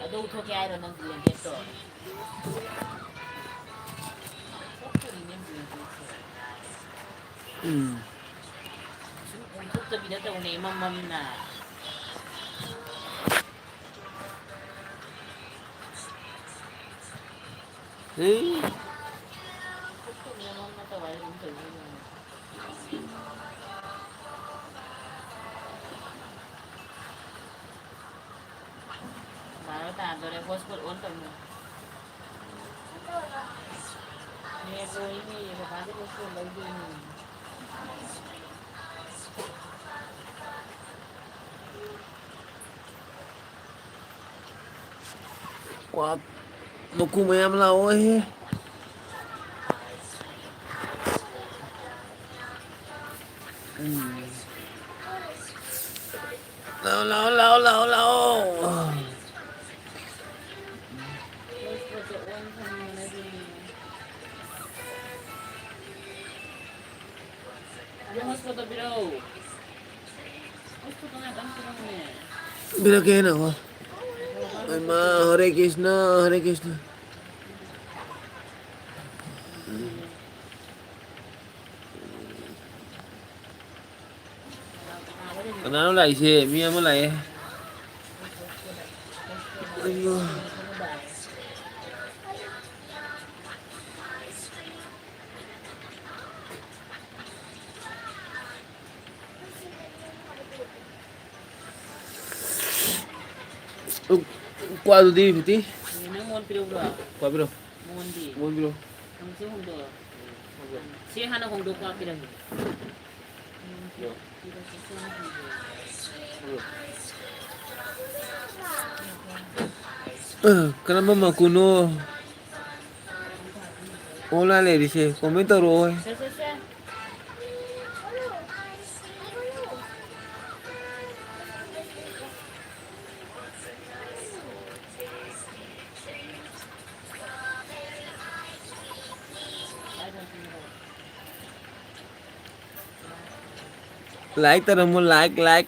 ꯑꯗꯨ ꯎꯊꯣꯛꯀꯦ ꯍꯥꯏꯔꯣ ꯅꯪ ꯕ꯭ꯂꯦꯡꯀꯦꯠꯇꯣ ꯁꯨꯝ ꯎꯊꯣꯛꯇꯕꯤꯗ ꯇꯧꯅꯦ ꯃꯝꯃꯝꯅ ꯕꯥꯔꯣ ꯇꯥꯗꯣꯔꯦ ꯍꯣꯠꯁꯄꯣꯠ ꯑꯣꯟ ꯇꯧꯅꯦ ꯅꯦꯠ ꯂꯣꯏꯔꯦꯅꯦ ꯕꯕꯥꯗꯩ ꯍꯣꯠꯁꯄꯣꯠ ꯂꯧꯗꯣꯏꯅꯦ ꯀ꯭ꯋꯥꯛ ꯃꯀꯨ ꯃꯌꯥꯝ ꯂꯥꯛꯑꯣꯍꯦ ꯂꯥꯛꯑꯣ ꯂꯥꯛꯑꯣ ꯂꯥꯛꯑꯣ ꯂꯥꯛꯑꯣ ꯂꯥꯛꯑꯣ ꯍꯣꯠꯁꯄꯣꯠꯁꯦ ꯑꯣꯟ ꯊꯝꯕꯅꯗꯤꯅꯦ ꯏꯕꯦꯝ ꯍꯣꯠꯁꯄꯣꯠꯇꯣ ꯄꯤꯔꯛꯎ ꯍꯣꯠꯁꯄꯣꯠꯇꯣ ꯉꯥꯛꯇꯪ ꯄꯤꯔꯛꯎꯅꯦ ꯄꯤꯔꯛꯀꯦ ꯉꯥꯏꯈꯣ ꯕꯕꯥ ꯍꯩꯃꯥ ꯍꯣꯠꯁꯄꯣꯠ ꯄꯤꯔꯛꯎ ꯍꯔꯦ ꯀ꯭ꯔꯤꯁꯅ ꯍꯔꯦ ꯀ꯭ꯔꯤꯁꯅ ꯀꯅꯥꯅꯣ ꯂꯥꯛꯏꯁꯦ ꯃꯤ ꯑꯃ ꯂꯥꯛꯑꯦ ꯑꯩꯃꯥ ꯀ꯭ꯋꯥꯗꯨꯗꯤ ꯕꯤꯇꯤ ꯅꯪ ꯃꯣꯟ ꯄꯤꯔꯛꯎꯔꯣ ꯀ꯭ꯋꯥ ꯄꯤꯔꯣ ꯃꯣꯟꯗꯤ ꯃꯣꯟ ꯄꯤꯔꯣ ꯁꯤ ꯍꯣꯡꯗꯣꯛꯑꯣ ꯁꯤ ꯍꯥꯟꯅ ꯍꯣꯡꯗꯣꯛꯄ ꯄꯤꯔꯛꯀꯦ ꯀꯔꯝꯕ ꯃꯀꯨꯅꯣ ꯑꯣꯟꯂꯥꯏꯟ ꯂꯩꯔꯤꯁꯦ ꯀꯣꯃꯦꯟ ꯇꯧꯔꯛꯑꯣ ꯁꯦ ꯂꯥꯏꯛ ꯇꯧꯔꯝꯃꯣ ꯂꯥꯏꯛ ꯂꯥꯏꯛ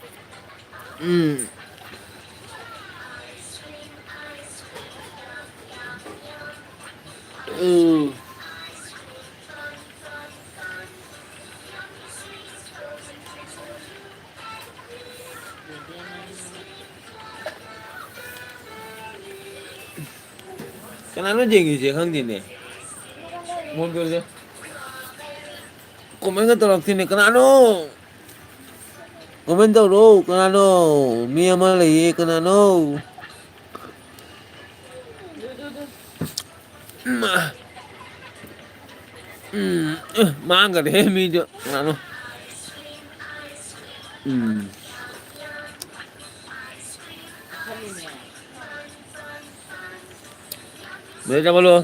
ꯀꯅꯥꯅꯣ ꯌꯦꯡꯉꯤꯁꯦ ꯈꯪꯗꯦꯅꯦ ꯃꯣꯟ ꯄꯤꯔꯛꯑꯣꯁꯦ ꯀꯣꯃꯦꯟꯒ ꯇꯧꯔꯛꯇꯦꯅꯦ ꯀꯅꯥꯅꯣ ꯀꯣꯃꯦꯟ ꯇꯧꯔꯣ ꯀꯅꯥꯅꯣ ꯃꯤ ꯑꯃ ꯂꯩꯌꯦ ꯀꯅꯥꯅꯣ ꯃꯥꯡꯒꯔꯦꯍꯦ ꯃꯤꯁꯨ ꯀꯅꯥꯅꯣ ꯈꯜꯂꯤꯅꯦ ꯕꯦ ꯆꯥꯎꯈꯠꯂꯣ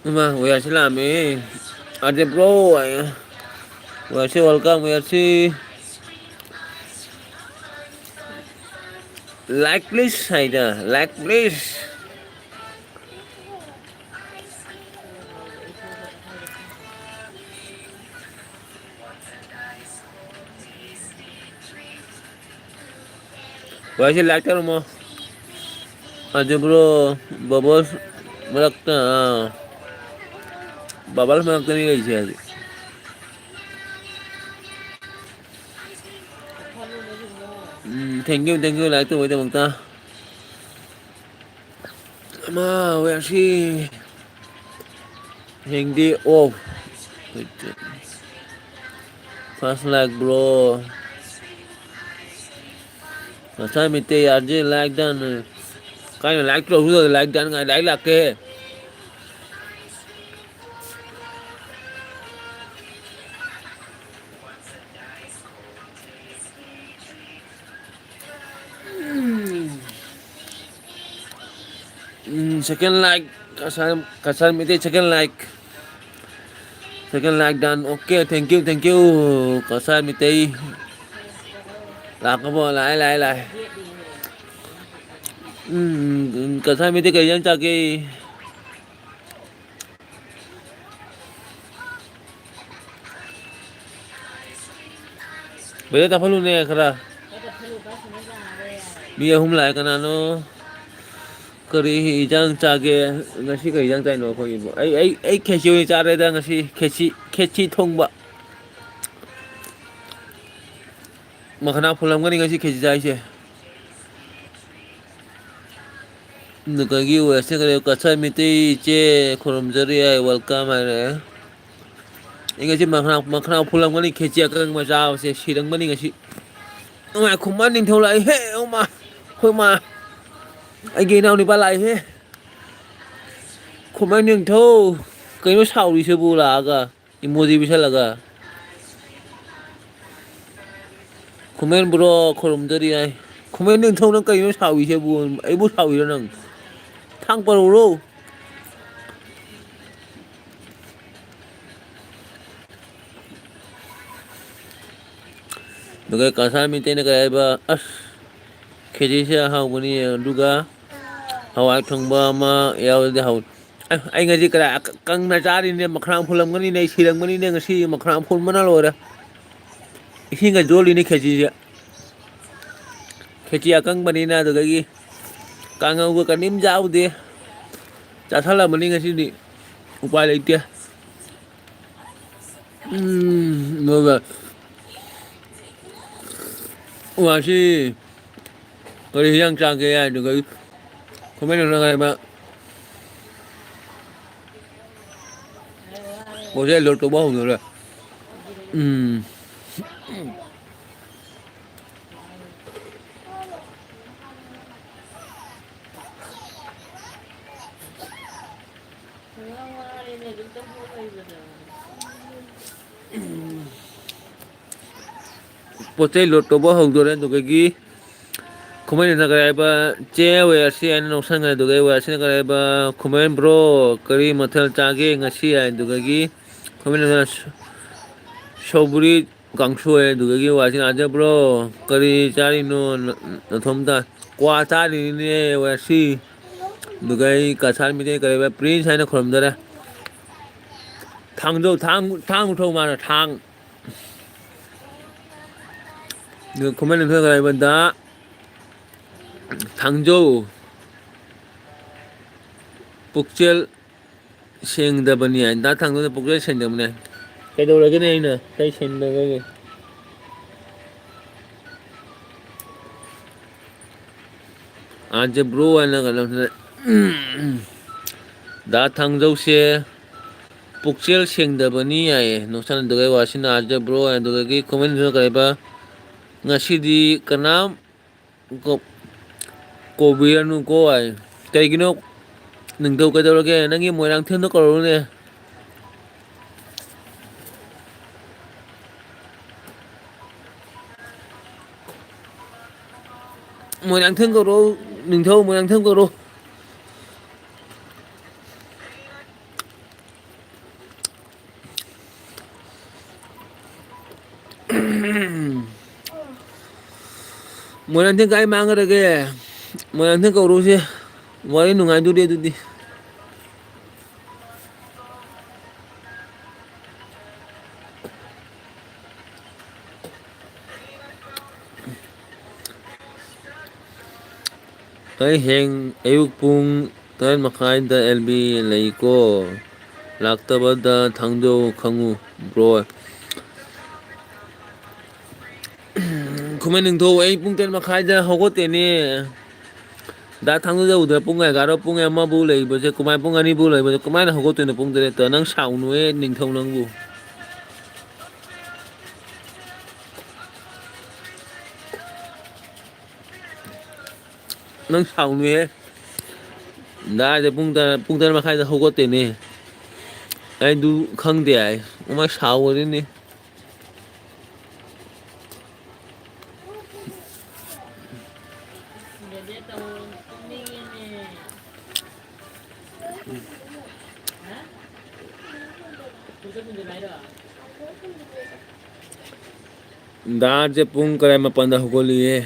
ꯏꯃꯥ ꯋꯦꯌꯔꯁꯤ ꯂꯥꯛꯑꯝꯃꯦꯍꯦ ꯑꯥꯔꯖꯦ ꯄ꯭ꯔꯣ ꯋꯦꯌꯔꯁꯤ ꯋꯦꯜꯀꯝ ꯋꯦꯌꯔꯁꯤ ꯂꯥꯏꯛ ꯄ꯭ꯂꯤꯁ ꯍꯥꯏꯗ ꯂꯥꯏꯛ ꯄ꯭ꯂꯤꯁ ꯋꯦꯌꯔꯁꯤ ꯂꯥꯏꯛ ꯇꯧꯔꯝꯃꯣ ꯑꯥꯔꯖꯦ ꯕ꯭ꯔꯣ ꯕꯕꯜꯁ ꯃꯔꯛꯇ ꯕꯕꯜꯁ ꯃꯔꯛꯇꯅꯤ ꯂꯩꯔꯤꯁꯦ ꯍꯧꯖꯤꯛ ꯊꯦꯡꯀ꯭ꯌꯨ ꯂꯥꯏꯛ ꯇꯧꯕꯩꯗꯃꯛꯇ ꯑꯃ ꯋꯦꯌꯔꯁꯤ ꯍꯌꯦꯡꯗꯤ ꯑꯣꯐ ꯐꯥꯔꯁ ꯂꯥꯏꯛ ꯕ꯭ꯔꯣ ꯉꯁꯥꯏ ꯃꯩꯇꯩ ꯑꯥꯔꯖꯦ ꯂꯥꯏꯛ ꯗꯟ ꯀꯥꯏꯅ ꯂꯥꯏꯛ ꯇꯧꯔꯁꯨ ꯂꯥꯏꯛ ꯗꯟ ꯂꯥꯏꯛ ꯂꯥꯛꯇꯦ second like kasar mite second like done. Okay, thank you kasar mite. Lạc cái bộ lại. Dia di ni. Kasar mite cái dân cha cái bây giờ ta phải luôn nè khara. Ada perlu pas ni dah ada. Bây giờ hôm lại cái nào kari hijang chage ngasi cái hijang chai no ko ibo ai kechi ni chare da ngasi kechi thong ba makhana phulam ngani ngasi kechi chai che nuka gi wese kare kacha miti che khorom jari ai welcome ai re ngasi makhana phulam ngani kechi akang ma jaw se shirang mani ngasi ma khuman ning thau lại he oma khoi ma anh kia nào đi ba lại thế không anh đừng thâu cái nó sao đi chơi bù là cả đi mua gì bị sao là cả không anh bro không đi ai không anh đừng thâu nó cái nó sao đi chơi bù ấy bù sao đi đó nè thang bờ rồi cái cả sao mình tên là cái ba khi đi xe hao bữa nay duga hawai thongba ma yaw de haw ai ngaji kara kang na jari ne makhram phulam ngani nei sirang mani ne ngasi makhram phul mana lora isinga joli ni khechi akang bani na do gi kang au ka nim jaw de cha thala mani ngasi ni upai lai tia no ba wa si cái yang chang cái ai được cái không biết là ngày mà bố sẽ lột tổ bông rồi bố sẽ lột tổ bông rồi đấy tụi cái Kumain na kaya ba che we asi an no sang do we asi na kaya ba kumain bro kari mathal chage ngasi ai do gi kumain na shoburi gangshu ai do gi wa sin aja bro kari chari no thom da kwa chari ne we asi do gi ka char mi de kaya ba prince ai na khom da ra thang thong ma thang no kumain na kaya ba da Thangzhou Pukchel Seng da bani ai da Thangzhou Pukchel Seng da bani cái đâu là cái này nè cái Seng da cái này आज bro anh là cái da Thangzhou se Pukchel Seng da bani ai no san da cái wasin आज bro anh da cái comment nó cái ba ngasi di kanam ko cô bia nu cô ai cây cái nó đừng đâu cái đâu là cái nó nghe mùi đang thương nó còn luôn nè mùi đang thương cầu đâu đừng thâu mùi đang thương cầu đâu mùi đang thương cái mang ra cái mùi đang thương cầu đâu chứ mùi nung ai đi cái hẹn yêu pung cái mà khai da LB lấy cô lạc ta bắt da thằng đâu không bro không ai đừng thâu ấy pung tên mà khai da không có tiền nè đã thằng đâu udah pung ai garo pung em mà bu lấy bây giờ kumai pung ani bu lấy bây giờ kumai là không có tiền để pung tiền tờ năng sào nuôi đừng thâu năng bu năng sào nuôi đã để pung tên mà khai da không có tiền nè anh du không để ai mà sào rồi nè ꯗꯥꯁꯦ ꯄꯨꯡ ꯀꯔꯥꯏ ꯃꯥꯄꯟꯗ ꯍꯧꯒꯠꯂꯤꯌꯦ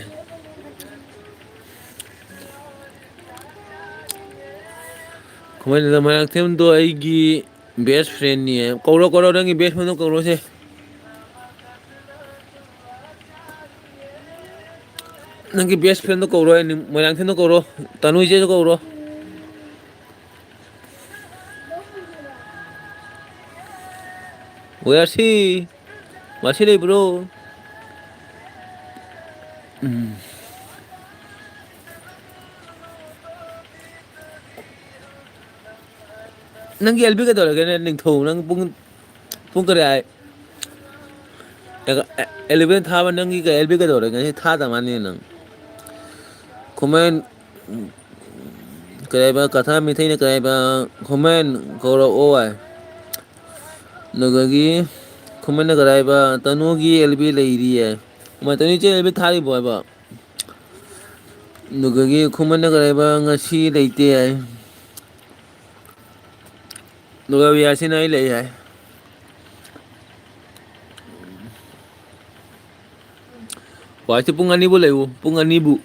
ꯈꯨꯃꯟ ꯃꯣꯏꯔꯥꯡꯊꯦꯝꯗꯣ ꯑꯩꯒꯤ ꯕꯦꯁ ꯐ꯭ꯔꯦꯟꯅꯤ ꯀꯧꯔꯣ ꯀꯧꯔꯣ ꯅꯪꯒꯤ ꯕꯦꯁ ꯐ꯭ꯔꯦꯟꯗꯣ ꯀꯧꯔꯣꯁꯦ ꯅꯪꯒꯤ ꯕꯦꯁ ꯐ꯭ꯔꯦꯟꯗꯣ ꯀꯧꯔꯣ ꯃꯣꯏꯔꯥꯡꯊꯦꯝꯗꯣ ꯀꯧꯔꯣ ꯇꯅꯨ ꯏꯆꯦꯁꯨ ꯀꯧꯔꯣ ꯋꯦꯌꯔꯁꯤ ꯃꯁꯤ ꯂꯩꯕ꯭ꯔꯣ ꯅꯪꯒꯤ ꯑꯦꯜꯕꯤ ꯀꯩꯗꯧꯔꯒꯦꯅꯦ ꯅꯤꯡꯊꯧ ꯅꯪ ꯄꯨꯡ ꯀꯔꯤ ꯍꯥꯏ 11 ꯊꯥꯕ ꯅꯪꯒꯤ ꯑꯦꯜꯕꯤ ꯀꯩꯗꯧꯔꯒꯦ ꯉꯁꯤ ꯊꯥꯗ ꯃꯥꯅꯤ ꯅꯪ ꯈꯨꯃꯟ ꯀꯔꯤ ꯍꯥꯏꯕ ꯀꯊꯥ ꯃꯤꯊꯩꯅ ꯀꯔꯤ ꯍꯥꯏꯕ ꯈꯨꯃꯟ ꯀꯧꯔꯛꯑꯣ ꯍꯥꯏ ꯑꯗꯨꯗꯒꯤ ꯈꯨꯃꯟꯅ ꯀꯔꯤ ꯍꯥꯏꯕ ꯇꯅꯨꯒꯤ ꯑꯦꯜꯕꯤ ꯂꯩꯔꯤꯌꯦ ꯇꯅꯨ ꯏꯆꯦ ꯑꯦꯜꯕꯤ ꯊꯥꯔꯤꯕꯣ ꯍꯥꯏꯕ ꯑꯗꯨꯗꯒꯤ ꯈꯨꯃꯟꯅ ꯀꯔꯤ ꯍꯥꯏꯕ ꯉꯁꯤ ꯂꯩꯇꯦ ꯍꯥꯏ ꯑꯗꯨꯒ ꯋꯤꯌꯥꯁꯤꯅ ꯑꯩ ꯂꯩ ꯍꯥꯏ ꯋꯥꯁꯤ ꯄꯨꯡ ꯑꯅꯤꯕꯨ ꯂꯩꯌꯨ ꯄꯨꯡ ꯑꯅꯤꯕꯨ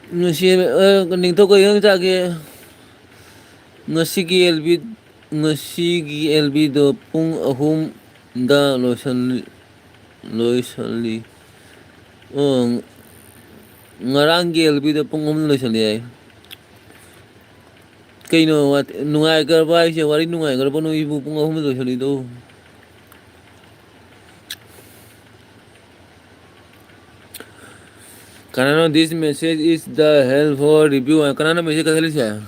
ꯉꯁꯤ ꯅꯤꯡꯊꯧ ꯀꯩ ꯏꯟꯁꯥꯡ ꯆꯥꯒꯦ ꯉꯁꯤꯒꯤ ꯑꯦꯜꯕꯤꯗꯣ ꯄꯨꯡ ꯑꯍꯨꯝꯗ ꯂꯣꯏꯁꯜꯂꯤ ꯑꯣ ꯉꯔꯥꯡꯒꯤ ꯑꯦꯜꯕꯤꯗ ꯄꯨꯡ 3 ꯂꯣꯏꯁꯤꯜꯂꯤ ꯍꯥꯏ ꯀꯩꯅꯣ ꯅꯨꯡꯉꯥꯏꯈ꯭ꯔꯕ ꯍꯥꯏꯁꯦ ꯋꯥꯔꯤ ꯅꯨꯡꯉꯥꯏꯈ꯭ꯔꯕ ꯅꯣꯏꯕꯨ ꯄꯨꯡ 3ꯗ ꯂꯣꯏꯁꯤꯜꯂꯤꯗꯣ Kanano, this message is the help for review. Kanano message kasali siya.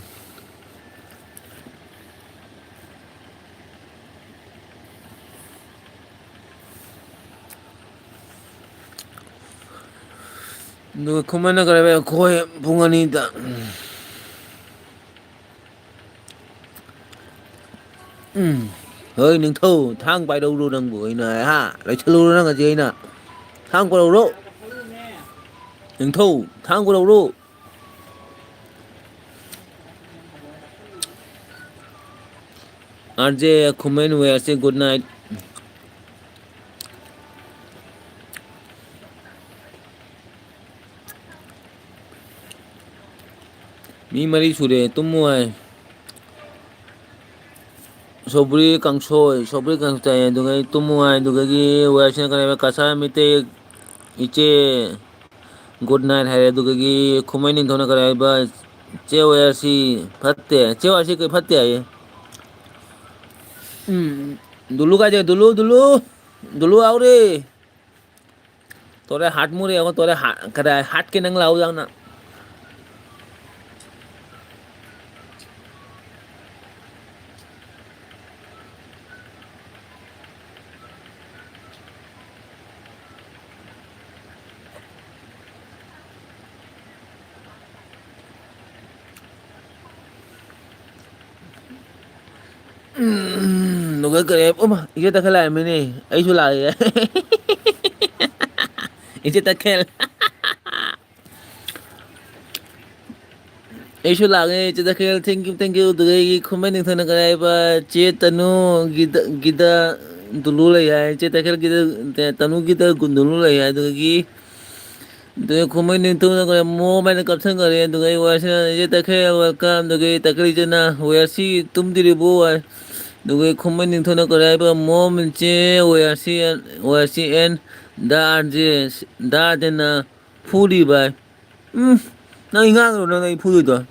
Nung kumana karabe ako punganita. Hoy ning thâu thang bay đâu rồi đang buổi này ha. Lại chlu nó cái gì nè. Thang qua đâu rồi? Ning thâu thang qua đâu rồi? RJ comment we say good night. Mi mari sure tumu ai. Sobri kangsoy dugai tumu ai dugagi we say kare kasa mite iche good night hai dugagi khumai ning thona kare ba che we si phatte che wa si kai phatte ai. Dulu ka je dulu aure. Tore hat mure ako tore kada hat ke nang lau jang na. Nuga kare oma ije ta khala mene ai su la ye. Ije ta khel. Ai su la ge ije ta khel thank you dugai khumai ning thona kare ba che tanu gida dulu la ya che ta khel gida tanu gida gundulu la ya dugai the khumai to na mo man caption kare dugai was ye takhe welcome dugai takri jana we see tum diri bo dugai khumai to na kare ba mo che we see en da je da na phuli ba na inga ro na phuli to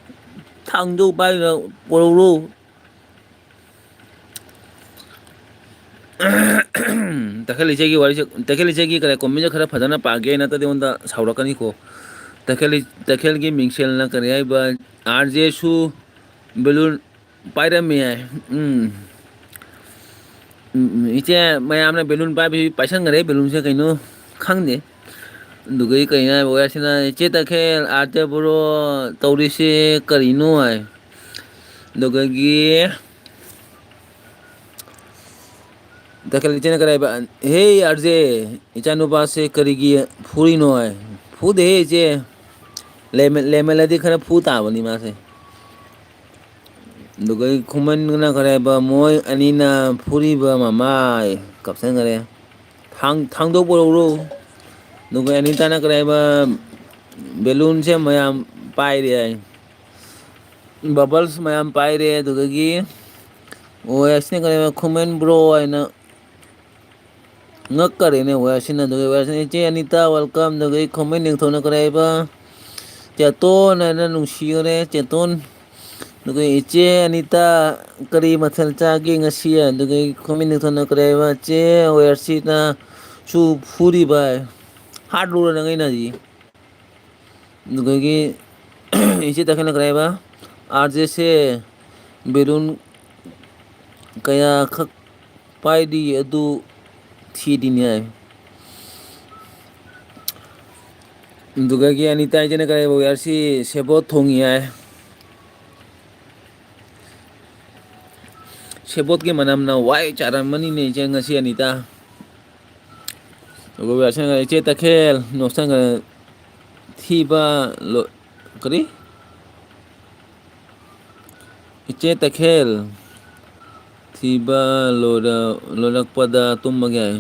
thang do bai na poro ro takali chegi kare comment khara phadana page na ta de onda saurakani ko takhel gi mingsel na kare ai ba RJ su balloon paira me ai iche mayam na balloon pa bi paisan gare balloon se kaino khangde dugai kaina boya sina che takhel arte buro tauri se karino ai dugai gi ꯇꯈꯦꯜ ꯏꯆꯦꯅ ꯀꯔꯥꯏꯕ ꯍꯦ ꯑꯥꯔꯖꯦ ꯏꯆꯥꯅꯨꯄꯥꯁꯦ ꯀꯔꯤꯒꯤ ꯐꯨꯔꯤꯅꯣ ꯍꯥꯏ ꯐꯨꯗꯦꯍꯦ ꯏꯆꯦ ꯂꯦꯃꯦꯜꯂꯗꯤ ꯈꯔ ꯐꯨ ꯇꯥꯕꯅꯤ ꯃꯥꯁꯦ ꯑꯗꯨꯒ ꯈꯨꯃꯟꯅ ꯀꯔꯤ ꯍꯥꯏꯕ ꯃꯣꯏ ꯑꯅꯤꯅ ꯐꯨꯔꯤꯕ ꯃꯃꯥꯏ ꯀꯞꯁꯟꯈꯔꯦ ꯊꯥꯡꯗꯣꯛꯄꯔꯧꯔꯣ ꯑꯗꯨꯒ ꯑꯅꯤꯇꯥꯅ ꯀꯔꯤ ꯍꯥꯏꯕ ꯕꯦꯂꯨꯟꯁꯦ ꯃꯌꯥꯝ ꯄꯥꯏꯔꯦ ꯍꯥꯏ ꯕꯕꯜꯁ ꯃꯌꯥꯝ ꯄꯥꯏꯔꯦ ꯑꯗꯨꯗꯒꯤ ꯑꯣ ꯌꯥꯁꯤꯅ ꯀꯔꯤ ꯈꯨꯃꯟ ꯕ꯭ꯔꯣ ꯍꯥꯏꯅ ꯉꯛꯀꯔꯦꯅꯦ ꯋꯥꯔꯁꯤꯅ ꯑꯗꯨꯒ ꯏꯆꯦ ꯑꯅꯤꯇꯥ ꯋꯦꯜꯀꯝ ꯑꯗꯨꯒ ꯈꯣꯃꯩ ꯅꯤꯡꯊꯧꯅ ꯀꯔꯤ ꯍꯥꯏꯕ ꯆꯦꯇꯣꯟ ꯍꯥꯏꯅ ꯅꯨꯡꯁꯤꯈꯔꯦ ꯆꯦꯇꯣꯟ ꯑꯗꯨꯒ ꯏꯆꯦ ꯑꯅꯤꯇꯥ ꯀꯔꯤ ꯃꯊꯦꯜ ꯆꯥꯒꯦ ꯉꯁꯤ ꯑꯗꯨꯒ ꯈꯣꯝꯃꯤꯟ ꯅꯤꯡꯊꯧꯅ ꯀꯔꯤ ꯍꯥꯏꯕ ꯆꯦ ꯋꯦꯌꯔꯁꯤꯅ ꯁꯨ ꯐꯨꯔꯤꯕ ꯍꯥꯠꯂꯨꯔ ꯅꯪ ꯑꯩꯅꯗꯤ ꯑꯗꯨꯗꯒꯤ ꯏꯆꯦ ꯇꯈꯦꯜꯅ ꯀꯔꯤ ꯍꯥꯏꯕ ꯑꯥꯔꯖꯦꯁꯦ ꯕꯦꯂꯨꯟ ꯀꯌꯥꯈꯛ ꯄꯥꯏꯔꯤ ꯑꯗꯨ ꯊꯤꯔꯤꯅꯤ ꯍꯥꯏ ꯑꯗꯨꯒꯒꯤ ꯑꯅꯤꯇꯥ ꯏꯆꯦꯅ ꯀꯔꯤ ꯍꯥꯏꯕ ꯋꯦꯌꯔꯁꯤ ꯁꯦꯕꯣꯠ ꯊꯣꯡꯉꯤ ꯍꯥꯏ ꯁꯦꯕꯣꯠꯀꯤ ꯃꯅꯝꯅ ꯋꯥꯏ ꯆꯥꯏꯔꯝꯃꯅꯤꯅꯦ ꯏꯆꯦ ꯉꯁꯤ ꯑꯅꯤꯇꯥ ꯑꯗꯨꯒ ꯏꯆꯦ ꯇꯈꯦꯜ ꯅꯣꯛꯁꯟꯈꯔꯦ ꯊꯤꯕ ꯀꯔꯤ ꯏꯆꯦ ꯇꯈꯦꯜ ꯊꯤꯕ ꯂꯣꯏꯔꯛꯄꯗ ꯇꯨꯝꯃꯒꯦ ꯍꯥꯏ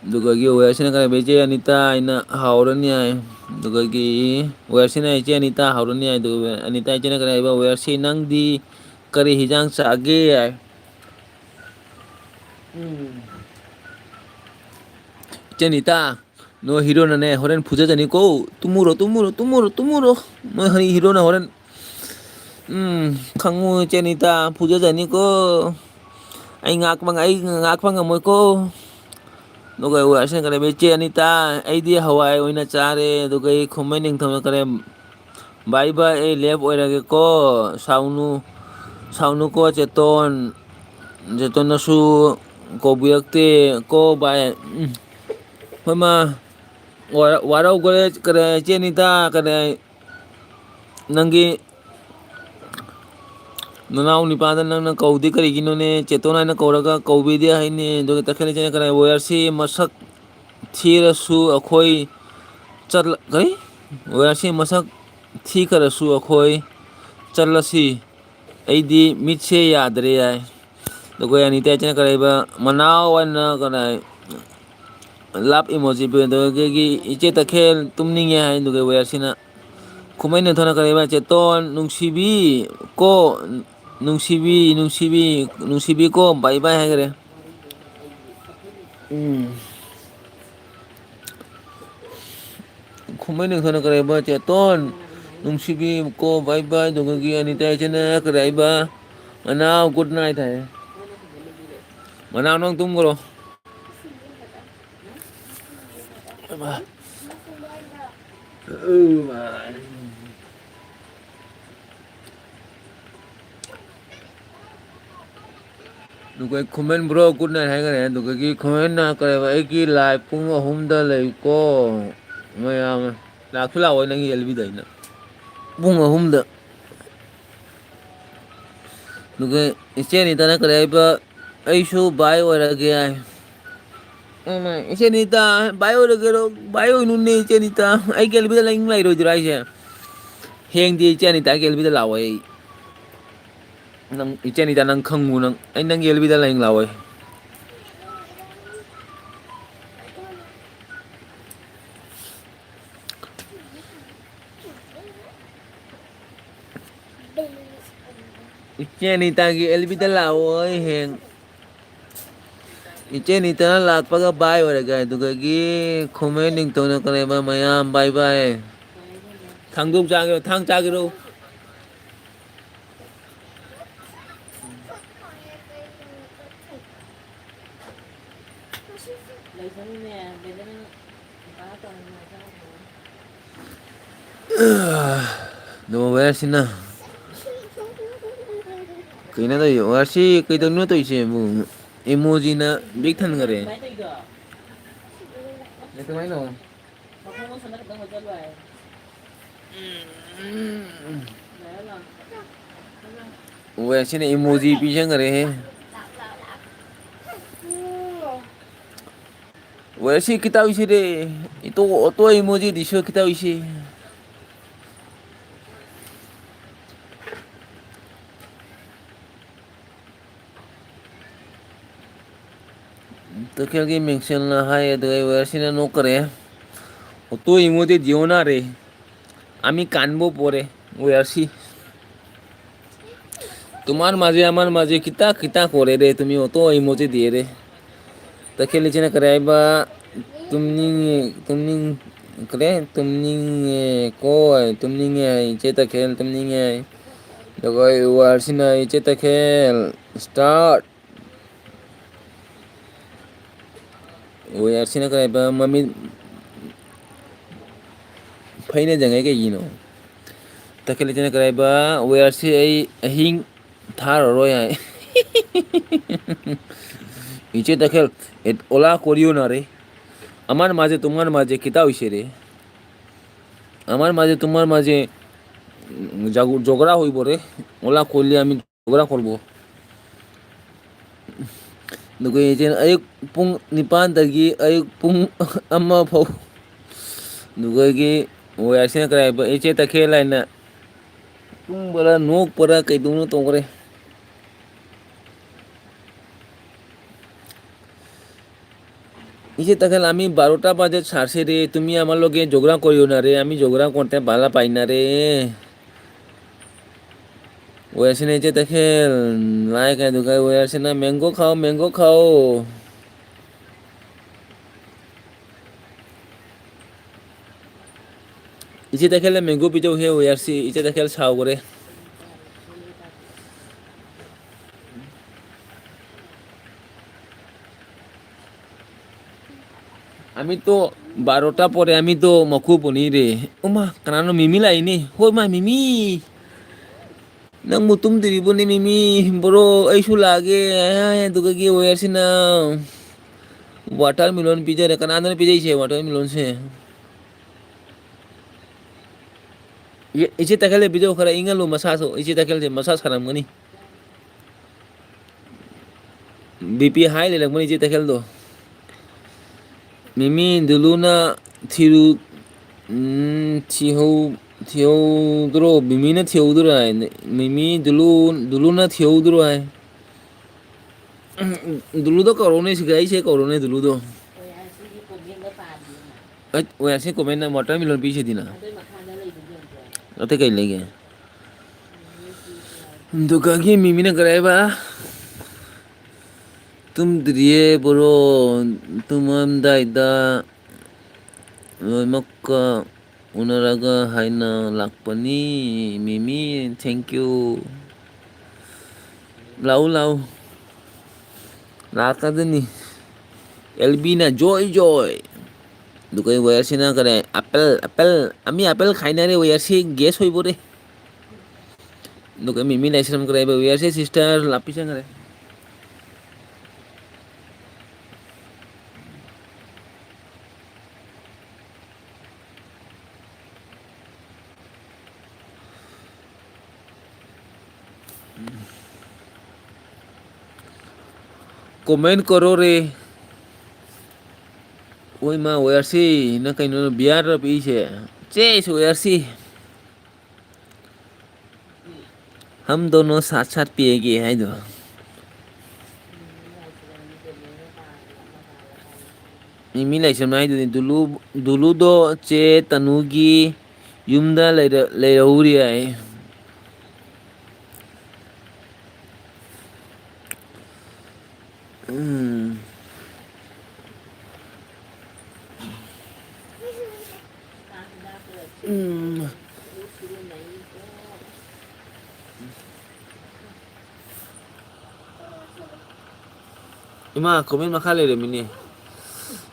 ꯑꯗꯨꯒꯒꯤ ꯋꯦꯌꯔꯁꯤꯅ ꯀꯔꯤ ꯍꯥꯏꯕ ꯏꯆꯦ ꯑꯅꯤꯇꯥ ꯑꯩꯅ ꯍꯥꯎꯔꯅꯤ ꯍꯥꯏ ꯑꯗꯨꯒꯒꯤ ꯋꯦꯌꯔꯁꯤꯅ ꯏꯆꯦ ꯑꯅꯤꯇꯥ ꯍꯧꯔꯅꯤ ꯍꯥꯏ ꯑꯗꯨꯒ ꯑꯅꯤꯇꯥ ꯏꯆꯦꯅ ꯀꯔꯤ ꯍꯥꯏꯕ ꯋꯦꯌꯔꯁꯤ ꯅꯪꯗꯤ ꯀꯔꯤ ꯍꯤꯟꯖꯥꯡ ꯆꯥꯒꯦ ꯍꯥꯏ ꯏꯆꯦ ꯑꯅꯤꯇꯥ ꯅꯣꯏ ꯍꯤꯔꯣꯅꯅꯦ ꯍꯣꯔꯦꯟ ꯐꯨꯖꯖꯅꯤꯀꯣ ꯇꯨꯝꯃꯨꯔꯣ ꯇꯨꯝꯃꯨꯔꯣ ꯇꯨꯝꯃꯨꯔꯣ ꯇꯨꯝꯃꯨꯔꯣ ꯅꯣꯏ ꯍꯤꯔꯣꯅ ꯍꯣꯔꯦꯟ ꯈꯪꯉꯨ ꯏꯆꯦ ꯑꯅꯤꯇꯥ ꯐꯨꯖꯖꯅꯤꯀꯣ ꯑꯩ ꯉꯥꯛꯄ ꯉꯝꯃꯣꯏꯀꯣ ꯑꯗꯨꯒ ꯋꯦꯌꯔꯁꯤꯅ ꯀꯔꯤ ꯍꯥꯏꯕ ꯏꯆꯦ ꯑꯅꯤꯇꯥ ꯑꯩꯗꯤ ꯍꯋꯥꯏ ꯑꯣꯏꯅ ꯆꯥꯔꯦ ꯑꯗꯨꯒ ꯑꯩ ꯈꯨꯝꯃꯩ ꯅꯤꯡꯊꯧꯅ ꯀꯔꯤ ꯕꯥꯏ ꯕꯥꯏ ꯑꯩ ꯂꯦꯞ ꯑꯣꯏꯔꯒꯦꯀꯣ ꯁꯥꯎꯅꯨꯀꯣ ꯆꯦꯇꯣꯟ ꯆꯦꯇꯣꯟꯅꯁꯨ ꯀꯧꯕꯤꯔꯛꯇꯦ ꯀꯣ ꯕꯥꯏ ꯍꯣꯏꯃ ꯋꯥꯔꯧꯈꯔꯦ ꯀꯔꯤ ꯏꯆꯦ ꯑꯅꯤꯇꯥ ꯀꯔꯤ ꯅꯪꯒꯤ ꯅꯅꯥꯎ ꯅꯤꯄꯥꯗ ꯅꯪꯅ ꯀꯧꯗꯦ ꯀꯔꯤꯒꯤꯅꯣꯅꯦ ꯆꯦꯇꯣꯟ ꯍꯥꯏꯅ ꯀꯧꯔꯒ ꯀꯧꯕꯤꯗꯦ ꯍꯥꯏꯅꯤ ꯑꯗꯨꯒ ꯇꯈꯦꯜ ꯏꯆꯦꯅ ꯀꯔꯤ ꯋꯦꯌꯔꯁꯤ ꯃꯁꯛ ꯊꯤꯔꯁꯨ ꯑꯩꯈꯣꯏ ꯀꯔꯤ ꯋꯦꯌꯔꯁꯤ ꯃꯁꯛ ꯊꯤꯈ꯭ꯔꯁꯨ ꯑꯩꯈꯣꯏ ꯆꯠꯂꯁꯤ ꯑꯩꯗꯤ ꯃꯤꯠꯁꯦ ꯌꯥꯗ꯭ꯔꯦ ꯍꯥꯏ ꯑꯗꯨꯒ ꯑꯅꯤꯇꯥ ꯏꯆꯦꯅ ꯀꯔꯤ ꯍꯥꯏꯕ ꯃꯅꯥꯎ ꯍꯥꯏꯅ ꯀꯔꯤ ꯂꯞ ꯏꯃꯣꯖꯤ ꯑꯗꯨꯗꯒꯤ ꯏꯆꯦ ꯇꯈꯦꯜ ꯇꯨꯝꯅꯤꯡꯉꯦ ꯍꯥꯏ ꯑꯗꯨꯒ ꯋꯦꯌꯔꯁꯤꯅ ꯈꯨꯃꯟ ꯅꯤꯡꯊꯧꯅ ꯀꯔꯤ ꯍꯥꯏꯕ ꯆꯦꯇꯣꯟ ꯅꯨꯡꯁꯤꯕꯤ ꯀꯣ ꯅꯨꯡꯁꯤꯕꯤ ꯀꯣ ꯕꯥꯏ ꯕꯥꯏ ꯍꯥꯏꯈꯔꯦ ꯈꯨꯃꯟ ꯅꯤꯡꯊꯧꯅ ꯀꯔꯤ ꯍꯥꯏꯕ ꯆꯦꯇꯣꯟ ꯅꯨꯡꯁꯤꯕꯤ ꯀꯣ ꯕꯥꯏ ꯕꯥꯏ ꯑꯗꯨꯒ ꯑꯅꯤꯇꯥ ꯏꯆꯦꯅ ꯀꯔꯤ ꯍꯥꯏꯕ ꯃꯅꯥꯎ ꯒꯨꯗ ꯅꯥꯏꯠ ꯍꯥꯏ ꯃꯅꯥꯎ ꯅꯪ ꯇꯨꯝꯈ꯭ꯔꯣ ꯑꯗꯨꯒ ꯈꯨꯃꯟ ꯕ꯭ꯔꯣ ꯒꯨꯗ ꯅꯥꯏꯠ ꯍꯥꯏꯈꯔꯦ ꯑꯗꯨꯒꯤ ꯈꯨꯃꯟꯅ ꯀꯔꯤ ꯍꯥꯏꯕ ꯑꯩꯒꯤ ꯂꯥꯏꯐ ꯄꯨꯡ 3ꯗ ꯂꯩꯀꯣ ꯃꯌꯥꯝ ꯂꯥꯛꯁꯨ ꯂꯥꯛꯑꯣꯏ ꯅꯪꯒꯤ ꯑꯦꯜꯕꯤꯗ ꯑꯩꯅ ꯄꯨꯡ 3ꯗ ꯑꯗꯨꯒ ꯏꯆꯦ ꯑꯅꯤꯇꯥꯅ ꯀꯔꯤ ꯍꯥꯏꯕ ꯑꯩꯁꯨ ꯕꯥꯏ ꯑꯣꯏꯔꯒꯦ ꯍꯥꯏ ꯏꯆꯦ ꯑꯅꯤꯇꯥ ꯕꯥꯏ ꯑꯣꯏꯔꯒꯦꯔꯣ ꯕꯥꯏ ꯑꯣꯏꯅꯨꯅꯦ ꯏꯆꯦ ꯑꯅꯤꯇꯥ ꯑꯩꯒꯤ ꯑꯦꯜꯕꯤꯗ ꯂꯩꯔꯣꯏꯗꯔꯣ ꯍꯥꯏꯁꯦ ꯍꯌꯦꯡꯗꯤ ꯏꯆꯦ ꯑꯅꯤꯇꯥꯒꯤ ꯑꯦꯜꯕꯤꯗ ꯂꯥꯛꯑꯣꯏ ꯑꯩ ꯅꯪ ꯏꯆꯦ ꯑꯅꯤꯇꯥ ꯅꯪ ꯈꯪꯉꯨ ꯅꯪ ꯑꯩ ꯅꯪꯒꯤ ꯑꯦꯜꯕꯤꯗ ꯂꯥꯛꯑꯣꯏ ꯏꯆꯦ ꯑꯅꯤꯇꯥꯒꯤ ꯑꯦꯜꯕꯤꯗ ꯂꯥꯛꯑꯣꯏ ꯍꯌꯦꯡ ꯏꯆꯦ ꯑꯅꯤꯇꯥꯅ ꯂꯥꯛꯄꯒ ꯕꯥꯏ ꯑꯣꯏꯔꯒꯦ ꯑꯗꯨꯗꯒꯤ ꯈꯨꯃꯟ ꯅꯤꯡꯊꯧꯅ ꯀꯔꯤ ꯍꯥꯏꯕ ꯃꯌꯥꯝ ꯕꯥꯏ ꯕꯥꯏ ꯊꯥꯡꯗꯣꯛ ꯆꯥꯒꯦꯔꯣ ꯊꯥꯡ ꯆꯥꯒꯦꯔꯣ ꯑꯗꯨꯒ ꯋꯦꯌꯔꯁꯤꯅ ꯀꯩꯅꯣ ꯇꯧꯏꯁꯦ ꯋꯦꯌꯔꯁꯤ ꯀꯩꯗꯧꯔꯤꯅꯣ ꯇꯧꯔꯤꯁꯤꯕꯨ ꯏꯃꯣꯖꯤꯅ ꯕꯤꯛ ꯊꯟꯈꯔꯦ ꯋꯦꯌꯔꯁꯤꯅ ꯏꯃꯣꯖꯤ ꯄꯤꯁꯟꯈꯔꯦꯍꯦ ORC kita isi re. Itu auto emoji di show kita isi. तो क्या कि mention ना है तो ORC ना no करे. Auto emoji दियो ना रे. আমি কানবো পরে ORC তোমার মাঝে আমার মাঝে কিতা কিতা করে রে তুমি অত ইমোজি দিয়ে রে তাকে লিচে না করে বা তুমি তুমি करे तुमने को तुमने इचे खेल तुमने देखो वर्षिना इचे खेल स्टार्ट वो यारसिना करे बा मम्मी फाइने जंगे के यिनो ताके लिचना करे बा वो यारसि हिंग थार रोया इचे खेल ओला करियो ना रे আমার মাঝে তোমার মাঝে কিতা হইছে রে আমার মাঝে তোমার মাঝে ঝগড়া হইব রে ওলা করলে আমি ঝগড়া করব 누구 이제 아육 뿡 니판다기 아육 뿡 엄마 보 누구에게 뭐야 생각해 봐 이제 다 खेलाइना 뿡 बड़ा नोक पड़ा कई दोनों तो करे इसे तखल आमी 12টা বাজে ছাড়ছে রে তুমি আমার লগে ঝগড়া করিও না রে আমি ঝগড়া করতে ভালো পাই না রে ওয়াসে না যে তখল লাইক है दुकान ওয়াসে না मैंगो खाओ इसे तखल मैंगो पिजो है ওয়াসি इसे तखल ছাও করে আমি তো 12টা পরে আমি তো মকু পনি রে ওমা কানানো মিমি লাইনি হই মা মিমি nang mutum diribo ni mimi bro ay sulage ay dugagi Wasi না watermelon pizza রে কানানো pizza ইছে watermelon से ये इसे तखल भिडियो खरा इंगलो मसाज इसे तखल से मसाज खराम गनी बीपी हाई ले लगमनी इसे तखल दो मिमी दुलुना थिरु थियोद्रो मिमी ना थियोद्रो है मिमी दुलुना थियोद्रो है दुलु तो कोरोने सिखाई से कोरोने दुलु तो वैसे कमेंट ना वाटरमेलन पीछे दिना अते कई लेगे तो काकी मिमी ने कराया बा तुम दिए बरो तुम दाइदा मक्का उनरागा हाइना लाकपनी मिमी थैंक यू लाउ लाकादनी एल्बिना जॉय दुकाई वयारसी ना करे एप्पल आमी एप्पल खाइना रे वयारसी गैस होइबो रे दुकाई मिमी लाइसरम करे वयारसी सिस्टर लापिसा करे कमेंट करो रे ओए माँ वयारसी ना कहीं ना बिहार पीछे चेस वयारसी हम दोनों साथ साथ पिएंगे है जो मिमी लाइसम ना है दुलु दो चे तनुगी युमदा ले रहुरी है ima komen makale re mini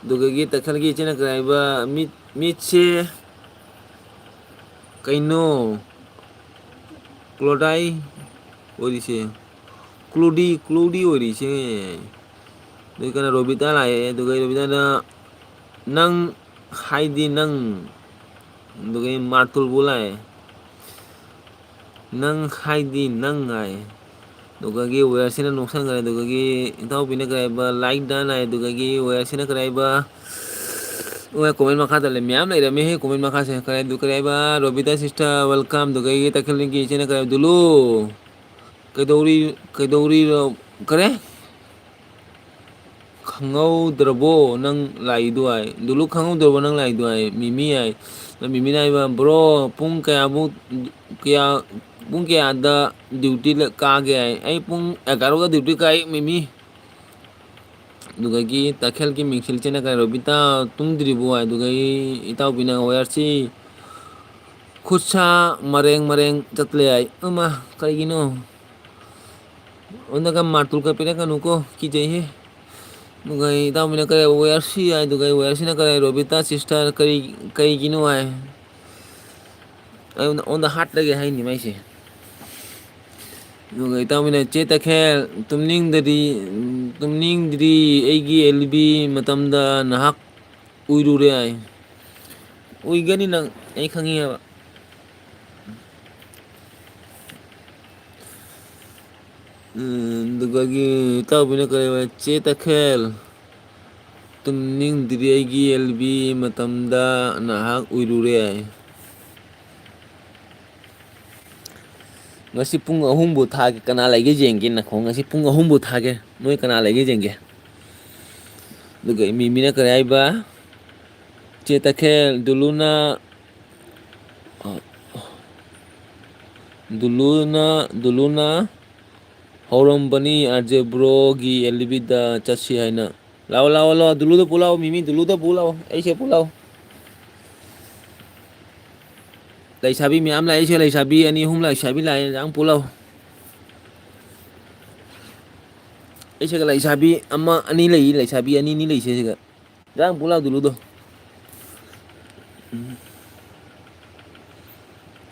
dugagi takhal gi chena kraiba mit se kaino klodai orise kludi orise dukana robita lai dugai robita na nang haidi nang dugai martul bulai nang haidi nang ai दुगागी वेयरसिना नुकसान करे दुगागी इताउ बिना कराइबा like डान आए दुगागी वेयरसिना कराइबा वे comment मखा दले ma'am ले रमे हे comment मखा से कराइ दु कराइबा रोबिता सिस्टर वेलकम दुगागी तखल की इचना कराइ दुलु कदौरी करे khangau nang lai duai dulu khangau drobo nang lai duai mimi ai mimi nai ba bro pung kaya ada duty le ka ge ai pung 11 ka duty kai mimi duga gi takhel ki mingsil chena ka robita tung dribo ai duga gi itau bina oyarsi khusa mareng chatle ai ama kai gino onda ka martul ka pira ka nuko ki jai he dugai tao mina kare ORC ai dugai ORC na kare Robita sister kari gino ai on the heart lagi hai ni mai se dugai tao mina che ta khel tumning diri eigi LB matamda nahak uirure ai uigani nang ai khangi ba dugai tao mina kare che ta khel tumning diri aigi LB matamda nahak uirure ai ngasi pung ahum bu thage kana lagi jengge na khong ngasi pung ahum bu thage noi kana lagi jengge duga mimi na kare ai ba cheta khel duluna horam bani arje bro gi LB da chachi haina lao dulu da pulau mimi dulu da pulau ai se pulau laisabi miam lai se laisabi ani hum laisabi lai jang pulau ai se laisabi amma ani laisabi ani ni lai se ga jang pulau dulu do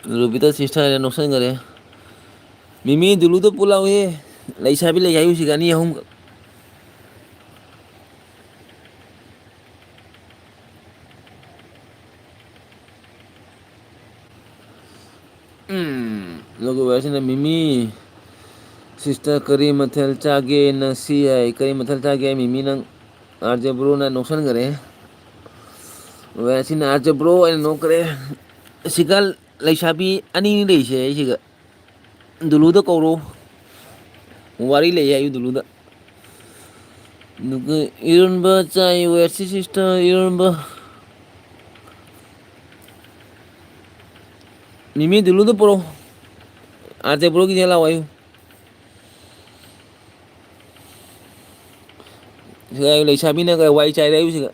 Rubita sister ya noksan gare mimi dulu da pulau he laisabi lai ayu si gani hum logo वैसे ना मिमी sister करी मथल चागे नसी आई करी मथल चागे मिमी नंग RJ bro ना नुकसान करे वैसे ना आरजे ब्रो आई नो करे सिकल लैसाबी अनि ले से सिगा दुलुदा कौरो वारी ले आयु दुलुदा नुके इरनबा चाय वैसे सिस्टर इरनबा मिमी दुलुदा परो आरजे ब्रो की जला वायु siga laisabi na wai chai dai siga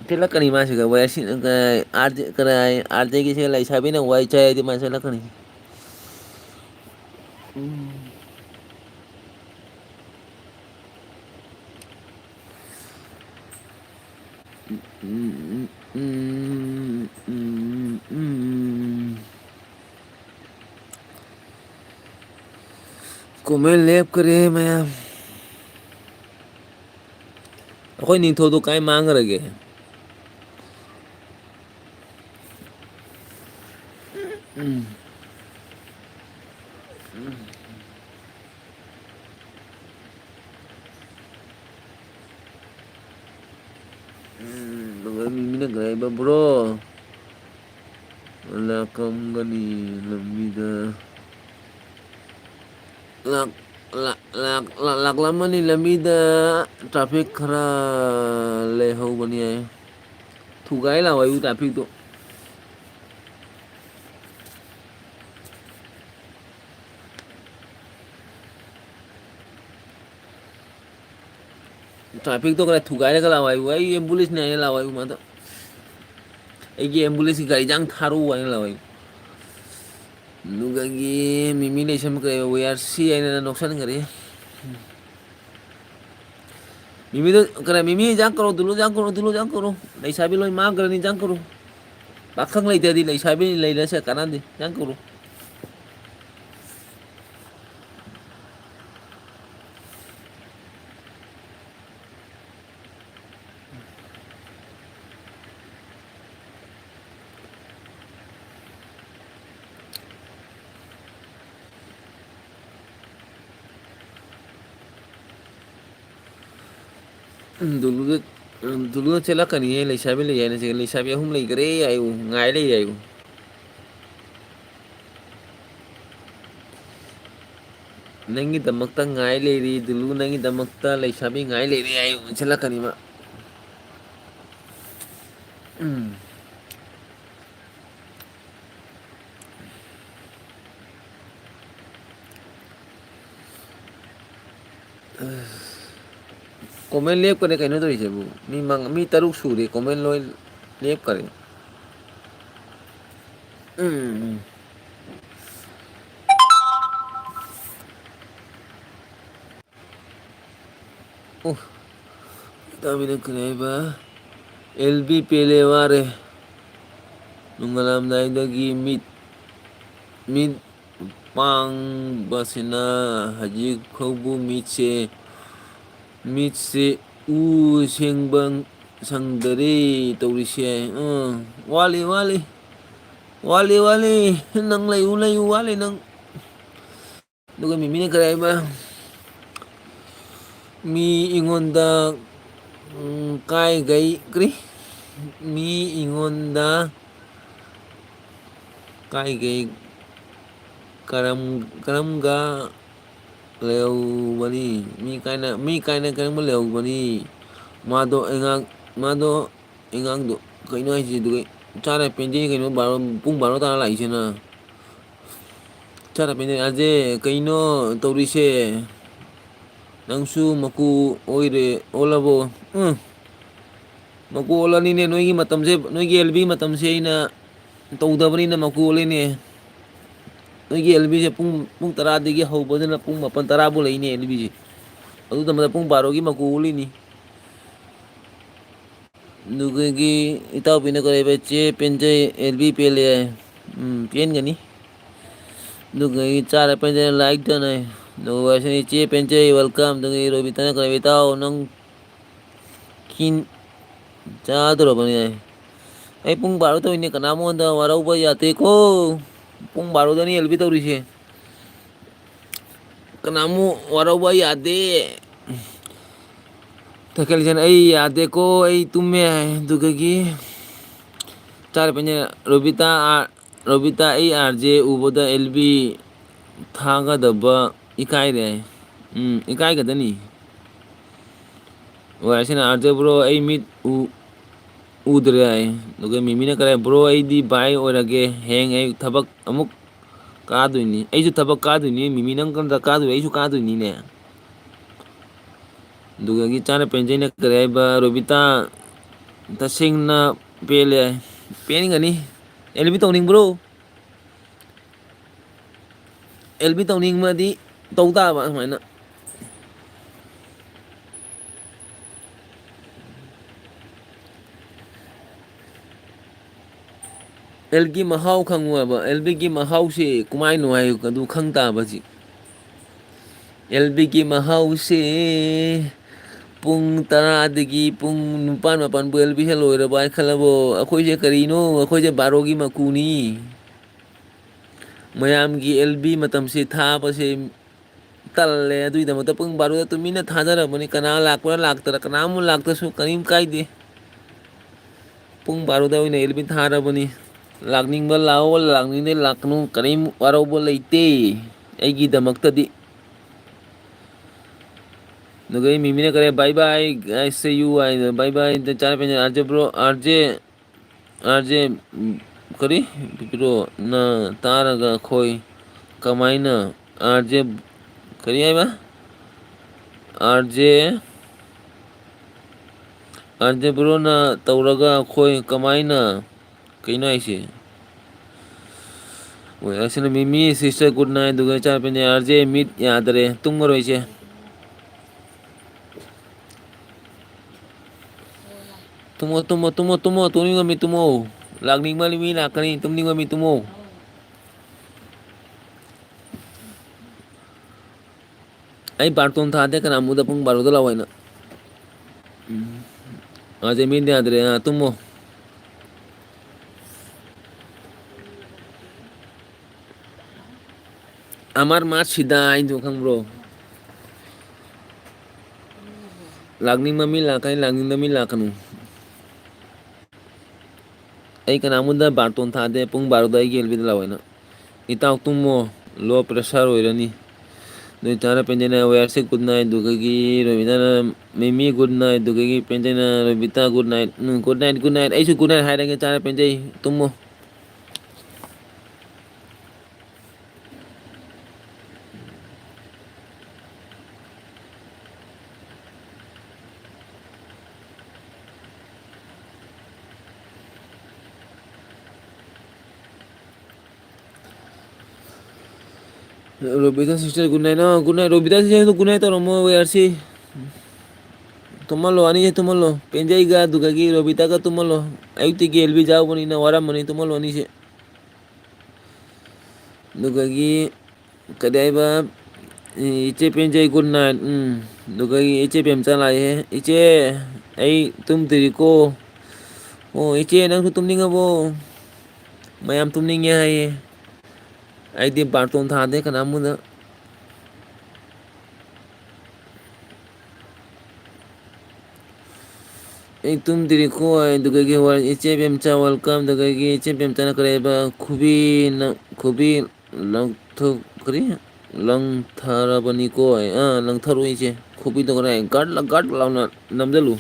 tela kani ma siga wai si arje ki siga laisabi na wai chai di ma sala kani Komen lep करे मैं अखोई निंथो तो काय मांग रगे Mimina gray ba bro wala kam gani lamida lak lama ni lamida traffic khara le ho bani ai thu gai la wai traffic to traffic to kala thu gai la wai ambulance ne la wai ma to ai gi ambulance ki gari jang tharu wai la wai Nugagi mimi le sam kare WRC ai na noksan kare mimi to kare mimi jang karo dulu jang karo lai sabi loi ma kare ni jang karo bakhang lai tadi lai sabi lai la sa kanan di jang karo Dulu dulu celakkan ya Lisa beli ya nasi Lisa biar hum lagi kere ayu ngai le ayu nangi damakta ngai le ri dulu nangi damakta Lisa bi ngai le ri ayu celakkan ini mak komen lep kare kaino to ise bu mi taruk suri komen lo lep kare uh dami na kare ba LB peleware nungalam na dagi mit pang basina haji khobu mitse sengbang sangdare taurise wali nang layu wali nang duga mimine kare ba mi ingonda kai gai kri mi ingonda kai gai karam ga leo bani mi kaina karam leo bani mado engang do kaino ai ji du cara penje kaino baro pung baro ta lai sina cara penje aje kaino taurise nangsu maku oire olabo maku olani ne noigi matamse noigi LB matamse ina taudabanina maku olene noigi LB se pung tara degi haubadana pung mapan tara bu laine LB se adu tamada pung baro gi maku olini nugi itaw pina kare beche penje LB pele pen gani nugi cara penje like dana no asini che penche welcome dungi robitana kare betao nang kin chadro bani ai pung baro to ini kanamo anda warau ba yate ko pung baro dani LB to rise kanamu warau ba yade takel jan ai yade ko ai tumme dugagi cara penje robita ai RJ uboda LB thaga daba ikai re ikai kadani वैसे ना RJ bro I मिट उधर आई लोगे मिमी ने करे bro I the bye और आगे हैंग आई थबक अमुक कादुनी आई जो थबक कादुनी मिमी नंग कंद कादु आई जो कादुनी ने दुगे की चाने पेंजे ने करे बा रोबिता तसिंग ना पेले पेनिंग गनी एलबी तोनिंग ब्रो एलबी तोनिंग मदी तौता बा समाइना LG mahau khangwa ba LB ki mahau se kumai no ai kadu khangta ba ji LB ki mahau se pung tara degi pung nupan mapan bu LB se loi ra bai khalabo akhoi je karino akhoi je baro gi makuni mayam gi LB matam se tha pa se talle adui da mata pung baro da tumina tha da ra mani kana lakwa laktara kana mu lakta su kanim kai de pung baro da ina LB tha ra bani lakning ba lao lakning de laknu karim warau bo leite aigi damakta di nugai mimine kare bye bye I see you I bye bye the char pe RJ bro RJ kari bro na taraga khoi kamaina RJ kari ai ba RJ bro na tauraga khoi kamaina kaino aise ओए ऐसे ना मिमी sister good night दुगे चार पे RJ मीट याद रे तुम रो इसे तुम तुनी गमी तुमो लागनिंग माली मी लाकनी तुमनी गमी तुमो आई बारतोन था दे kana muda pung baru dala waina RJ मीट याद रे तुमो আমার মা সিধা আইন দোকান ব্রো ꯂꯥꯛꯅꯤꯡꯕ ꯃꯤ ꯂꯥꯛꯀꯅꯤ ꯂꯥꯛꯅꯤꯡꯕ ꯃꯤ ꯂꯥꯛꯀꯅꯨ ꯑꯩ ꯀꯅꯥꯉꯣꯟꯗ ꯕꯥꯔꯇꯣꯟ ꯊꯥꯗꯦ ꯄꯨꯡ ꯕꯥꯔꯣꯗ ꯑꯩꯒꯤ ꯑꯦꯜꯕꯤꯗ ꯂꯥꯛꯑꯣꯅ ꯏꯇꯥꯎ ꯇꯨꯝꯃꯣ ꯂꯣ ꯄ꯭ꯔꯦꯁꯔ ꯑꯣꯏꯔꯅꯤ ꯅꯣꯏ ꯇꯥꯔ ꯄꯦꯟꯖꯅ ꯋꯦꯌꯔꯁꯦ ꯒꯨꯗ ꯅꯥꯏꯠ ꯑꯗꯨꯗꯒꯤ ꯔꯣꯕꯤꯅꯥꯅ ꯃꯤꯃꯤ ꯒꯨꯗ ꯅꯥꯏꯠ ꯑꯗꯨꯗꯒꯤ ꯄꯦꯟꯖꯩꯅ Robita good night good night ꯑꯩꯁꯨ ꯒꯨꯗ ꯅꯥꯏꯠ ꯍꯥꯏꯔꯒꯦ ꯇꯥꯔ ꯄꯦꯟꯖꯩ ꯇꯨꯝꯃꯣ Robita sister good night no good night Robita sister good night taurammo yarsi tumalo ani tumalo penjaiga dugagi Robita ka tumalo ayuktigi elbi jawbonina waramani tumalo anise dugagi kadaiba iche penjai good night dugagi iche pemcha lai iche ai tumdiriko oh iche nang tumningabo mayam tumninge haye aidi barton thade kanamuda एक तुम दिरिको है दुगगी वर इचे Bemcha welcome दुगगी इचे Bemcha न करेबा खुबी लंगथो करी लंगथारबनी को है लंगथारो इचे खुबी तो करे गाड लाउना नमदलु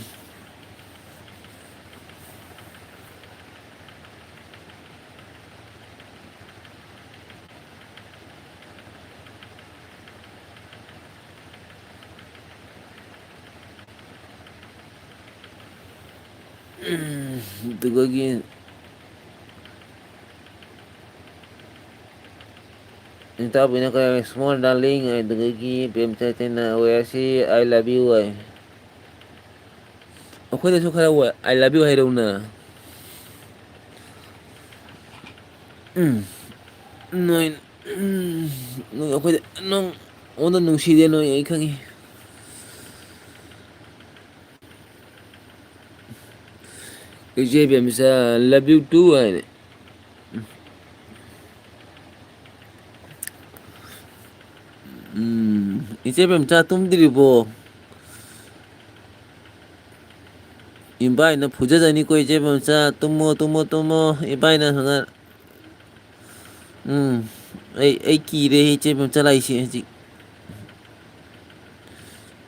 दुगगी Inta punya kayak small darling ay dugagi beamcha tena wayasi I love you ay akwai da su kara wa I love you hay rauna noin akwai da non onda nungsi de noy ay kangi ije beamcha love you too ay ije beamcha tumdiribo imbai na puja jani ko ije beamcha tumo imbai na hanga ai ki re ije beamcha lai si ji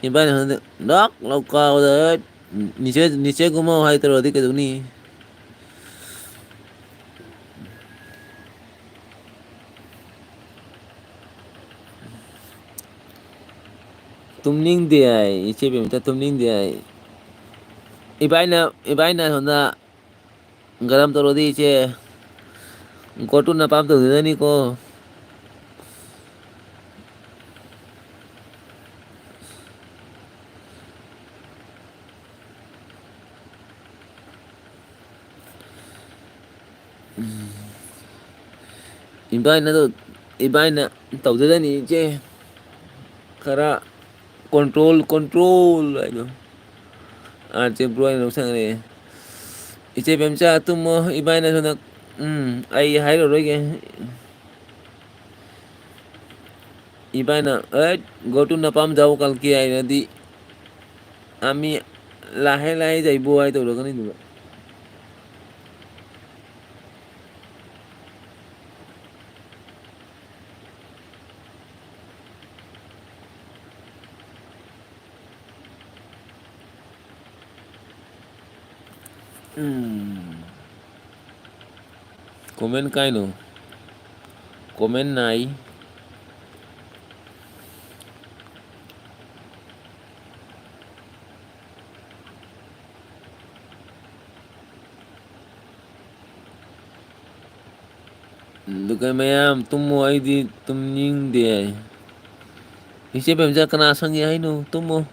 imbai na hanga dak lauka da niche gumo hai taro di kaduni tumning de ai ije beamcha tumning de ai ibai na hanga garam taro di ije gotu na pam to dani ko ibai na tau dani ije kara control ayo arte bro ay sang re ije bemcha tumo ibai na sona ai hai ro ge ibai na go to napam jao kal ki ai nadi ami lahe lahe jaibo ai to ro kani du comment kai no comment nai dukai mayam tumo ai di tumning de ije bemcha kana sangi ai no tumo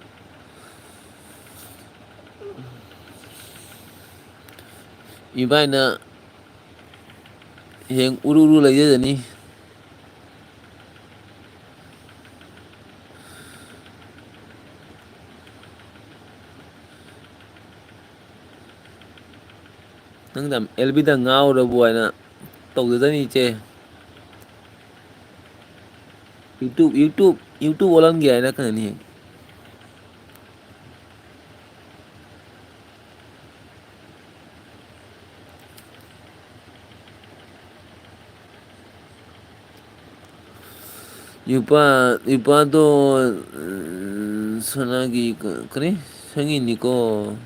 ibai na heng uru lai jani nang dam LB da ngau ro buai na tau da ni che YouTube bolan gaya na kan ni 이빠도 선하기 그래 성인이고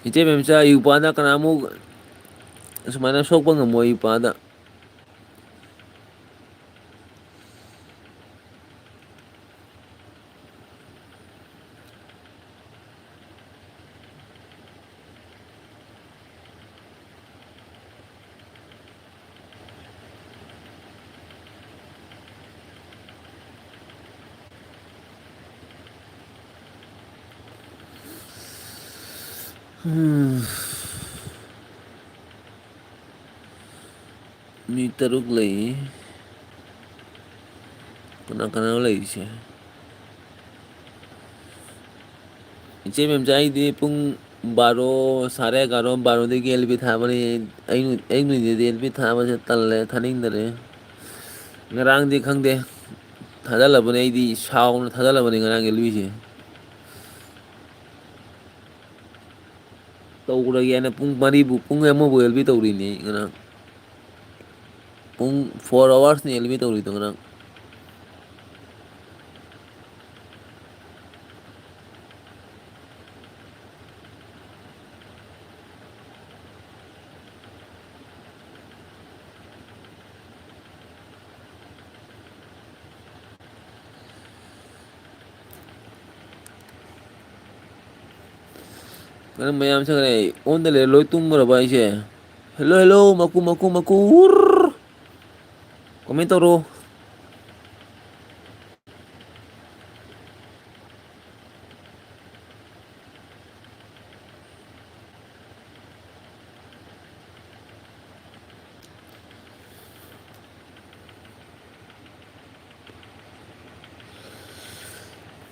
이제 맴자 이빠다 그나무 sumana sok bang mo ipada mi taruk lagi kena lagi sih इचे में जाई दे पुंग 12 11:30 12 de gel bi tha bani ai nu de del bi tha ba tal le thaning dare ngarang di khang de thada la bani ai di shaw na thada la bani ngarang gel bi je tau ra ya na pung mari bu pung emo bu el bi tau ri ni ngarang pung 4 hours ni el bi tau ri to ngarang Karena mayam sa kare on de le loi tum ra ba ise hello maku komento ro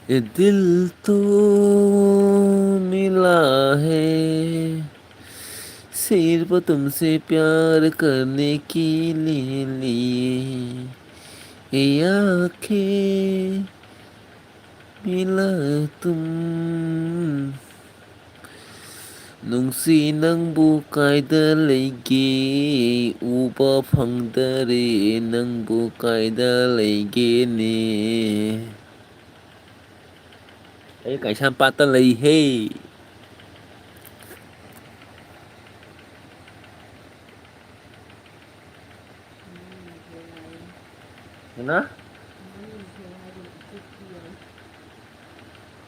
ये दिल तो मिला है सिर्फ तुमसे प्यार करने के लिए ये आंखें मिला तुम ꯅꯨꯡꯁꯤ ꯅꯪꯕꯨ ꯀꯥꯏꯗ ꯂꯩꯒꯦ ꯎꯕ ꯐꯪꯗꯔꯦ ꯅꯪꯕꯨ ꯀꯥꯏꯗ ꯂꯩꯒꯦꯅꯦ ꯑꯩ ꯀꯩꯁꯥꯝꯄꯥꯠꯇ ꯂꯩꯍꯦ ꯀꯅꯥ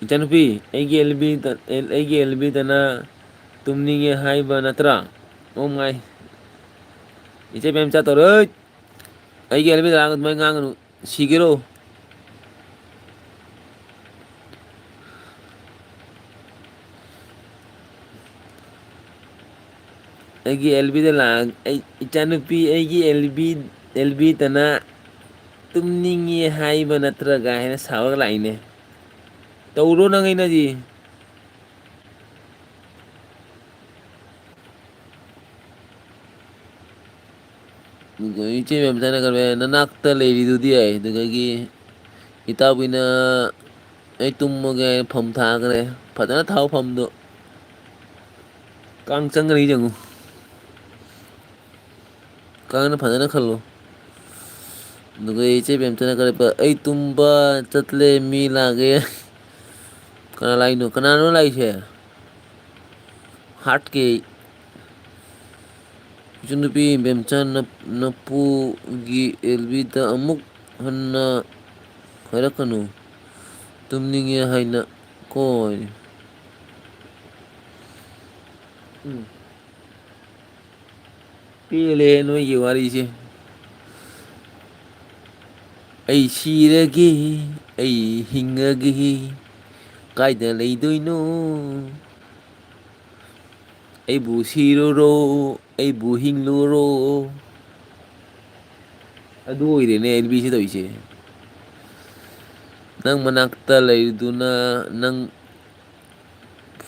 ꯏꯆꯥꯅꯨꯄꯤ ꯑꯩꯒꯤ ꯑꯦꯜꯕꯤꯗꯅ ꯇꯨꯝꯅꯤꯡꯉꯦ ꯍꯥꯏꯕ ꯅꯠꯇ꯭ꯔꯥ ꯑꯣ ꯃꯥꯏ 이제 뱀자 떨어 이게 엘비드 나가는 뭐 가는 시계로 이게 엘비드 나 있잖아 비 이게 엘비드나 tumningi haiba natraga haina sawag laine tawro na ngayon na di iche memsa na karbe nanakta lady dudi ay dagagi itabina ay tummoge pham tha kare phadana thau pham do kang changri jangu kang na phadana khallo duga iche memsa na karbe ay tumba chatle mi lage kana laino kana no lai che hat ke Junubi bemcha napu gi elbida amuk hanna harakanu tumninge haina koi pile no yi wari che ai sirage ai hingage kaida leidoino ai bu siroro ai bu hingloro adu oirene elbisi toise nang manakta leiduna nang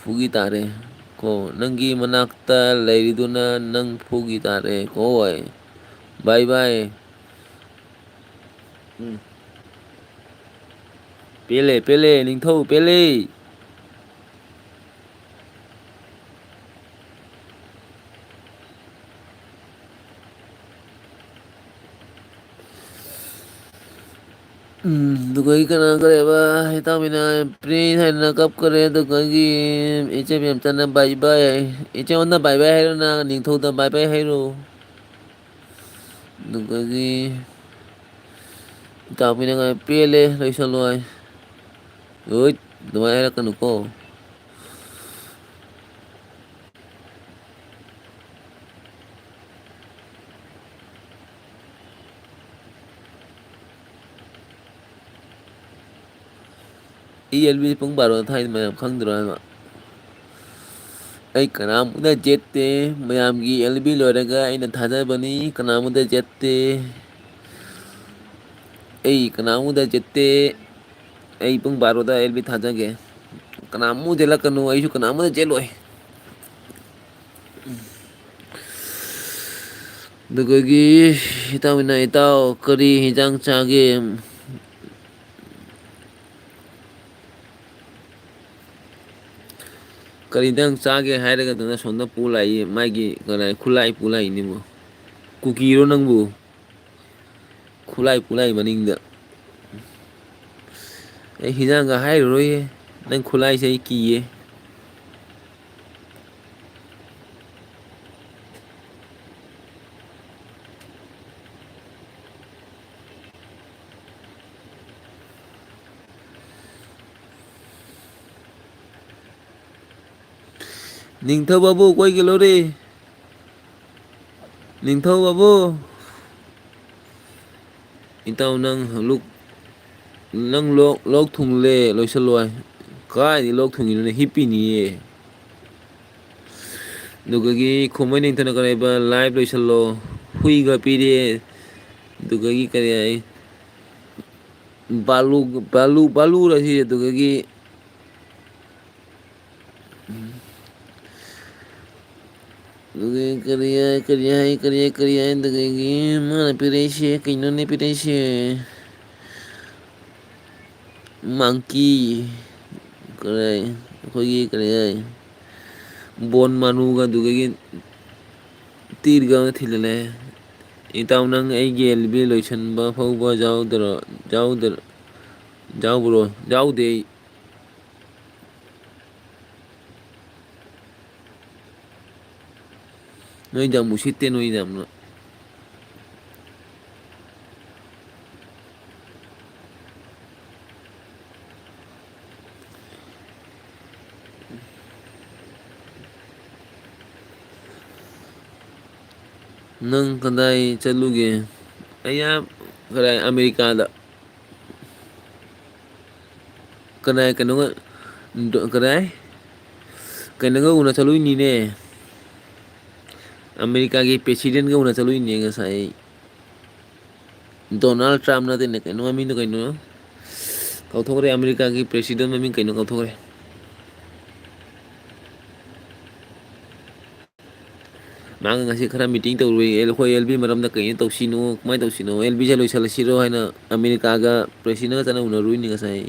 fugi tare ko nangi manakta leiduna nang fugi tare ko ai bye bye pele ningthau pele दुगई कना करेबा हितामिना Prince हाइना cup करे दुगई इचे बेमतना bye bye इचे वना bye bye हाइरो ना निंथौदा bye bye हाइरो दुगई इतामिना ga pele loisaloi oi dumai hairаккану ko ELB pung baro thai mayam khangdro ma ai kanamuda jette mayamgi LB loiraga aina thajabani kanamuda jette ai kanamuda jette ai pung baro da LB thajage kanamu jelakanu ai su kanamuda jeloi दुगगी हितामिना इताओ करी हिजांग चागे करीदंग चागे हायरगा दना सोंदा पुलाई मागी गनाय खुलाई पुलाई निमो कुकीरो नंगबु खुलाई पुलाई मनिंगदा ए हिजांगा हायरोये नंग खुलाई से किए निंथौ बाबू कोई गेलो रे निंथौ बाबू इताव नंग लुक नंग लोक थुंगले लोइसलोय काय लोक थुंगिने हिपिनिए दुगगी खोमै निंथना कराइबा लाइव लोइसलो हुइगा पिरे दुगगी करे आई बालू रही दुगगी करिया दुगगी mana pireshe kainone pireshe monkey kare khogi kare bon manuga dugi tirga thilale itaw nang ai gel bi loisan ba phau ba jaw bro jaw de noi jam musitte noi jam no nang kadai chaluge aya kadai america da kadai kanunga kadai kanunga una chalui ni ne america ge president ga una chalui ni ga sai donald trump na de ne kanu ami no kanu kauthore america ge president mami kanu kauthore mang ngasi khara meeting to rui el khoi LB maram da kai to sino mai to sino LB ja loi sala siro haina america ga president ga chana una rui ni ga sai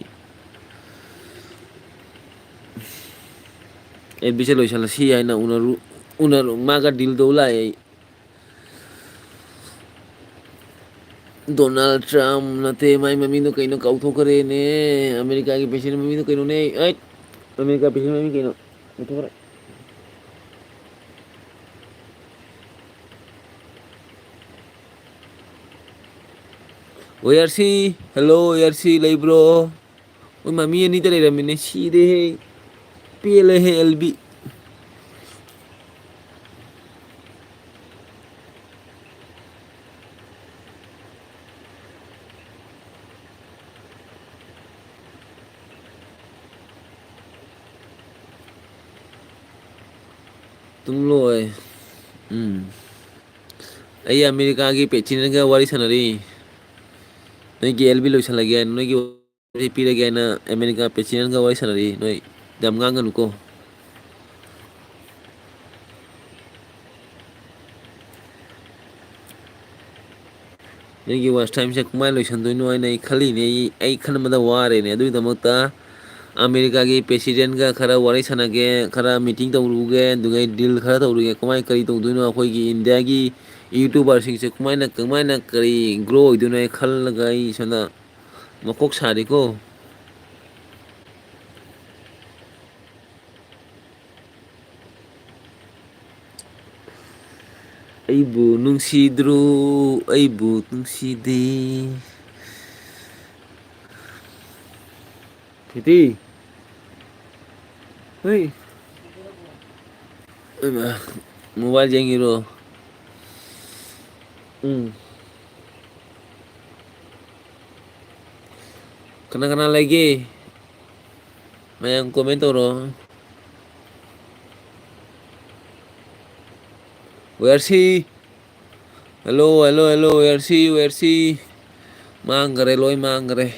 LB ja loi sala si haina una ma ga deal do lai donald trump na te mai mami no kai no kau tho kare ne america gi president mami no kai no ne ai america president mami kai no to kare ORC, hello ORC lay bro. Oi mami ni tare ramine si de he pele he LB. Tum loy. Ai America gi pechin ga wari sanari. Noi gi LB loi sala gen noi gi pire gen na America pechin ga wari sanari noi dam ngangan ko. Noi gi was time se kumai loi san doi noi nei khali nei ai khan ma da ware ne adui damakta America gi president ga khara wari sanage khara meeting tawruge dugai deal khara tawruge kumai kari tawdoi no akhoi gi India gi YouTuber sing se kumai na kari grow idune khal gai sana Makok sariko. Aibu nungsidro, aibu nungside. Titi. Hey. Mobile jengiro. Kena lagi. Mayang komento ro. Where she? Hello, where she? Mangre, loy mangre.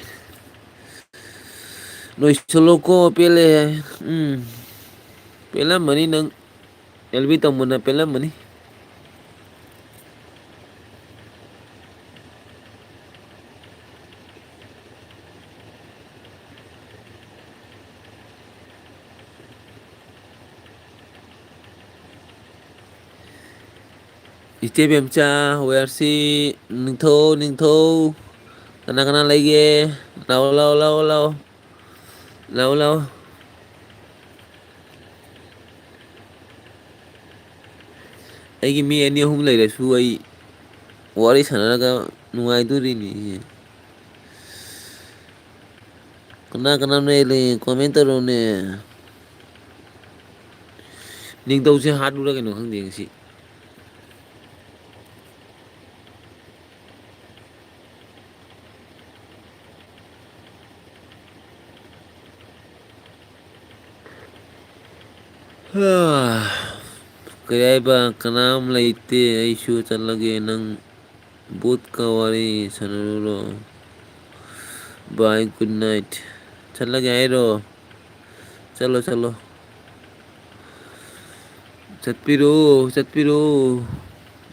No solo ko pele. Pela mani nang LB tamo na pela mani. Ite bemcha where she ning tho kana lagi lau aigi mi ani hum lai su ai wari sanaraga nungai durini kana ne commenter ne ning tau se hat dura keno khang ding si kaya ba kanam laite ay shoot lagi ng boot kawari sanuro bye good night chal lagi aero chalo chatpiro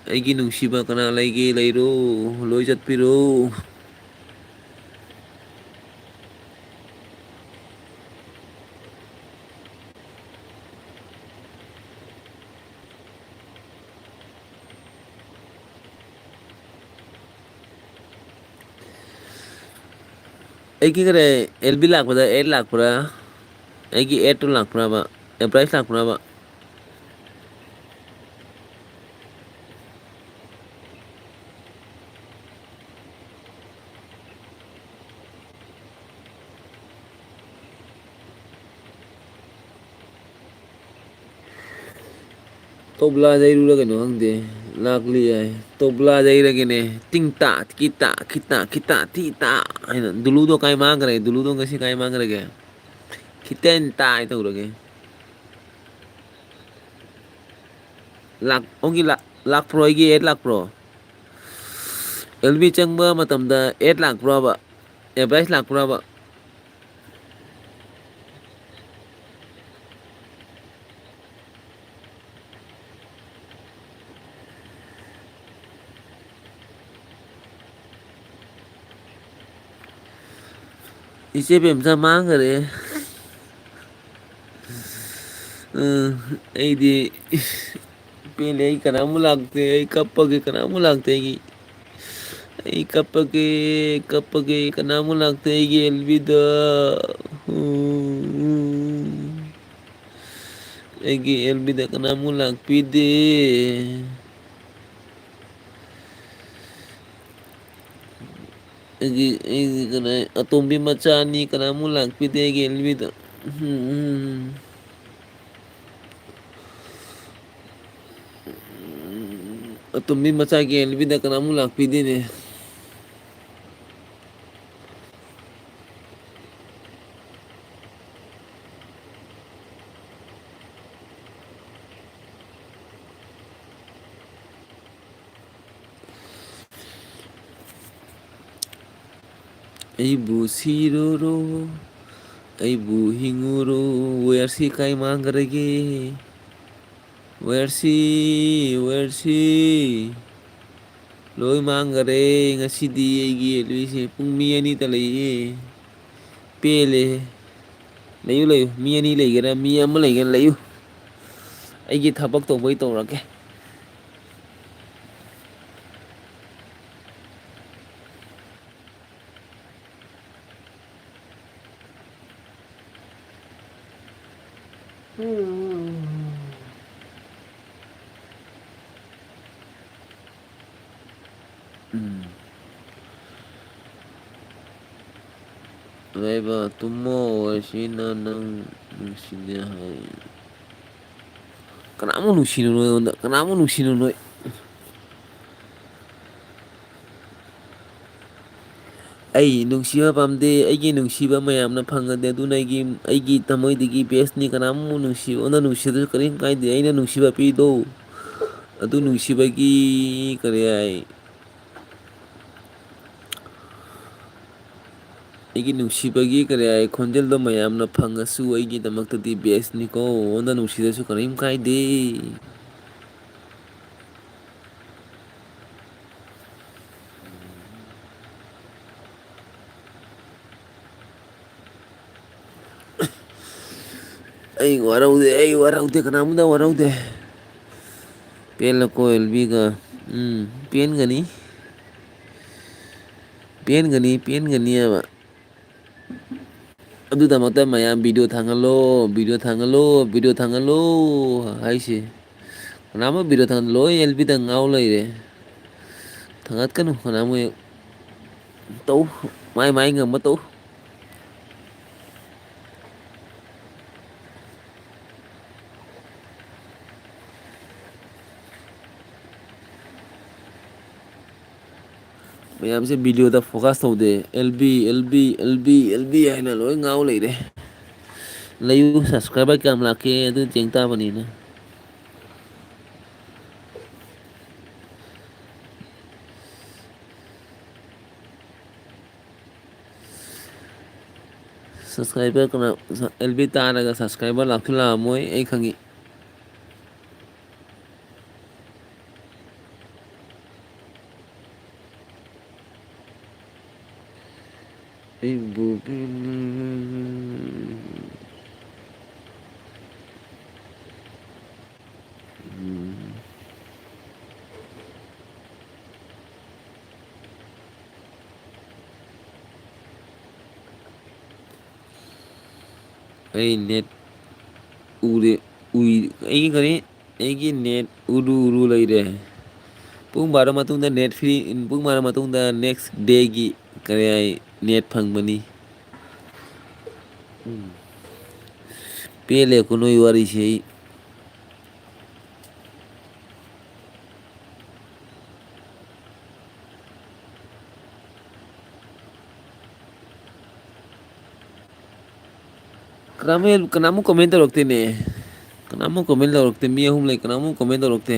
ay ginung shiba kana lagi lairo loy chatpiro ay ki kare LB lakh pada 8 lakh pura ay ki 8 lakh pura ba price lakh pura ba tobla jai rula keno hangde lakli ai tobla jai ra kene tingta kita tita aina dulu do kai mang re dulu do ngasi kai mang re ke kiten ta itu ro ke lak ongi lak pro gi 8 lak pro LB changba matamda 8 lak pro ba price lak pro ba ise bemsa mang re ai di pele ai kanamu lagte ai kapage kanamu lagte gi ai kapage kanamu lagte gi elbida ai gi elbida kanamu lagpide ai kana atombi machani kanamu lagpide gi elbida atombi machagi elbida kanamu lagpide ne aibu siroro aibu hinguro where si kai mangrege where si loy mangare ngasidi aigi elwise pung mi ani ta lei pele leyu mi ani leigera mi ama leigera leyu aigi thabak tawbai tawrake Laiba tumo wasina nang nusinya hai. Kanamu nusino no onda. Kanamu nusino no. Ai nungsiba pamde aigi nungsiba mayamna phangade aduna aigi tamoidigi bestni kanamu nungsiba onda nungsidu karim kaide aina nungsiba pido adu nungsibagi kare ai aigi nungsibagi kare ai khonjeldo mayamna phangasu aigi damaktadi bestni ko onda nungsidasu karim kaide ai waraude kanamuda waraude pelako elbiga pen gani aba ꯑꯗꯨꯗꯃꯛꯇ ꯃꯌꯥꯝ video ꯊꯥꯡꯒꯠꯂꯣ ꯍꯥꯏꯁꯦ ꯀꯅꯥꯃ video ꯊꯥꯡꯒꯠ ꯂꯣꯏ ꯑꯦꯜꯕꯤꯗ ꯉꯥꯎ ꯂꯩꯔꯦ ꯊꯥꯡꯒꯠꯀꯅꯨ ꯀꯅꯥꯃꯨ ꯇꯧ ꯃꯥꯏ ꯉꯝꯕ ꯇꯧ ꯃꯌꯥꯝꯁꯦ ꯚꯤꯗꯤꯑꯣꯗ focus ꯇꯧꯗꯦ ꯑꯦꯜꯕꯤ ꯍꯥꯏꯅ ꯂꯣꯏ ꯉꯥꯎ ꯂꯩꯔꯦ ꯂꯩꯌꯨ ꯁꯕꯁꯀ꯭ꯔꯥꯏꯕꯔ ꯀꯌꯥꯝ ꯂꯥꯛꯀꯦ ꯑꯗꯨ ꯌꯦꯡ ꯇꯥꯕꯅꯤꯅ ꯁꯕꯁꯀ꯭ꯔꯥꯏꯕꯔ ꯀꯅꯥ ꯑꯦꯜꯕꯤ ꯇꯥꯔꯒ ꯁꯕꯁꯀ꯭ꯔꯥꯏꯕꯔ ꯂꯥꯛꯁꯨ ꯂꯥꯛꯑꯝꯃꯣꯏ ꯑꯩ ꯈꯪꯉꯤ ꯑꯩꯕꯨ ꯑꯩ ꯅꯦꯠ ꯎꯔꯦ ꯑꯩꯒꯤ ꯀꯔꯤ ꯑꯩꯒꯤ ꯅꯦꯠ ꯎꯔꯨ ꯂꯩꯔꯦ ꯄꯨꯡ ꯕꯥꯔꯣ ꯃꯇꯨꯡꯗ ꯅꯦꯠ ꯐ꯭ꯔꯤ ꯄꯨꯡ ꯕꯥꯔꯣ ꯃꯇꯨꯡꯗ ꯅꯦꯛꯁ ꯗꯦꯒꯤ ꯀꯔꯤ ꯍꯥꯏ ꯅꯦꯠ ꯐꯪꯕꯅꯤ ꯄꯦꯜꯂꯦꯀꯣ ꯅꯣꯏ ꯋꯥꯔꯤꯁꯦ ꯑꯩ ꯀꯅꯥꯃꯨꯛ ꯀꯣꯃꯦꯟ ꯇꯧꯔꯛꯇꯦꯅꯦ ꯀꯅꯥꯃꯨꯛ ꯀꯣꯃꯦꯟ ꯇꯧꯔꯛꯇꯦ ꯃꯤ ꯑꯍꯨꯝ ꯂꯩ ꯀꯅꯥꯃꯨꯛ ꯀꯣꯃꯦꯟ ꯇꯧꯔꯛꯇꯦ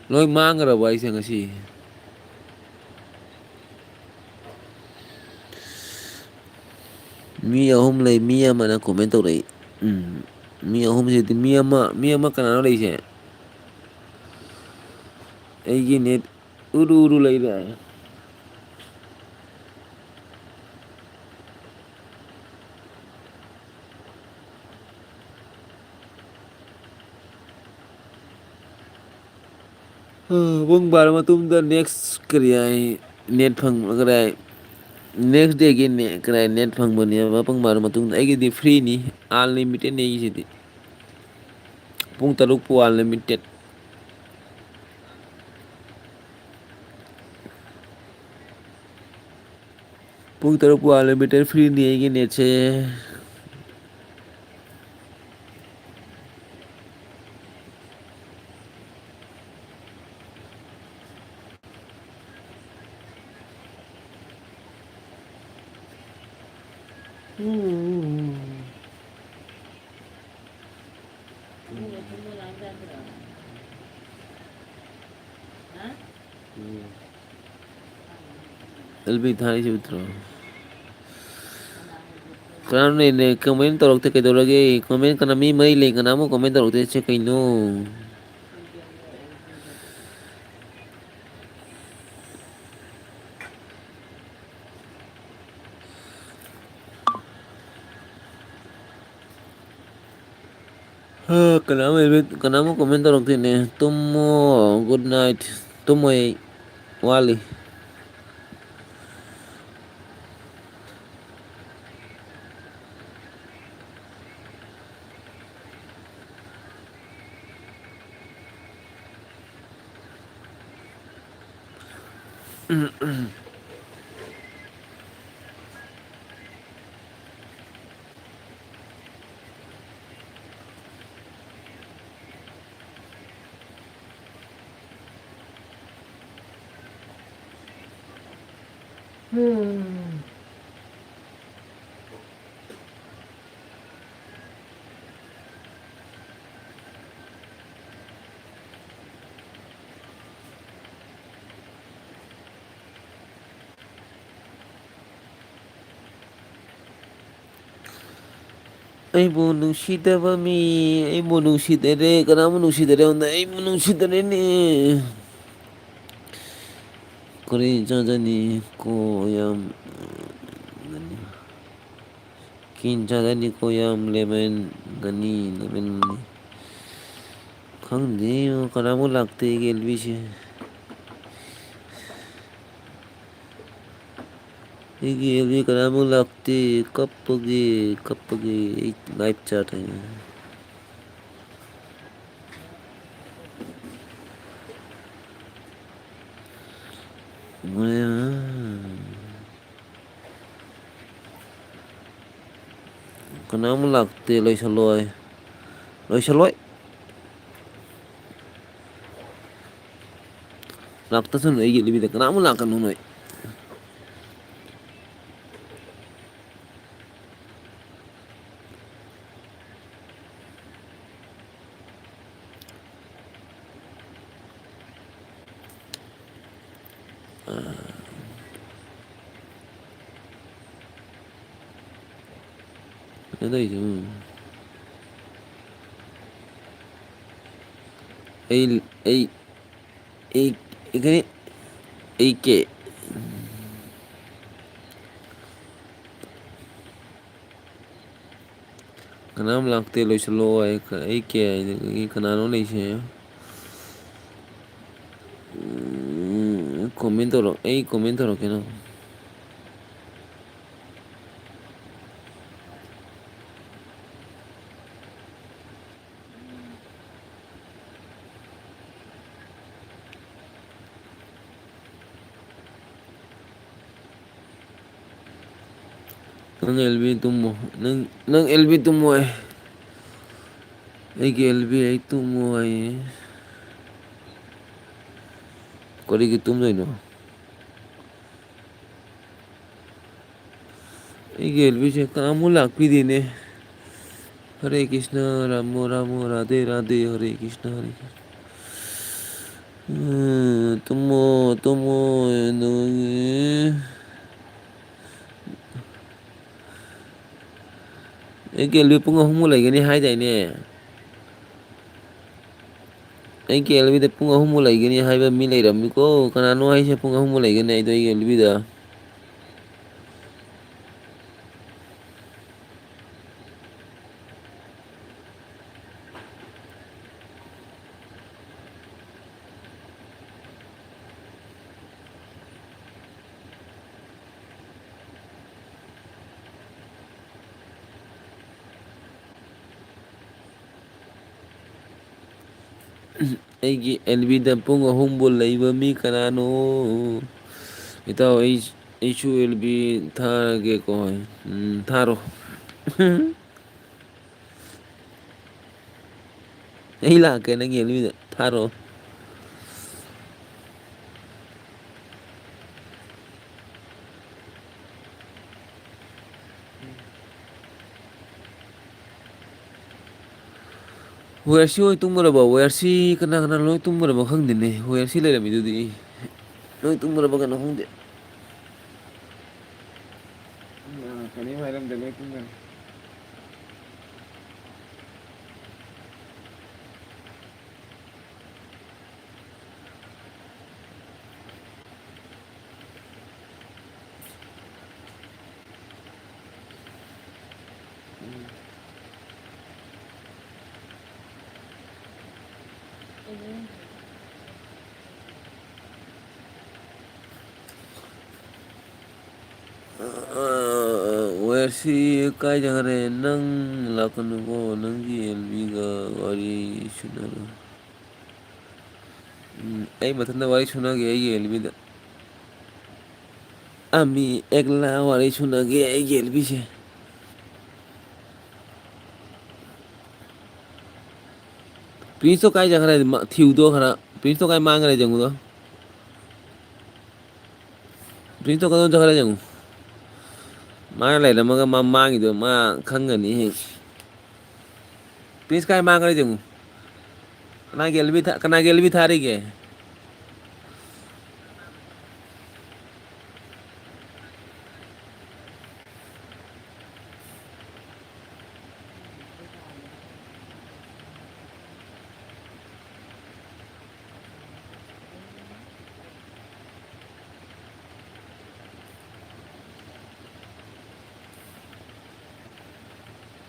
ꯂꯣꯏ ꯃꯥꯡꯈ꯭ꯔꯕ ꯑꯩꯁꯦ ꯉꯁꯤ ꯃꯤ ꯑꯍꯨꯝ ꯂꯩ ꯃꯤ ꯑꯃꯅ ꯀꯣꯃꯦꯟ ꯇꯧꯔꯛꯏ ꯃꯤ ꯑꯍꯨꯝꯁꯤꯗꯤ ꯃꯤ ꯑꯃ ꯀꯅꯥꯅꯣ ꯂꯩꯁꯦ ꯑꯩꯒꯤ ꯅꯦꯠ ꯎꯔꯨ ꯂꯩꯔꯦ ꯄꯨꯡ ꯕꯥꯔꯣ ꯃꯇꯨꯡꯗ ꯅꯦꯛꯁ ꯀꯔꯤ ꯍꯥꯏ ꯅꯦꯠ ꯐꯪꯒꯗ꯭ꯔꯥ ꯅꯦꯛꯁ ꯗꯦꯒꯤ ꯀꯗꯥꯏ ꯅꯦꯠ ꯐꯪꯕꯅꯦꯕ ꯄꯨꯡ ꯕꯥꯔꯣ ꯃꯇꯨꯡꯗ ꯑꯩꯒꯤꯗꯤ ꯐ꯭ꯔꯤꯅꯤ ꯑꯟꯂꯤꯃꯤꯇꯦꯠꯅꯤ ꯑꯩꯒꯤꯁꯤꯗꯤ ꯄꯨꯡ 6 ꯐꯥꯎ ꯑꯟꯂꯤꯃꯤꯇꯦꯠ ꯄꯨꯡ 6 ꯐꯥꯎ ꯑꯟꯂꯤꯃꯤꯇꯦꯠ ꯐ꯭ꯔꯤꯅꯤ ꯑꯩꯒꯤ ꯅꯦꯠꯁꯦ ꯑꯦꯜꯕꯤ ꯊꯥꯔꯤꯁꯤ ꯎꯗ꯭ꯔꯣ ꯀꯅꯥꯅꯣꯅꯦ ꯀꯃꯦꯟ ꯇꯧꯔꯛꯇꯦ ꯀꯩꯗꯧꯔꯒꯦ ꯀꯃꯦꯟ ꯀꯅꯥ ꯃꯤ ꯃꯔꯤ ꯂꯩ ꯀꯅꯥꯃꯨꯛ ꯀꯃꯦꯟ ꯇꯧꯔꯛꯇꯦꯁꯦ ꯀꯩꯅꯣ ꯀꯅꯥꯃꯨꯛ ꯀꯣꯃꯦꯟ ꯇꯧꯔꯛꯇꯦꯅꯦ ꯇꯨꯝꯃꯣ ꯒꯨꯗ ꯅꯥꯏꯠ ꯇꯨꯝꯃꯣꯏ ꯑꯩ ꯋꯥꯠꯂꯤ ꯑꯩꯕꯨ ꯅꯨꯡꯁꯤꯗꯕ ꯃꯤ ꯑꯩꯕꯨ ꯅꯨꯡꯁꯤꯗꯔꯦ ꯀꯅꯥꯕꯨ ꯅꯨꯡꯁꯤꯗꯔꯦ ꯑꯩꯉꯣꯟꯗ ꯑꯩꯕꯨ ꯅꯨꯡꯁꯤꯗꯔꯦꯅꯦ ꯀꯔꯤ ꯆꯥꯖꯅꯤ ꯀꯣ ꯌꯥꯝ ꯀꯤꯟ ꯆꯥꯖꯅꯤꯀꯣ ꯌꯥꯝ ꯂꯦꯃꯦꯟꯒꯅꯤ ꯂꯦꯃꯦꯟꯒꯅꯤ ꯈꯪꯗꯦ ꯀꯅꯥꯃꯨꯛ ꯂꯥꯛꯇꯦ ꯑꯩꯒꯤ ꯑꯦꯜꯕꯤꯁꯦ ꯑꯩꯒꯤ ꯑꯦꯜꯕꯤ ꯀꯅꯥꯃꯨꯛ ꯂꯥꯛꯇꯦ ꯀꯞꯄꯒꯤ ꯀꯞꯄꯒꯤ ꯑꯩ ꯂꯥꯏꯞ ꯆꯥꯠ ꯍꯥꯏ ꯀꯅꯥꯃꯨꯛ ꯂꯥꯛꯇꯦ ꯂꯣꯏꯁꯤꯜꯂꯣꯏ ꯂꯣꯏꯁꯤꯜꯂꯣꯏ ꯂꯥꯛꯇꯁꯅꯨ ꯑꯩꯒꯤ ꯑꯦꯜꯕꯤꯗ ꯀꯅꯥꯃꯨꯛ ꯂꯥꯛꯀꯅꯨ ꯅꯣꯏ ꯑꯗꯨꯏꯁꯨ ꯑꯩ ꯀꯔꯤ ꯑꯩ ꯀꯦ ꯀꯅꯥꯝ ꯂꯥꯛꯇꯦ ꯂꯣꯏꯁꯤꯜꯂꯣ ꯑꯩ ꯀꯦ ꯀꯅꯥꯅꯣ ꯂꯩꯁꯦ ꯀꯣꯃꯦꯟ ꯇꯧꯔꯛ ꯑꯩ ꯀꯣꯃꯦꯟ ꯇꯧꯔꯛꯀꯦ ꯅꯪ ꯅꯪ ꯑꯦꯜꯕꯤ ꯇꯨꯝꯃꯣ ꯅꯪ ꯑꯦꯜꯕꯤ ꯇꯨꯝꯃꯣꯏ ꯑꯩꯒꯤ ꯑꯦꯜꯕꯤ ꯑꯩ ꯇꯨꯝꯃꯣ ꯍꯥꯏꯌꯦ ꯀꯔꯤꯒꯤ ꯇꯨꯝꯗꯣꯏꯅꯣ ꯑꯩꯒꯤ ꯑꯦꯜꯕꯤꯁꯦ ꯀꯅꯥꯃꯨꯛ ꯂꯥꯛꯄꯤꯗꯦꯅꯦ ꯍꯔꯦ ꯀ꯭ꯔꯤꯁꯅ ꯔꯥꯃꯨ ꯔꯥꯃꯨ ꯔꯙꯦ ꯔꯙꯦ ꯍꯔꯦ ꯀ꯭ꯔꯤꯁꯅ ꯍꯔꯦ ꯀ꯭ꯔꯤꯁꯅ ꯇꯨꯝꯃꯣ ꯇꯨꯝꯃꯣ ꯑꯩꯒꯤ ꯑꯦꯜꯕꯤ ꯄꯨꯡ ꯑꯍꯨꯝꯃꯨꯛ ꯂꯩꯒꯅꯤ ꯍꯥꯏꯗꯥꯏꯅꯦ ꯑꯩꯒꯤ ꯑꯦꯜꯕꯤꯗ ꯄꯨꯡ ꯑꯍꯨꯝꯃꯨꯛ ꯂꯩꯒꯅꯤ ꯍꯥꯏꯕ ꯃꯤ ꯂꯩꯔꯝꯃꯤꯀꯣ ꯀꯅꯥꯅꯣ ꯍꯥꯏꯁꯦ ꯄꯨꯡ ꯑꯍꯨꯝꯃꯨꯛ ꯂꯩꯒꯅꯤ ꯍꯥꯏꯗꯣ ꯑꯩꯒꯤ ꯑꯦꯜꯕꯤꯗ ꯑꯩꯒꯤ ꯑꯦꯜꯕꯤꯗ ꯄꯨꯡ ꯑꯍꯨꯝꯕꯨ ꯂꯩꯕ ꯃꯤ ꯀꯅꯥꯅꯣ ꯏꯇꯥꯎ ꯑꯩꯁꯨ ꯑꯦꯜꯕꯤ ꯊꯥꯔꯒꯦꯀꯣ ꯊꯥꯔꯣ ꯑꯩ ꯂꯥꯛꯀꯦ ꯅꯪꯒꯤ ꯑꯦꯜꯕꯤꯗ ꯊꯥꯔꯛꯑꯣ ꯋꯦꯌꯔꯁꯤ ꯍꯣꯏ ꯇꯨꯝꯈ꯭ꯔꯕꯣ ꯋꯦꯌꯔꯁꯤ ꯀꯅꯥ ꯀꯅꯥ ꯂꯣꯏ ꯇꯨꯝꯈ꯭ꯔꯕꯣ ꯈꯪꯗꯦꯅꯦ ꯋꯦꯌꯔꯁꯤ ꯂꯩꯔꯝꯃꯤꯗꯨꯗꯤ ꯂꯣꯏ ꯇꯨꯝꯈ꯭ꯔꯕ ꯀꯩꯅꯣ ꯈꯪꯗꯦ ꯀꯔꯤꯝ ꯍꯥꯏꯔꯝꯗꯦ ꯂꯣꯏ ꯇꯨꯝꯈ꯭ꯔꯦ ꯋꯦꯌꯔꯁꯤ ꯀꯥꯏ ꯆꯠꯈ꯭ꯔꯦ ꯅꯪ ꯂꯥꯛꯀꯅꯨꯀꯣ ꯅꯪꯒꯤ ꯑꯦꯜꯕꯤꯒ ꯋꯥꯔꯤ ꯑꯩ ꯃꯊꯟꯇ ꯋꯥꯔꯤ ꯁꯥꯟꯅꯒꯦ ꯑꯩꯒꯤ ꯑꯦꯜꯕꯤꯗ Ami ekla wari sunage gelbise. Prince to kai jangara thiu to khara. Prince to kai mangare jangu to. Prince to kadon jangara jangu. Ma lai da maga ma mangi do ma khangani he. Prince kai mangare jangu. Kana gelbi thari ke.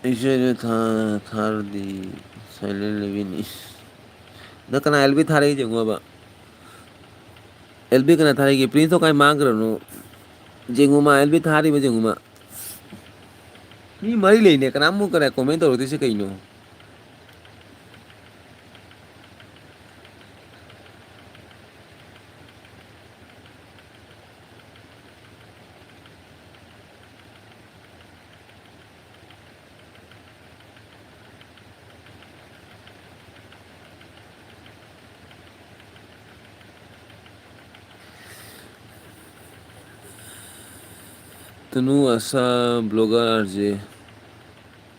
Ise thar di silent living is. Da kana LB thari jangu ba. LB kana thari ke Prince to kai mangara no. Jangu ma LB thari ba jangu ma. Ni mari le ne kana mu kara comment to se kai no. Tanu asa blogger RJ.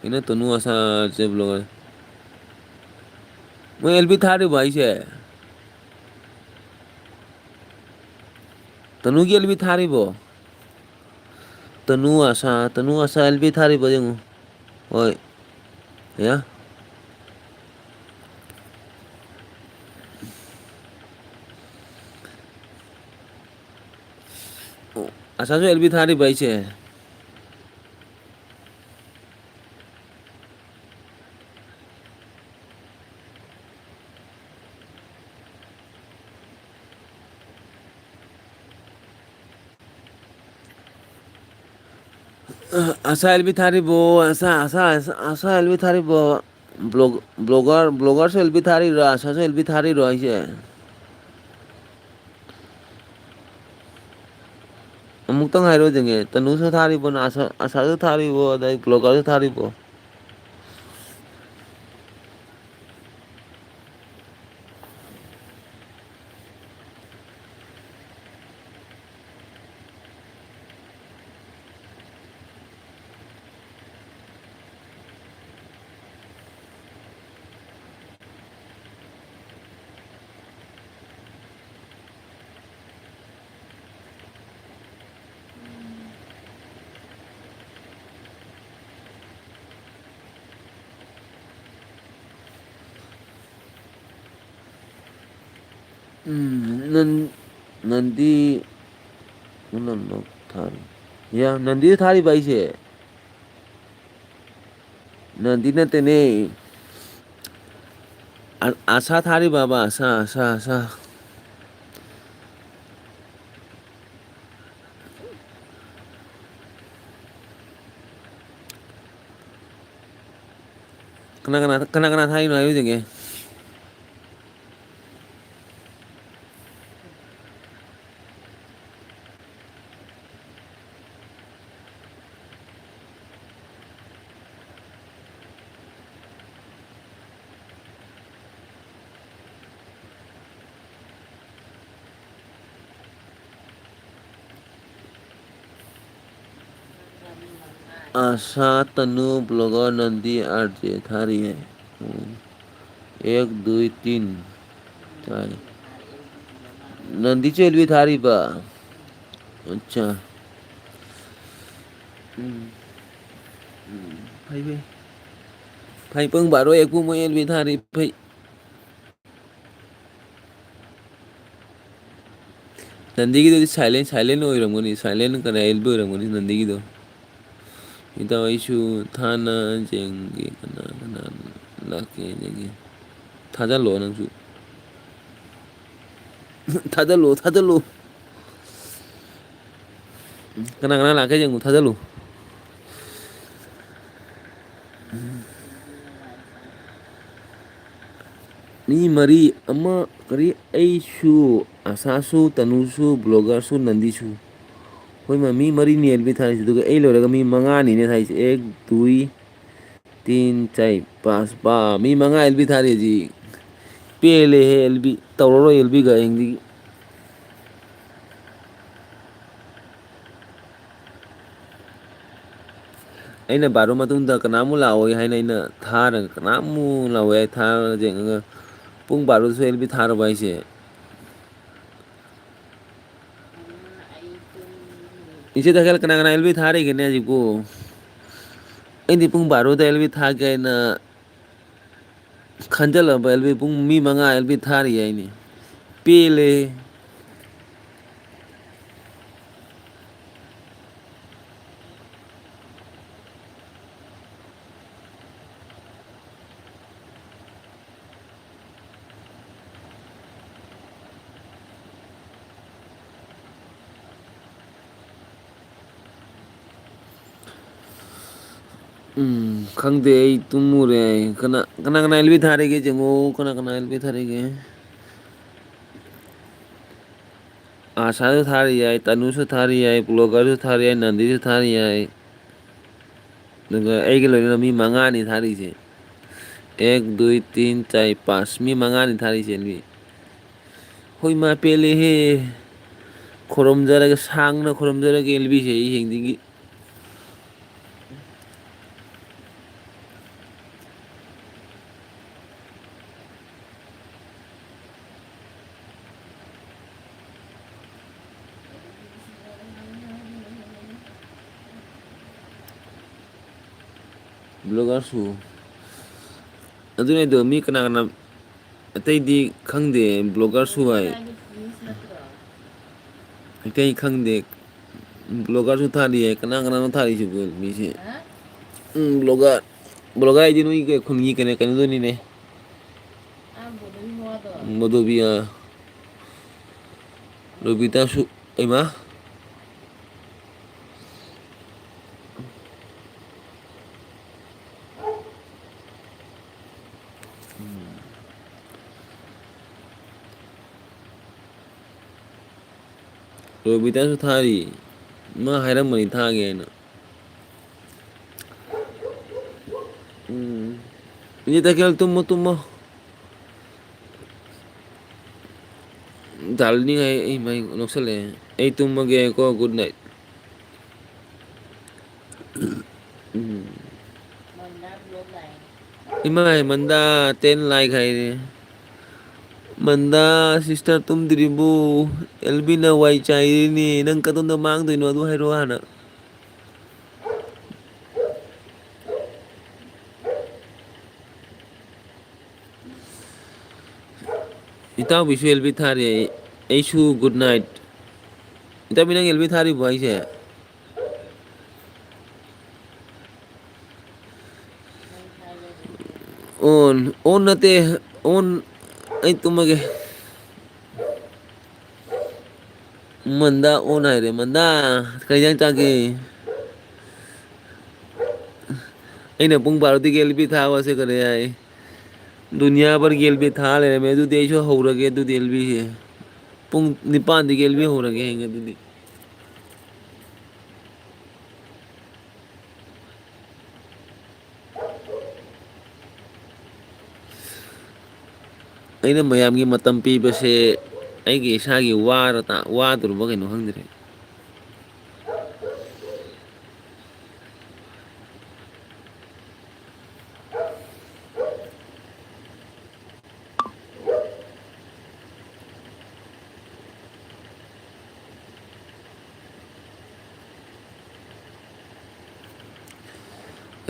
Ina tanu asa RJ blogger. मैं LB थारी भाई से तनु की LB थारी बो तनु आशा LB थारी बो जंगु ओए या आशा जो एलबी थारी भाई से आशा एलबी थारी बो आशा एलबी थारी बो ब्लॉगर से एलबी थारी रहा आशा से एलबी थारी रहा है अमुक तंग हाइरो जंगे तनु से थारी बो आशा से थारी बो दाई ब्लॉगर से थारी बो नंदी थारी या नंदी थारी भाई से नंदी ने तेने आशा थारी बाबा आशा kena थारी ना आयु जंगे आशा तनु ब्लॉगर नंदी आरजे थारी है 1 2 3 4 नंदी चेल भी थारी बा अच्छा भाई भाई पंग बारो एक मोयल भी थारी भाई नंदी की तो साइलेंट हो रंगोनी साइलेंट कर एल भी रंगोनी नंदी की तो इतना इशू थाना जेंगे कना लाके जेंगे थाजा लो नंसु थाजा लो कना लाके जेंगु थाजा लो ni mari ama kari aishu asasu tanusu bloggersu nandisu ꯍꯣꯏ ꯃꯥ ꯃꯤ ꯃꯔꯤꯅꯤ ꯑꯦꯜꯕꯤ ꯊꯥꯔꯤꯁꯤ ꯑꯗꯨꯒ ꯑꯩ ꯂꯣꯏꯔꯒ ꯃꯤ ꯃꯉꯥꯅꯤꯅꯦ ꯊꯥꯔꯤꯁꯦ ꯑꯦꯛ ꯗꯨꯏ ꯇꯤꯟ ꯆꯩ ꯄꯥꯁ ꯄꯥ ꯃꯤ ꯃꯉꯥ ꯑꯦꯜꯕꯤ ꯊꯥꯔꯤ ꯄꯦꯜꯂꯦꯍꯦ ꯑꯦꯜꯕꯤ ꯇꯧꯔꯔꯣꯏ ꯑꯦꯜꯕꯤꯒ ꯍꯌꯦꯡꯗꯒꯤ ꯑꯩꯅ ꯕꯥꯔꯣ ꯃꯇꯨꯡꯗ ꯀꯅꯥꯃꯨꯛ ꯂꯥꯛꯑꯣꯏ ꯍꯥꯏꯅ ꯑꯩꯅ ꯊꯥꯔꯒ ꯀꯅꯥꯃꯨꯛ ꯂꯥꯛꯑꯣꯏ ꯍꯥꯏ ꯊꯥꯔꯒ ꯌꯦꯡꯉꯒ ꯄꯨꯡ ꯕꯥꯔꯣꯗꯁꯨ ꯑꯦꯜꯕꯤ ꯊꯥꯔꯕ ꯍꯥꯏꯁꯦ ꯑꯩ ꯇꯨꯝꯃꯤ ꯏꯆꯦ ꯇꯈꯦꯜ ꯀꯅꯥ ꯀꯅꯥ ꯑꯦꯜꯕꯤ ꯊꯥꯔꯤꯒꯦꯅꯦ ꯍꯧꯖꯤꯛꯄꯨ ꯑꯩꯗꯤ ꯄꯨꯡ ꯕꯥꯔꯣꯗ ꯑꯦꯜꯕꯤ ꯊꯥꯒꯦ ꯍꯥꯏꯅ ꯈꯟꯖꯜꯂꯕ ꯑꯦꯜꯕꯤ ꯄꯨꯡ ꯃꯤ ꯃꯉꯥ ꯑꯦꯜꯕꯤ ꯊꯥꯔꯤ ꯍꯥꯏꯅꯤ ꯄꯦꯜꯂꯦꯍꯦ ꯈꯪꯗꯦ ꯑꯩ ꯇꯨꯝꯃꯨꯔꯦ ꯀꯅꯥ ꯀꯅꯥ ꯀꯅꯥ ꯑꯦꯜꯕꯤ ꯊꯥꯔꯤꯒꯦ ꯌꯦꯡꯉꯣ ꯀꯅꯥ ꯀꯅꯥ ꯑꯦꯜꯕꯤ ꯊꯥꯔꯤꯒꯦ ꯑꯁꯥꯁꯨ ꯊꯥꯔꯤ ꯌꯥꯏ ꯇꯅꯨꯁꯨ ꯊꯥꯔꯤ ꯌꯥꯏ ꯕ꯭ꯂꯣꯒꯔꯁꯨ ꯊꯥꯔꯤ ꯌꯥꯏ ꯅꯟꯗꯤꯁꯨ ꯊꯥꯔꯤ ꯌꯥꯏ ꯑꯗꯨꯒ ꯑꯩꯒ ꯂꯣꯏꯅꯅ ꯃꯤ ꯃꯉꯥꯅꯤ ꯊꯥꯔꯤꯁꯦ ꯑꯦꯛ ꯗꯨꯏ ꯇꯤꯟ ꯆꯥꯏ ꯄꯥꯟꯁ ꯃꯤ ꯃꯉꯥꯅꯤ ꯊꯥꯔꯤꯁꯦ ꯑꯦꯜꯕꯤ ꯍꯣꯏ ꯃꯥ ꯄꯦꯜꯂꯦꯍꯦ ꯈꯨꯔꯨꯝꯖꯔꯒꯦ ꯁꯥꯡꯅ ꯈꯨꯔꯨꯝꯖꯔꯒꯦ ꯑꯦꯜꯕꯤꯁꯦ ꯑꯩ ꯍꯌꯦꯡꯗꯒꯤ ꯕ꯭ꯂꯣꯒꯔꯁꯨ ꯑꯗꯨꯅꯦꯗꯣ ꯃꯤ ꯀꯅꯥ ꯀꯅꯥ ꯑꯇꯩꯗꯤ ꯈꯪꯗꯦ ꯕ꯭ꯂꯣꯒꯔꯁꯨ ꯍꯥꯏ ꯃꯤꯁ ꯅꯠꯇ꯭ꯔꯣ ꯑꯇꯩ ꯈꯪꯗꯦ ꯕ꯭ꯂꯣꯒꯔꯁꯨ ꯊꯥꯔꯤꯌꯦ ꯀꯅꯥ ꯀꯅꯥꯅꯣ ꯊꯥꯔꯤꯁꯤꯕꯨ ꯃꯤꯁꯦ ꯍꯥ ꯕ꯭ꯂꯣꯒꯔ ꯕ꯭ꯂꯣꯒꯔ ꯍꯥꯏꯗꯤ ꯅꯣꯏꯒꯤ ꯈꯨꯟꯒꯤ ꯀꯩꯅꯣꯗꯨꯅꯤꯅꯦ ꯕꯣꯗꯣꯒꯤ ꯃꯋꯥꯗꯣ ꯃꯗꯨꯕꯤꯌꯥ ꯔꯣꯕꯤꯇꯥꯁꯨ ꯑꯩꯃ ꯔꯣꯕꯤꯇꯥꯁꯨ ꯊꯥꯔꯤ ꯃꯥ ꯍꯥꯏꯔꯝꯕꯅꯤ ꯊꯥꯒꯦ ꯍꯥꯏꯅ ꯏꯆꯦ ꯇꯈꯦꯜ ꯇꯨꯝꯃꯣ ꯇꯨꯝꯃꯣ ꯗꯥꯜꯅꯤ ꯍꯥꯏ ꯑꯩ ꯃꯩ ꯅꯣꯛꯁꯜꯂꯛꯑꯦ ꯑꯩ ꯇꯨꯝꯃꯒꯦꯀꯣ ꯒꯨꯗ ꯅꯥꯏꯠ ꯃꯟꯗꯥ ꯕ꯭ꯂꯣꯛ ꯂꯥꯛꯑꯦ ꯏꯃꯥꯏ ꯃꯟꯗꯥ 10 ꯂꯥꯏꯛ ꯍꯥꯏꯔꯦ ꯃꯟꯗꯥ ꯁꯤꯁꯇꯔ ꯇꯨꯝꯗ꯭ꯔꯤꯕꯣ ꯑꯦꯜꯕꯤꯅ ꯋꯥꯏ ꯆꯥꯏꯔꯦꯅꯦ ꯅꯪ ꯀꯗꯣꯝꯗ ꯃꯥꯡꯗꯣꯏꯅꯣ ꯑꯗꯨ ꯍꯥꯏꯔꯛꯑꯣ ꯍꯥꯟꯅ ꯏꯇꯥꯎꯕꯤꯁꯨ ꯑꯦꯜꯕꯤ ꯊꯥꯔꯤ ꯑꯩꯁꯨ ꯒꯨꯗ ꯅꯥꯏꯠ ꯏꯇꯥꯎꯕꯤ ꯅꯪ ꯑꯦꯜꯕꯤ ꯊꯥꯔꯤꯕꯣ ꯍꯥꯏꯁꯦ ꯅꯪ ꯊꯥꯖꯗ꯭ꯔꯗꯤ ꯑꯣꯟ ꯑꯣꯟ ꯅꯠꯇꯦ ꯑꯣꯟ ꯑꯩ ꯇꯨꯝꯃꯒꯦ ꯃꯟꯗꯥ ꯑꯣꯟ ꯍꯥꯏꯔꯦ ꯃꯟꯗꯥ ꯀꯩ ꯏꯟꯖꯥꯡ ꯆꯥꯒꯦ ꯑꯩꯅ ꯄꯨꯡ ꯕꯥꯔꯣꯗꯒꯤ ꯑꯦꯜꯕꯤ ꯊꯥꯕꯁꯦ ꯀꯔꯤ ꯍꯥꯏ ꯗꯨꯅꯤꯌꯥ ꯚꯔꯒꯤ ꯑꯦꯜꯕꯤ ꯊꯥ ꯂꯩꯔꯝꯃꯦ ꯑꯗꯨꯗꯤ ꯑꯩꯁꯨ ꯍꯧꯔꯒꯦ ꯑꯗꯨꯗꯤ ꯑꯦꯜꯕꯤꯁꯦ ꯄꯨꯡ ꯅꯤꯄꯥꯟꯗꯒꯤ ꯑꯦꯜꯕꯤ ꯍꯧꯔꯒꯦ ꯍꯌꯦꯡ ꯑꯗꯨꯗꯤ ꯑꯩꯅ ꯃꯌꯥꯝꯒꯤ ꯃꯇꯝ ꯄꯤꯕꯁꯦ ꯑꯩꯒꯤ ꯏꯁꯥꯒꯤ ꯋꯥꯗꯨꯔꯕ ꯀꯩꯅꯣ ꯈꯪꯗ꯭ꯔꯦ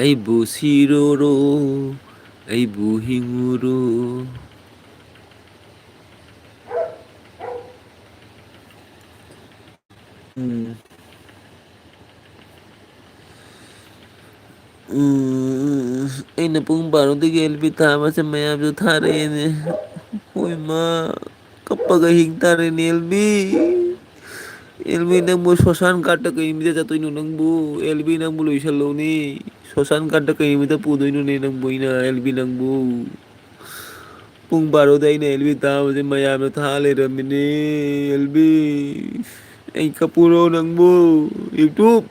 ꯑꯩꯕꯨ ꯁꯤꯔꯣꯔꯣ ꯑꯩꯕꯨ ꯍꯤꯡꯉꯨꯔꯣ ꯑꯩꯅ ꯄꯨꯡ ꯕꯥꯔꯣꯗꯒꯤ ꯑꯦꯜꯕꯤ ꯊꯥꯕꯁꯦ ꯃꯌꯥꯝꯁꯨ ꯊꯥꯔꯛꯑꯦꯅꯦ ꯍꯣꯏꯃꯥ ꯀꯞꯄꯒ ꯍꯤꯡꯇꯥꯔꯦꯅꯦ ꯑꯦꯜꯕꯤ ꯑꯦꯜꯕꯤ ꯅꯪꯕꯨ ꯁꯃꯁꯥꯟ ꯘꯥꯠꯇ ꯀꯩ ꯅꯨꯃꯤꯠꯇ ꯆꯠꯇꯣꯏꯅꯣ ꯅꯪꯕꯨ ꯑꯦꯜꯕꯤ ꯅꯪꯕꯨ ꯂꯣꯏꯁꯜꯂꯨꯅꯤ ꯁꯃꯁꯥꯟ ꯘꯥꯠꯇ ꯀꯩ ꯅꯨꯃꯤꯠꯇ ꯄꯨꯗꯣꯏꯅꯣꯅꯦ ꯅꯪꯕꯨ ꯑꯩꯅ ꯑꯦꯜꯕꯤ ꯅꯪꯕꯨ ꯄꯨꯡ ꯕꯥꯔꯣꯗ ꯑꯩꯅ ꯑꯦꯜꯕꯤ ꯊꯥꯕꯁꯦ ꯃꯌꯥꯝꯅ ꯊꯥ ꯂꯩꯔꯝꯃꯤꯅꯦ ꯑꯦꯜꯕꯤ Ay kapuro ng mo. YouTube.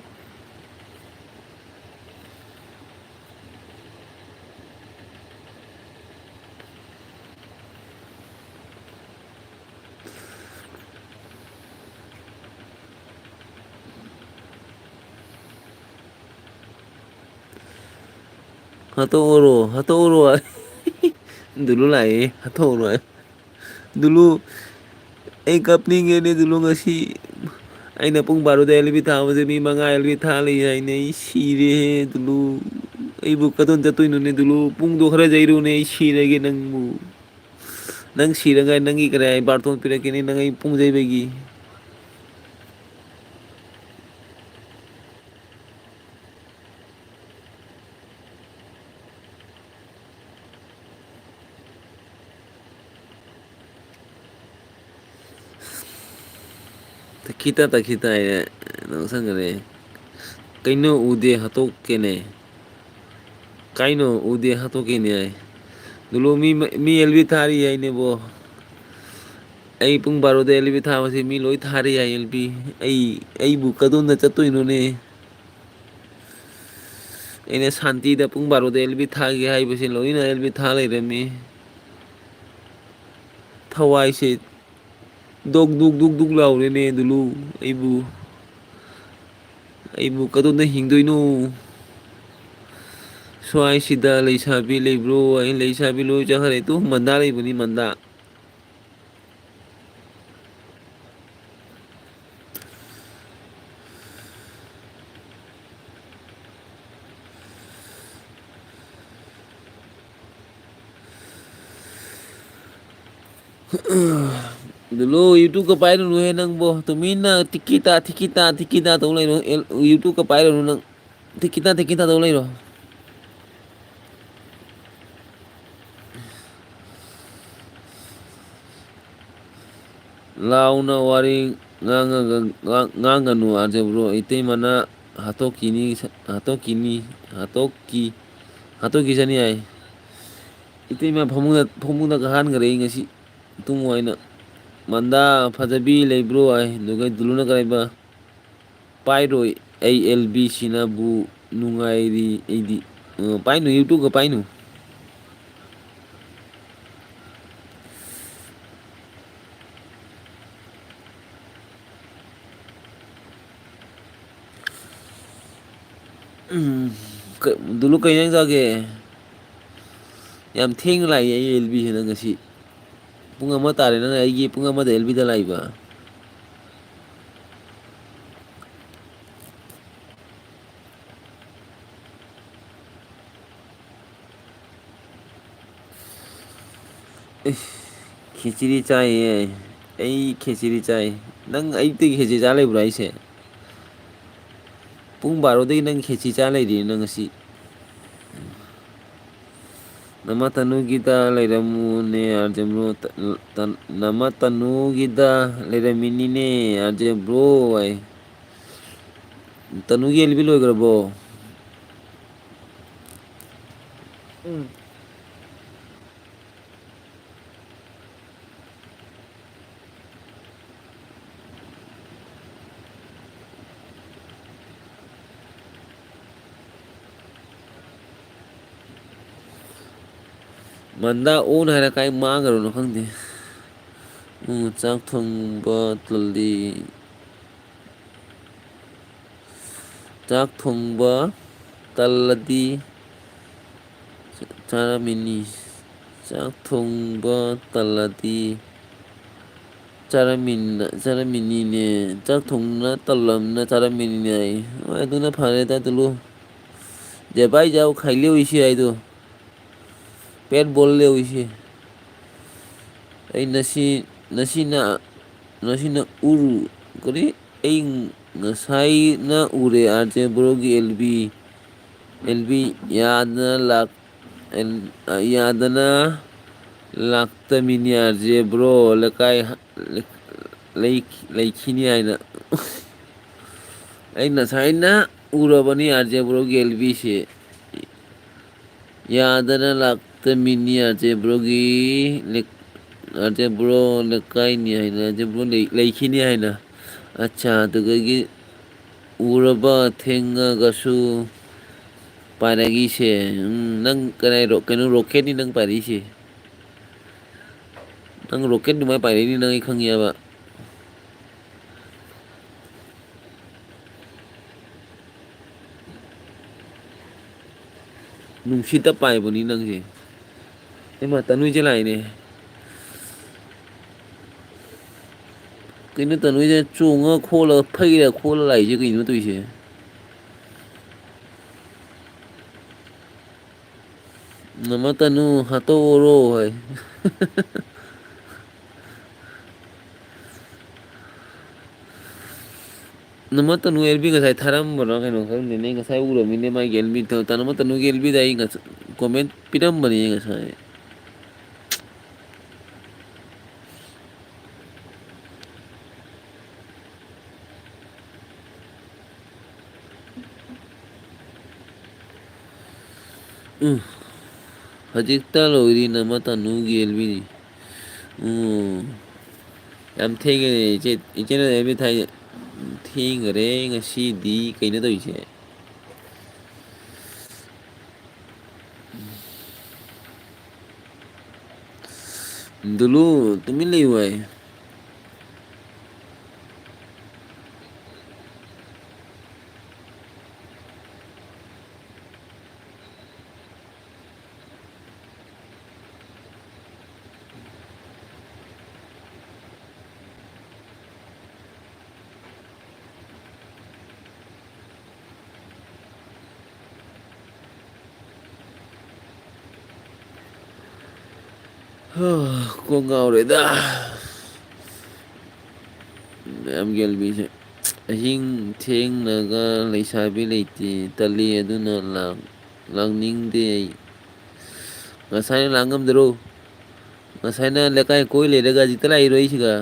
Hato oro ay. Dulu lah hato oro ay. Dulu ay kapning ini dulu ngasi. Ay na pong baro dahil bitaw sa may mga elbitali ay na isire dulu. Ay bukaton jatuy no ni dulu pung dokhra jairo ne isire ge nang mu. Nang sira nga nang ikra ay barton pira kini nang ay pung jay begi. Takita ay nang sangare. Kaino ude hatok kene. Kaino ude hatok kene ay. Dulu mi elbi thari ay ne bo. Ay pung baro de elbi tha masi mi loi thari ay elbi. Ay bukadon na chatoy no ne. Ene shanti da pung baro de elbi tha ge ay basi loi na elbi tha lai re mi. Thawai se dug lau re ne dulu ay bu kadon na hingdoi no. So ay sida leisabi leibro ay leisabi loi chakare tu manda leibuni manda. Dulu YouTube ka pairo no nang bo tumina tikita to lai no YouTube ka pairo no nang tikita to lai ro launa wari nganga nu arje bro ite mana hatoki sani ai ite ma phomuna kahan gare ngasi tung waina manda fajabi leibro ay dugai duluna karaiba pairoi ALB sinabu nungairi edi painu YouTube ka painu dulu kayaknya sage yam thing lai ALB sina ngasi pung ama tare na ai pung ama da LB da laiba खिचड़ी चाहिए ay खिचड़ी चाहिए nang ay te kheci cha lai brai se pung baro de nang kheci cha lai ri nang si nama tanu kita lai ramu ne arje bro nama tanu kita lai ramini ne arje bro ay tanu gi elbi loi grabo manda on hai na kai ma garo no khang de chak thong ba tlali chak thong ba taladi chara mini chak thong ba taladi chara mini ne chak thong na talam na chara mini ne ai tu na phare ta tulu je bai jao khai liu isi ai tu pet bol liu isi ai nasi na uru kori ai ngasai na ure arje brogi LB yadana lakta mini arje bro lekai laikhini aina ai nasai na ura bani arje brogi LB se yadana lakta mini arje brogi arje bro lekai ni aina arje bro laikhini aina ꯑꯠꯆꯥ ꯑꯗꯨꯗꯒꯤ ꯎꯔꯕ ꯊꯦꯡꯉꯒꯁꯨ ꯄꯥꯏꯔꯛꯏꯁꯦ ꯅꯪ ꯀꯩꯅꯣ ꯔꯣꯀꯦꯠꯅꯤ ꯅꯪ ꯄꯥꯏꯔꯛꯏꯁꯦ ꯅꯪ rocket ꯑꯗꯨꯃꯥꯏꯅ ꯄꯥꯏꯔꯛꯏꯅꯤ ꯅꯪ ꯑꯩ ꯈꯪꯉꯦꯕ ꯅꯨꯡꯁꯤꯠꯇ ꯄꯥꯏꯕꯅꯤ ꯅꯪꯁꯦ ꯏꯃ ꯇꯅꯨꯖꯦ ꯂꯥꯛꯏꯅꯦ ꯀꯩꯅꯣ ꯇꯧꯅꯣꯏꯁꯦ ꯆꯣꯡꯉ ꯈꯣꯠꯂꯒ ꯐꯩꯔ ꯈꯣꯠꯂ ꯂꯥꯛꯏꯁꯦ ꯀꯩꯅꯣ ꯇꯧꯔꯤꯁꯦ ꯅꯃ ꯇꯅꯨ ꯍꯥꯠꯇꯣꯛꯑꯣꯔꯣ ꯍꯣꯏ ꯅꯃ ꯇꯅꯨ ꯑꯦꯜꯕꯤ ꯉꯁꯥꯏ ꯊꯥꯔꯝꯕꯅꯣ ꯀꯩꯅꯣ ꯈꯪꯗꯦꯅꯦ ꯉꯁꯥꯏ ꯎꯔꯝꯃꯤꯅꯦ ꯃꯥꯒꯤ ꯑꯦꯜꯕꯤ ꯇꯅꯨ ꯇꯅꯨꯒꯤ ꯑꯦꯜꯕꯤꯗ ꯑꯩ ꯀꯣꯃꯦꯟ ꯄꯤꯔꯝꯕꯅꯤ ꯉꯁꯥꯏ ꯍꯧꯖꯤꯛꯇ ꯂꯣꯏꯔꯤ ꯅꯃ ꯇꯅꯨꯒꯤ ꯑꯦꯜꯕꯤꯅꯤ ꯌꯥꯝ ꯊꯦꯡꯉꯦꯅꯦ ꯏꯆꯦꯅ ꯑꯦꯜꯕꯤ ꯊꯥꯏ ꯊꯦꯡꯈꯔꯦ ꯉꯁꯤꯗꯤ ꯀꯩꯅꯣ ꯇꯧꯔꯤꯁꯦ ꯗꯨꯜꯂꯨ ꯇꯨꯃꯤꯟ ꯂꯩꯌꯨ ꯍꯥꯏ ꯀꯣꯛ ꯉꯥꯎꯔꯦꯗ ꯃꯌꯥꯝꯒꯤ ꯑꯦꯜꯕꯤꯁꯦ ꯑꯍꯤꯡ ꯊꯦꯡꯅꯒ ꯂꯩꯁꯥꯕꯤ ꯂꯩꯇꯦ ꯇꯜꯂꯤ ꯑꯗꯨꯅ ꯂꯥꯡꯅꯤꯡꯗꯦ ꯑꯩ ꯉꯁꯥꯏꯅ ꯂꯥꯡ ꯉꯝꯗꯔꯣ ꯉꯁꯥꯏꯅ ꯂꯩꯀꯥꯏ ꯀꯣꯏ ꯂꯩꯔꯒ ꯍꯧꯖꯤꯛꯇ ꯂꯥꯛꯏꯔꯣ ꯑꯩꯁꯤꯒ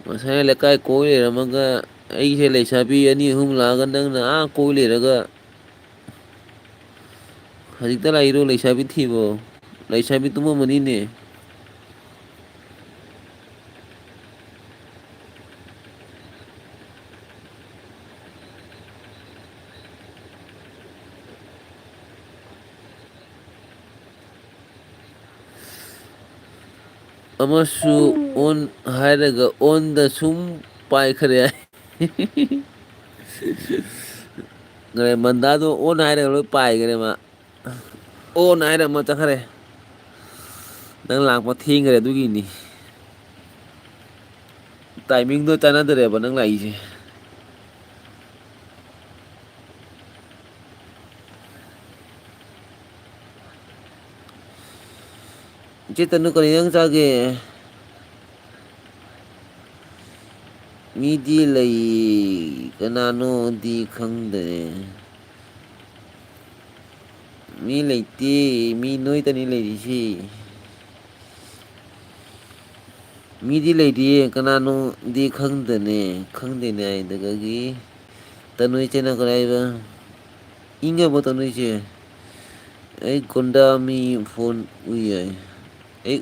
ꯉꯁꯥꯏꯅ ꯂꯩꯀꯥꯏ ꯀꯣꯏ ꯂꯩꯔꯝꯃꯒ ꯑꯩꯁꯦ ꯂꯩꯁꯥꯕꯤ ꯑꯅꯤ ꯑꯍꯨꯝ ꯂꯥꯛꯑꯒ ꯅꯪꯅ ꯀꯣꯏ ꯂꯩꯔꯒ ꯍꯧꯖꯤꯛꯇ ꯂꯥꯛꯏꯔꯣ ꯂꯩꯁꯥꯕꯤ ꯊꯤꯕꯣ ꯂꯩꯁꯥꯕꯤ ꯇꯨꯝꯃꯝꯃꯅꯤꯅꯦ ꯑꯃꯁꯨ ꯑꯣꯟ ꯍꯥꯏꯔꯒ ꯑꯣꯟꯗ ꯁꯨꯝ ꯄꯥꯏꯈꯔꯦ ꯃꯟꯗꯥꯗꯣ ꯑꯣꯟ ꯍꯥꯏꯔꯒ ꯂꯣꯏ ꯄꯥꯏꯈꯔꯦ ꯃꯥ ꯑꯣꯟ ꯍꯥꯏꯔꯝꯃ ꯆꯠꯈ꯭ꯔꯦ ꯅꯪ ꯂꯥꯛꯄ ꯊꯦꯡꯈꯔꯦ ꯑꯗꯨꯒꯤꯅꯤ ꯇꯥꯏꯃꯤꯡꯗꯣ ꯆꯥꯟꯅꯗ꯭ꯔꯦꯕ ꯅꯪ ꯂꯥꯛꯏꯁꯦ ꯏꯆꯦ ꯇꯅꯨ ꯀꯔꯤ ꯏꯟꯖꯥꯡ ꯆꯥꯒꯦ ꯃꯤꯗꯤ ꯂꯩ ꯀꯅꯥꯅꯣꯗꯤ ꯈꯪꯗꯔꯦ ꯃꯤ ꯂꯩꯇꯦ ꯃꯤ ꯅꯣꯏꯇꯅꯤ ꯂꯩꯔꯤꯁꯤ ꯃꯤꯗꯤ ꯂꯩꯇꯤꯌꯦ ꯀꯅꯥꯅꯣꯗꯤ ꯈꯪꯗꯦꯅꯦ ꯍꯥꯏꯗꯒꯤ ꯇꯅꯨ ꯏꯆꯦꯅ ꯀꯔꯥꯏꯕ ꯏꯪꯉꯕꯣ ꯇꯅꯨ ꯏꯆꯦ ꯑꯩꯉꯣꯟꯗ ꯃꯤ ꯐꯣꯟ ꯎꯏ ꯍꯥꯏ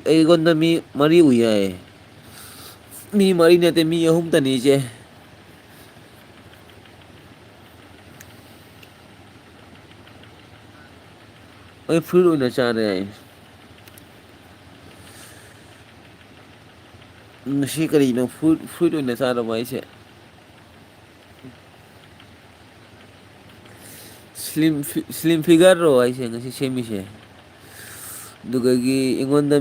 ꯑꯩꯉꯣꯟꯗ ꯃꯤ ꯃꯔꯤ ꯎꯏ ꯍꯥꯏꯌꯦ ꯃꯤ ꯃꯔꯤ ꯅꯠꯇꯦ ꯃꯤ ꯑꯍꯨꯝꯇꯅꯤ ꯏꯆꯦ ꯑꯩ ꯐꯨꯔꯤꯠ ꯑꯣꯏꯅ ꯆꯥꯔꯦ ꯍꯥꯏ ꯉꯁꯤ ꯀꯔꯤꯅꯣ ꯐꯨꯏꯠ ꯑꯣꯏꯅ ꯆꯥꯔꯕꯣ ꯍꯥꯏꯁꯦ ꯁ꯭ꯂꯤꯝ ꯐꯤꯒꯔꯔꯣ ꯍꯥꯏꯁꯦ ꯉꯁꯤ ꯁꯦꯝꯃꯤꯁꯦ ꯑꯗꯨꯒꯒꯤ ꯑꯩꯉꯣꯟꯗ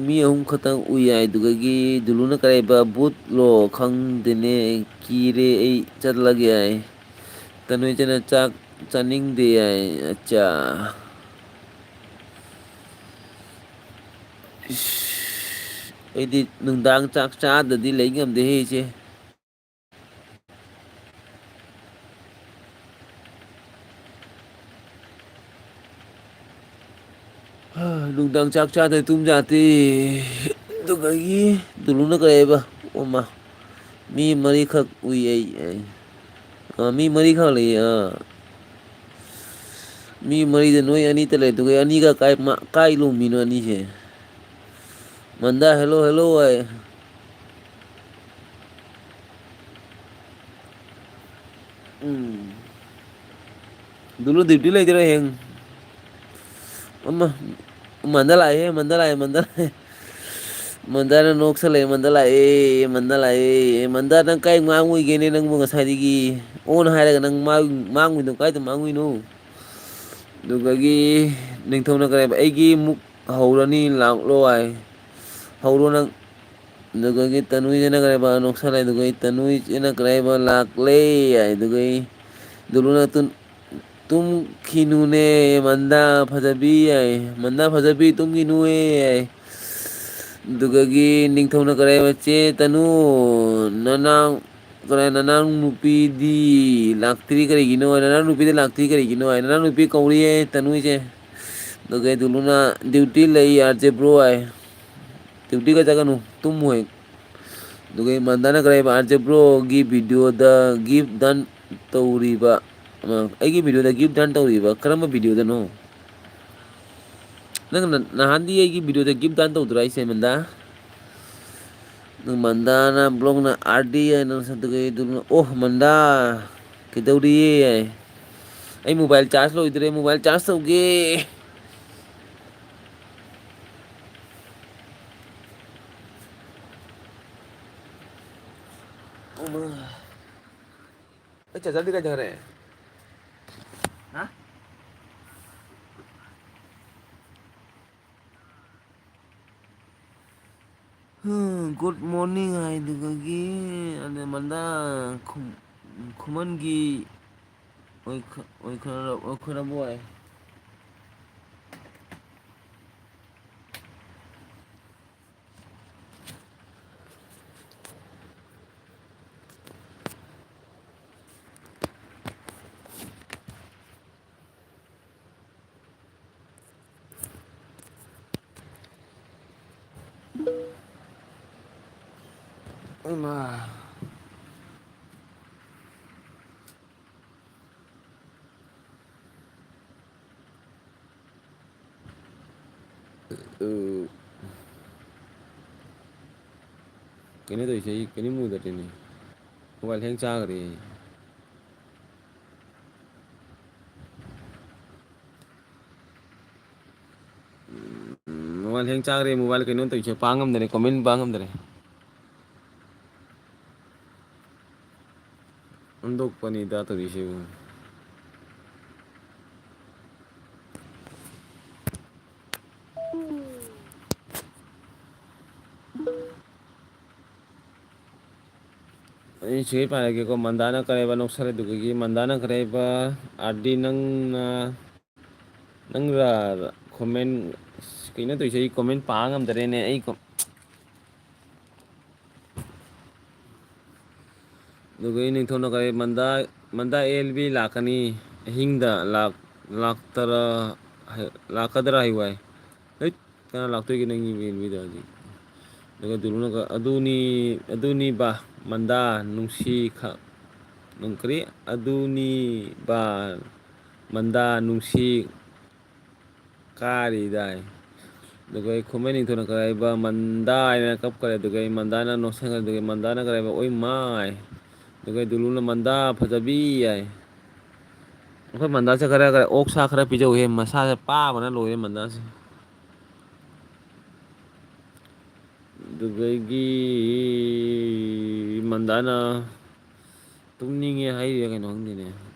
ꯃꯤ ꯑꯍꯨꯝ ꯈꯛꯇꯪ ꯎꯏ ꯍꯥꯏ ꯑꯗꯨꯗꯒꯤ ꯗꯨꯂꯨꯅ ꯀꯔꯥꯏꯕ ꯕꯨꯠꯂꯣ ꯈꯪꯗꯦꯅꯦ ꯀꯤꯔꯦ ꯑꯩ ꯆꯠꯂꯒꯦ ꯍꯥꯏ ꯇꯅꯨ ꯏꯆꯦꯅ ꯆꯥꯛ ꯆꯥꯅꯤꯡꯗꯦ ꯍꯥꯏ ꯑꯠꯆꯥ ꯑꯩꯗꯤ ꯅꯨꯡꯗꯥꯡ ꯆꯥꯛ ꯆꯥꯗꯗꯤ ꯂꯩ ꯉꯝꯗꯦꯍꯦ ꯏꯆꯦ ꯅꯨꯡꯗꯥꯡ ꯆꯥꯛ ꯆꯥꯗ꯭ꯔꯗꯤ ꯇꯨꯝ ꯌꯥꯗꯦ ꯑꯗꯨꯒꯒꯤ ꯇꯨꯂꯨꯅ ꯀꯔꯤ ꯑꯣꯃꯥ ꯃꯤ ꯃꯔꯤꯈꯛ ꯎꯏ ꯑꯩ ꯃꯤ ꯃꯔꯤꯈꯛ ꯂꯩꯌꯦ ꯃꯤ ꯃꯔꯤꯗ ꯅꯣꯏ ꯑꯅꯤꯇ ꯂꯩ ꯑꯗꯨꯒ ꯑꯅꯤꯒ ꯀꯥꯏ ꯂꯣꯡꯕꯤꯅꯣ ꯑꯅꯤꯁꯦ ꯃꯟꯗꯥ ꯍꯦꯜꯂꯣ ꯍꯦꯜꯂꯣ ꯍꯥꯏ Dulu duty ꯂꯩꯇ꯭ꯔꯣ ꯍꯌꯦꯡ ꯑꯃ ꯃꯟꯗ ꯂꯥꯛꯑꯦ ꯃꯟꯗ ꯂꯥꯛꯑꯦ ꯃꯟꯗ ꯂꯥꯛꯑꯦ ꯃꯟꯗꯥꯅ ꯅꯣꯛꯁꯜꯂꯛꯑꯦ ꯃꯟꯗ ꯂꯥꯛꯑꯦ ꯃꯟꯗ ꯂꯥꯛꯑꯦ ꯃꯟꯗꯥ ꯅꯪ ꯀꯥꯏ ꯉꯥꯡꯉꯨꯏꯒꯦꯅꯦ ꯅꯪꯕꯨ ꯉꯁꯥꯏꯗꯒꯤ ꯑꯣꯟ ꯍꯥꯏꯔꯒ ꯅꯪ ꯃꯥꯡꯉꯨꯏꯗꯣ ꯀꯥꯏꯗ ꯃꯥꯡꯉꯨꯏꯅꯣ ꯑꯗꯨꯗꯒꯤ ꯅꯤꯡꯊꯧꯅ ꯀꯔꯤ ꯍꯥꯏꯕ ꯑꯩꯒꯤ ꯃꯨꯛ ꯍꯧꯔꯅꯤ ꯂꯥꯛꯂꯣ ꯍꯥꯏ ꯍꯧꯔꯣ ꯅꯪ ꯑꯗꯨꯗꯒꯤ ꯇꯅꯨꯖꯅ ꯀꯔꯤ ꯍꯥꯏꯕ ꯅꯣꯛꯁꯜꯂꯦ ꯑꯗꯨꯒ ꯇꯅꯨꯖꯅ ꯀꯔꯤ ꯍꯥꯏꯕ ꯂꯥꯛꯂꯦ ꯍꯥꯏ ꯑꯗꯨꯒ ꯗꯨꯂꯨꯅ ꯇꯨꯝꯈꯤꯅꯨꯅꯦ ꯃꯟꯗꯥ ꯐꯖꯕꯤ ꯌꯥꯏ ꯃꯟꯗꯥ ꯐꯖꯕꯤ ꯇꯨꯝꯈꯤꯅꯨꯑꯦ ꯌꯥꯏ ꯑꯗꯨꯗꯒꯤ ꯅꯤꯡꯊꯧꯅ ꯀꯔꯤ ꯍꯥꯏꯕ ꯆꯦ ꯇꯅꯨ ꯅꯅꯥꯎ ꯀꯔꯥꯏ ꯅꯅꯥꯎ ꯅꯨꯄꯤꯗꯤ ꯂꯥꯛꯇ꯭ꯔꯤ ꯀꯔꯤꯒꯤꯅꯣ ꯅꯅꯥꯎ ꯅꯨꯄꯤꯗꯤ ꯂꯥꯛꯇ꯭ꯔꯤ ꯀꯔꯤꯒꯤꯅꯣ ꯍꯥꯏ ꯅꯅꯥꯎ ꯅꯨꯄꯤ ꯀꯧꯔꯤꯌꯦ ꯇꯅꯨꯁꯦ ꯑꯗꯨꯒ ꯗꯨꯂꯨꯅ ꯗ꯭ꯌꯨꯇꯤ ꯂꯩ ꯌꯥꯗꯦꯕ꯭ꯔꯣ ꯍꯥꯏ ꯗ꯭ꯌꯨꯇꯤꯒ ꯆꯠꯀꯅꯨ ꯇꯨꯝꯃꯨ ꯑꯗꯨꯒ ꯃꯟꯗꯥꯅ ꯀꯔꯤ ꯍꯥꯏꯕ ꯑꯥꯔ ꯖꯦ ꯕ꯭ꯔꯣꯒꯤ ꯚꯤꯗꯤꯑꯣꯗ ꯒꯤꯐ ꯗꯟ ꯇꯧꯔꯤꯕ ꯑꯩꯒꯤ ꯚꯤꯗꯤꯑꯣꯗ ꯒꯤꯐ ꯗꯟ ꯇꯧꯔꯤꯕ ꯀꯔꯝꯕ ꯚꯤꯗꯤꯑꯣꯗꯅꯣ ꯅꯪ ꯅꯍꯥꯟꯗꯤ ꯑꯩꯒꯤ ꯚꯤꯗꯤꯑꯣꯗ ꯒꯤꯐ ꯗꯥꯟ ꯇꯧꯗ꯭ꯔꯣ ꯑꯩꯁꯦ ꯃꯟꯗꯥ ꯃꯟꯗꯥꯅ ꯕ꯭ꯂꯣꯛꯅ ꯑꯥꯔꯗꯤ ꯍꯥꯏꯅ ꯑꯣꯍ ꯃꯟꯗꯥ ꯀꯩꯗꯧꯔꯤꯌꯦ ꯑꯩ ꯃꯣꯕꯥꯏꯜ ꯆꯥꯔꯖ ꯂꯣꯏꯗ꯭ꯔꯦ ꯃꯣꯕꯥꯏꯜ ꯆꯥꯔꯖ ꯇꯧꯒꯦ ꯑꯩ ꯆꯥꯔꯖꯔꯗꯤ ꯀꯥꯏ ꯆꯠꯈ꯭ꯔꯦ ꯍꯥ ꯒꯨꯗ ꯃꯣꯔꯅꯤꯡ ꯍꯥꯏꯗꯨꯒꯤ ꯃꯟꯗꯥ ꯈꯨꯃꯟꯒꯤ ꯑꯣꯏꯈꯔꯕꯣ ꯍꯥꯏ ꯑꯩꯃꯥ ꯀꯩꯅꯣ ꯇꯧꯔꯤꯁꯦ ꯑꯩ ꯀꯩꯅꯣꯝ ꯎꯗꯔꯦꯅꯦ ꯃꯣꯕꯥꯏꯜ ꯍꯦꯡ ꯆꯥꯈ꯭ꯔꯦ ꯃꯣꯕꯥꯏꯜ ꯍꯦꯡ ꯆꯥꯈ꯭ꯔꯦ ꯃꯣꯕꯥꯏꯜ ꯀꯩꯅꯣ ꯇꯧꯔꯤꯁꯦ ꯄꯥꯡꯉꯝꯗꯔꯦ ꯀꯣꯃꯦꯟ ꯄꯥꯡꯉꯝꯗꯔꯦ ꯑꯣꯟꯊꯣꯛꯄꯅꯤꯗ ꯇꯧꯔꯤꯁꯤꯕꯨ ꯑꯩ ꯁꯤꯒꯩ ꯄꯥꯏꯔꯒꯦꯀꯣ ꯃꯟꯗꯥꯅ ꯀꯔꯤꯕ ꯅꯣꯛꯁꯜꯂꯤꯗꯨꯒꯤ ꯃꯟꯗꯥꯅ ꯀꯔꯤꯕ ꯑꯥꯔꯗꯤ ꯅꯪꯔ ꯀꯣꯃꯦꯟ ꯀꯩꯅꯣ ꯇꯧꯔꯤꯁꯦ ꯑꯩ ꯀꯣꯃꯦꯟ ꯄꯥꯕ ꯉꯝꯗꯔꯦꯅꯦ ꯑꯩ ꯑꯗꯨꯒ ꯅꯤꯡꯊꯧꯅ ꯀꯔꯤ ꯃꯟꯗꯥ ꯑꯦꯜ ꯕꯤ ꯂꯥꯛꯀꯅꯤ ꯑꯍꯤꯡꯗ ꯂꯥꯛꯀꯗ꯭ꯔꯥ ꯍꯥꯏꯌꯨ ꯍꯥꯏ ꯍꯩꯠ ꯀꯅꯥ ꯂꯥꯛꯇꯣꯏꯒꯦ ꯅꯪꯒꯤ ꯑꯦꯜꯕꯤꯗ ꯍꯧꯖꯤꯛ ꯑꯗꯨꯒ ꯗꯨꯂꯨꯅꯒ ꯑꯗꯨꯅꯤꯕ ꯃꯟꯗꯥ ꯀꯔꯤ ꯑꯗꯨꯅꯤꯕ ꯃꯟꯗꯥ ꯅꯨꯡꯁꯤ ꯀꯥꯔꯤꯗꯥꯏ ꯑꯗꯨꯒ ꯑꯩ ꯈꯨꯃꯟ ꯅꯤꯡꯊꯧꯅ ꯀꯔꯤ ꯍꯥꯏꯕ ꯃꯟꯗꯥ ꯍꯥꯏꯅ ꯀꯞꯈꯔꯦ ꯑꯗꯨꯒ ꯑꯩ ꯃꯟꯗꯥꯅ ꯅꯣꯛꯁꯟꯈꯔꯦ ꯑꯗꯨꯒ ꯃꯟꯗꯥꯅ ꯀꯔꯤ ꯍꯥꯏꯕ ꯑꯣꯏ ꯃꯥꯏ ꯑꯗꯨꯒ ꯗꯨꯂꯨꯅ ꯃꯟꯗꯥ ꯐꯖꯕꯤ ꯌꯥꯏ ꯑꯩꯈꯣꯏ ꯃꯟꯗꯥꯁꯦ ꯈꯔ ꯑꯣꯛ ꯁꯥ ꯈꯔ ꯄꯤꯖꯧꯍꯦ ꯃꯁꯥꯁꯦ ꯄꯥꯕꯅ ꯂꯣꯏꯔꯦ ꯃꯟꯗꯥꯁꯦ ꯑꯗꯨꯗꯒꯤ ꯃꯟꯗꯥꯅ ꯇꯨꯝꯅꯤꯡꯉꯦ ꯍꯥꯏꯔꯤꯔ ꯀꯩꯅꯣ ꯈꯪꯗꯦꯅꯦ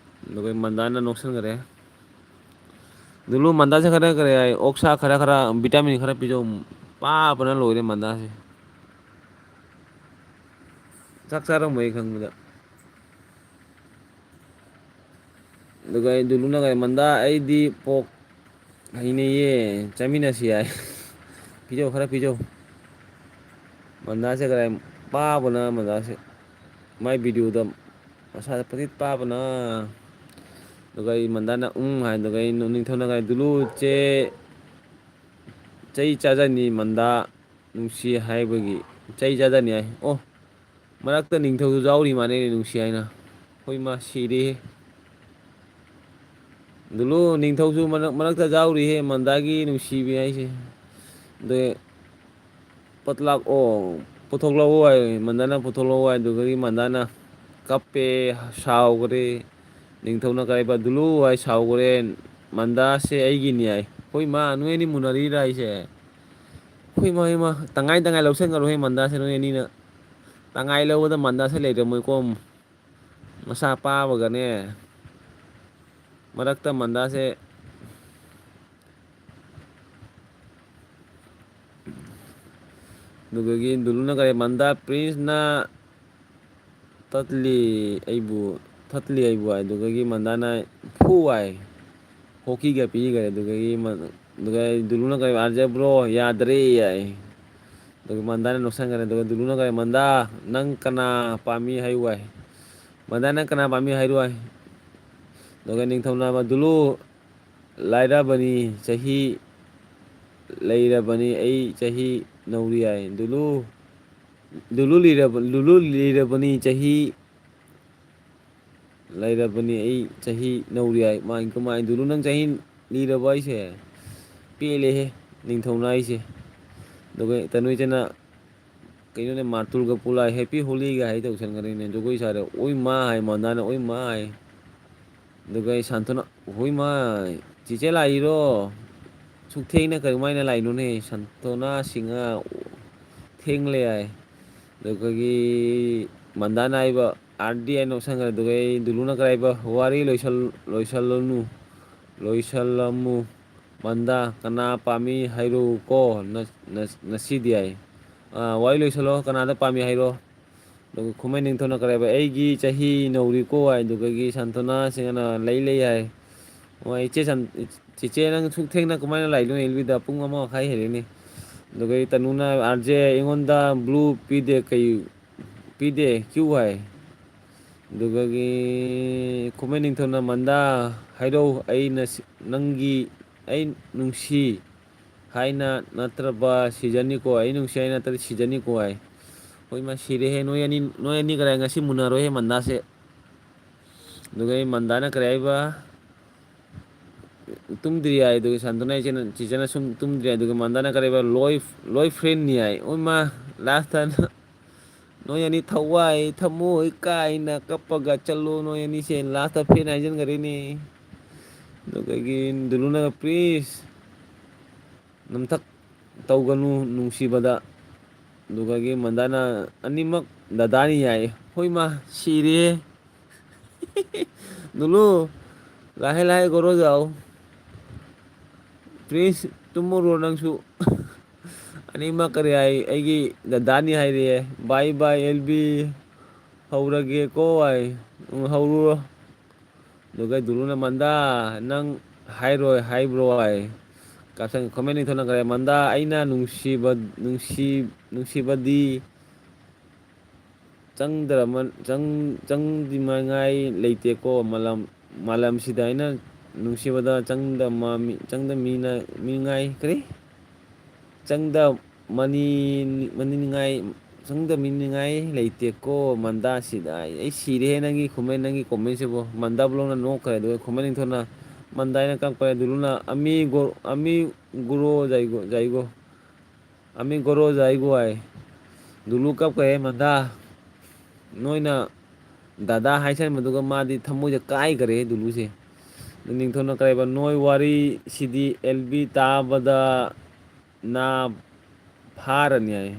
ꯑꯗꯨꯒ ꯃꯟꯗꯥꯅ ꯅꯣꯛꯁꯟꯈꯔꯦ ꯗꯨꯂꯨ ꯃꯟꯗꯥꯁꯦ ꯈꯔ ꯀꯔꯤ ꯍꯥꯏ ꯑꯣꯛꯁꯥ ꯈꯔ ꯚꯤꯇꯥꯃꯤꯟ ꯈꯔ ꯄꯤꯖꯧ ꯄꯥꯕꯅ ꯂꯣꯏꯔꯦ ꯃꯟꯗꯥꯁꯦ ꯆꯥꯛ ꯆꯥꯔꯝꯃꯣꯏ ꯑꯩ ꯈꯪꯕꯗ ꯑꯗꯨꯒ ꯑꯩ ꯗꯨꯂꯨꯅꯒ ꯃꯟꯗꯥ ꯑꯩꯗꯤ ꯄꯣꯛ ꯍꯩꯅꯩꯌꯦ ꯆꯥꯃꯤꯟꯅꯁꯤ ꯍꯥꯏ ꯄꯤꯖꯧ ꯈꯔ ꯄꯤꯖꯧ ꯃꯟꯗꯥꯁꯦ ꯀꯔꯥꯏ ꯄꯥꯕꯅ ꯃꯟꯗꯥꯁꯦ ꯃꯥꯏ ꯚꯤꯗꯤꯑꯣꯗ ꯃꯁꯥꯁꯦ ꯄꯪꯇꯤꯠ ꯄꯥꯕꯅ ꯑꯗꯨꯒ ꯑꯩ ꯃꯟꯗꯥꯅ ꯍꯥꯏ ꯑꯗꯨꯒ ꯑꯩ ꯅꯤꯡꯊꯧꯅ ꯗꯨꯂꯨ ꯆꯦ ꯆꯩ ꯆꯥꯖꯅꯤ ꯃꯟꯗꯥ ꯅꯨꯡꯁꯤ ꯍꯥꯏꯕꯒꯤ ꯆꯩ ꯆꯥꯖꯅꯤ ꯍꯥꯏ ꯑꯣ ꯃꯔꯛꯇ ꯅꯤꯡꯊꯧꯁꯨ ꯌꯥꯎꯔꯤ ꯃꯥꯜꯂꯦꯅꯦ ꯅꯨꯡꯁꯤ ꯍꯥꯏꯅ ꯍꯣꯏ ꯃꯥ ꯁꯤꯔꯦꯍꯦ ꯗꯨꯂꯨ ꯅꯤꯡꯊꯧꯁꯨ ꯃꯔꯛꯇ ꯌꯥꯎꯔꯤꯍꯦ ꯃꯟꯗꯥꯒꯤ ꯅꯨꯡꯁꯤꯕꯤ ꯍꯥꯏꯁꯦ ꯑꯗꯩ ꯄꯨꯊꯣꯛꯂꯛꯑꯣ ꯍꯥꯏ ꯃꯟꯗꯥꯅ ꯄꯨꯊꯣꯛꯂꯛꯑꯣ ꯍꯥꯏ ꯑꯗꯨꯗꯒꯤ ꯃꯟꯗꯥꯅ ꯀꯞꯄꯦ ꯁꯥꯎꯈ꯭ꯔꯦ ꯅꯤꯡꯊꯧꯅ ꯀꯔꯤꯕ ꯗꯨꯂꯨ ꯍꯥꯏ ꯁꯥꯎꯈ꯭ꯔꯦ ꯃꯟꯗꯥꯁꯦ ꯑꯩꯒꯤꯅꯤ ꯍꯥꯏ ꯍꯣꯏ ꯃꯥ ꯅꯣꯏ ꯑꯅꯤ ꯃꯨꯟꯅꯔꯤꯔ ꯍꯥꯏꯁꯦ ꯍꯣꯏ ꯃꯥ ꯏꯃ ꯇꯪꯉꯥꯏ ꯇꯉꯥꯏ ꯂꯧꯁꯤꯟꯈ꯭ꯔꯣ ꯍꯦ ꯃꯟꯗꯥꯁꯦ ꯅꯣꯏ ꯑꯅꯤꯅ ꯇꯪꯉꯥꯏ ꯂꯧꯕꯗ ꯃꯟꯗꯥꯁꯦ ꯂꯩꯔꯝꯃꯣꯏꯀꯣ ꯃꯁꯥ ꯄꯥꯕꯒꯅꯦ ꯃꯔꯛꯇ ꯃꯟꯗꯥꯁꯦ ꯑꯗꯨꯗꯒꯤ ꯗꯨꯂꯨꯅ ꯀꯔꯤ ꯃꯟꯗꯥ ꯄ꯭ꯔꯤꯟꯁꯅ ꯇꯠꯂꯤ ꯑꯩꯕꯨ ꯍꯥꯏ ꯑꯗꯨꯗꯒꯤ ꯃꯟꯗꯥꯅ ꯐꯨ ꯍꯥꯏ ꯍꯣꯛꯀꯤꯒ ꯄꯤꯈꯔꯦ ꯑꯗꯨꯗꯒꯤ ꯑꯗꯨꯒ ꯗꯨꯂꯨꯅ ꯀꯔꯤ ꯑꯥꯔꯖꯕ꯭ꯔꯣ ꯌꯥꯗ꯭ꯔꯦ ꯌꯥꯏ ꯑꯗꯨꯒ ꯃꯟꯗꯥꯅ ꯅꯣꯛꯁꯟꯈꯔꯦ ꯑꯗꯨꯒ ꯗꯨꯂꯨꯅ ꯀꯔꯤ ꯃꯟꯗꯥ ꯅꯪ ꯀꯅꯥ ꯄꯥꯝꯃꯤ ꯍꯥꯏꯌꯨ ꯍꯥꯏ ꯃꯟꯗꯥ ꯅꯪ ꯀꯅꯥ ꯄꯥꯝꯃꯤ ꯍꯥꯏꯔꯣ ꯍꯥꯏ ꯑꯗꯨꯒ ꯅꯤꯡꯊꯧꯅ ꯗꯨꯂꯨ ꯂꯥꯏꯔꯕꯅꯤ ꯆꯍꯤ ꯂꯩꯔꯕꯅꯤ ꯑꯩ ꯆꯍꯤ ꯅꯧꯔꯤ ꯌꯥꯏ ꯂꯨꯂꯨ ꯂꯤꯔꯕꯅꯤ ꯆꯍꯤ ꯂꯩꯔꯕꯅꯤ ꯑꯩ ꯆꯍꯤ ꯅꯧꯔꯤ ꯌꯥꯏ ꯃꯥꯒꯤ ꯀꯃꯥꯏꯅ ꯗꯨꯂꯨ ꯅꯪ ꯆꯍꯤ ꯂꯤꯔꯕ ꯑꯩꯁꯦ ꯄꯦꯜꯂꯦꯍꯦ ꯅꯤꯡꯊꯧꯅ ꯑꯩꯁꯦ ꯑꯗꯨꯒ ꯇꯅꯨꯖꯅ ꯀꯩꯅꯣꯅꯦ ꯃꯥꯔꯇꯨꯜꯒ ꯄꯨꯂꯥ ꯍꯦꯞꯄꯤ ꯍꯣꯂꯤꯒ ꯍꯥꯏ ꯇꯧꯁꯟꯈ꯭ꯔꯅꯦ ꯖꯒꯣꯏ ꯁꯥꯔꯦ ꯑꯣꯏ ꯃꯥ ꯍꯥꯏ ꯃꯟꯗꯥꯅ ꯑꯣꯏ ꯃꯥ ꯍꯥꯏ ꯑꯗꯨꯒ ꯑꯩ ꯁꯥꯟꯇꯨꯅ ꯍꯣꯏ ꯃꯥ ꯆꯦꯆꯦ ꯂꯥꯛꯏꯔꯣ ꯁꯨꯛ ꯊꯦꯡꯅ ꯀꯃꯥꯏꯅ ꯂꯥꯛꯏꯅꯣꯅꯦ ꯁꯟꯇꯣꯅꯥ ꯁꯤꯡꯍ ꯊꯦꯡꯂꯦ ꯍꯥꯏ ꯑꯗꯨꯒꯤ ꯃꯟꯗꯥꯅ ꯍꯥꯏꯕ ꯑꯥꯔꯗꯤ ꯍꯥꯏꯅ ꯅꯣꯛꯁꯟꯈ꯭ꯔꯦ ꯑꯗꯨꯒ ꯑꯩ ꯗꯨꯂꯨꯅ ꯀꯔꯤ ꯍꯥꯏꯕ ꯋꯥꯔꯤ ꯂꯣꯏꯁꯜꯂꯅꯨ ꯂꯣꯏꯁꯜꯂꯝꯃꯨ ꯃꯟꯗꯥ ꯀꯅꯥ ꯄꯥꯝꯃꯤ ꯍꯥꯏꯔꯨꯀꯣ ꯉꯁꯤꯗꯤ ꯍꯥꯏ ꯋꯥꯔꯤ ꯂꯣꯏꯁꯤꯜꯂꯣ ꯀꯅꯥꯗ ꯄꯥꯝꯃꯤ ꯍꯥꯏꯔꯣ ꯑꯗꯨꯒ ꯈꯨꯃꯟ ꯅꯤꯡꯊꯧꯅ ꯀꯔꯤ ꯍꯥꯏꯕ ꯑꯩꯒꯤ ꯆꯍꯤ ꯅꯧꯔꯤꯀꯣ ꯍꯥꯏ ꯑꯗꯨꯗꯒꯤ ꯁꯟꯇꯣꯅꯥꯁꯤꯡꯅ ꯂꯩ ꯍꯥꯏ ꯑꯣ ꯆꯦꯆꯦ ꯅꯪ ꯁꯨꯛ ꯊꯦꯡꯅ ꯀꯃꯥꯏꯅ ꯂꯥꯛꯏꯅꯣ ꯑꯦꯜꯕꯤꯗ ꯄꯨꯡ 1:30 ꯍꯦꯜꯂꯦꯅꯦ ꯑꯗꯨꯒ ꯇꯅꯨꯅ ꯑꯥꯔꯖꯦ ꯑꯩꯉꯣꯟꯗ ꯕ꯭ꯂꯨ ꯄꯤꯗꯦ ꯄꯤꯗꯦ ꯀ꯭ꯌꯨ ꯍꯥꯏ ꯑꯗꯨꯒꯤ ꯈꯨꯃꯟ ꯅꯤꯡꯊꯧꯅ ꯃꯟꯗꯥ ꯍꯥꯏꯔꯛꯎ ꯅꯪꯒꯤ ꯑꯩ ꯅꯨꯡꯁꯤ ꯍꯥꯏꯅ ꯅꯠꯇ꯭ꯔꯕ ꯁꯤꯖꯅꯤꯀꯣ ꯑꯩ ꯅꯨꯡꯁꯤ ꯍꯥꯏ ꯅꯠꯇ꯭ꯔꯗꯤ ꯁꯤꯖꯅꯤꯀꯣ ꯍꯥꯏ ꯍꯣꯏ ꯃꯥ ꯁꯤꯔꯦꯍꯦ ꯅꯣꯏ ꯑꯅꯤ ꯀꯔꯥꯏ ꯉꯁꯤ ꯃꯨꯟꯅꯔꯣꯏꯍꯦ ꯃꯟꯗꯥꯁꯦ ꯑꯗꯨꯒ ꯑꯩ ꯃꯟꯗꯥꯅ ꯀꯔꯤ ꯍꯥꯏꯕ ꯇꯨꯝꯗ꯭ꯔꯤ ꯍꯥꯏ ꯑꯗꯨꯒ ꯁꯟꯇꯣꯅꯥ ꯆꯦꯆꯦꯅ ꯁꯨꯝ ꯇꯨꯝꯗ꯭ꯔꯤ ꯍꯥꯏ ꯑꯗꯨꯒ ꯃꯟꯗꯥꯅ ꯀꯔꯤꯕ ꯂꯣꯏ ꯐ꯭ꯔꯦꯟꯅꯤ ꯍꯥꯏ ꯍꯣꯏ ꯃꯥ ꯂꯥꯁꯇ ꯅꯣꯏ ꯑꯅꯤ ꯊꯋꯥꯏ ꯊꯝꯃꯣꯏ ꯀꯥꯏꯅ ꯀꯞꯄꯒ ꯆꯠꯂꯣ ꯅꯣꯏ ꯑꯅꯤꯁꯦ ꯂꯥꯁꯇ ꯐ꯭ꯔꯦꯟ ꯍꯥꯏꯖꯤꯟꯈ꯭ꯔꯦꯅꯦ ꯑꯗꯨꯗꯒꯤ ꯗꯨꯂꯨꯅꯒ ꯄ꯭ꯂꯤꯁ ꯅꯝꯊꯛ ꯇꯧꯒꯅꯨ ꯅꯨꯡꯁꯤꯕꯗ ꯑꯗꯨꯒꯒꯤ ꯃꯟꯗꯥꯅ ꯑꯅꯤꯃꯛ ꯗꯗꯥꯅꯤ ꯌꯥꯏ ꯍꯣꯏ ꯃꯥ ꯁꯤꯔꯦꯍꯦ ꯗꯨꯂꯨ ꯂꯥꯍꯦ ꯂꯥꯍꯦ ꯒꯣꯔꯣ ꯖꯥꯎ ꯄ꯭ꯂꯤꯁ ꯇꯨꯝꯃꯨꯔꯣ ꯅꯪꯁꯨ ꯑꯅꯤꯃꯛ ꯀꯔꯤ ꯍꯥꯏ ꯑꯩꯒꯤ ꯗꯗꯥꯅꯤ ꯍꯥꯏꯔꯛꯑꯦ ꯕꯥꯏ ꯕꯥꯏ ꯑꯦꯜꯕꯤ ꯍꯧꯔꯒꯦꯀꯣ ꯍꯥꯏ ꯍꯧꯔꯨꯔꯣ ꯑꯗꯨꯒ ꯗꯨꯂꯨꯅ ꯃꯟꯗꯥ ꯅꯪ ꯍꯥꯏꯔꯣꯏ ꯍꯥꯏꯕ꯭ꯔꯣ ꯍꯥꯏ ꯈꯨꯃꯟ ꯅꯤꯡꯊꯧꯅ ꯀꯔꯤ ꯃꯟꯗꯥ ꯑꯩꯅ ꯅꯨꯡꯁꯤꯕꯗꯤ ꯆꯪꯗꯤꯃꯉꯥꯏ ꯂꯩꯇꯦꯀꯣ ꯃꯥꯂꯝꯁꯤꯗ ꯑꯩꯅ ꯅꯨꯡꯁꯤꯕꯗ ꯆꯪꯗꯃꯤꯉꯥꯏ ꯀꯔꯤ ꯆꯪꯗꯃꯤꯅꯤꯉꯥꯏ ꯂꯩꯇꯦꯀꯣ ꯃꯟꯗꯥꯁꯤꯗ ꯑꯩ ꯁꯤꯔꯦꯍꯦ ꯅꯪꯒꯤ ꯀꯣꯃꯦꯟꯁꯤꯕꯨ ꯃꯟꯗꯥ ꯕ꯭ꯂꯣꯛꯅ ꯅꯣꯛꯈ꯭ꯔꯦ ꯑꯗꯨꯒ ꯈꯨꯃꯟ ꯅꯤꯡꯊꯧꯅ ꯃꯟꯗꯥꯅ ꯀꯛꯄ ꯗꯨꯂꯨꯅ ꯑꯃꯤ ꯒꯣꯔꯣ ꯖꯥꯏꯒꯣ ꯍꯥꯏ ꯗꯨꯂꯨ ꯀꯞꯈ꯭ꯔꯦ ꯃꯟꯗꯥ ꯅꯣꯏꯅ ꯗꯗꯥ ꯍꯥꯏꯖꯟꯕꯗꯨꯒ ꯃꯥꯗꯤ ꯊꯃꯣꯏꯗ ꯀꯥꯏꯈꯔꯦ ꯗꯨꯂꯨꯁꯦ ꯅꯤꯡꯊꯧꯅ ꯀꯔꯤꯕ ꯅꯣꯏ ꯋꯥꯔꯤꯁꯤꯗꯤ ꯑꯦꯜꯕꯤ ꯇꯥꯕꯗ ꯅꯥ ꯐꯥꯔꯅꯤ ꯍꯥꯏ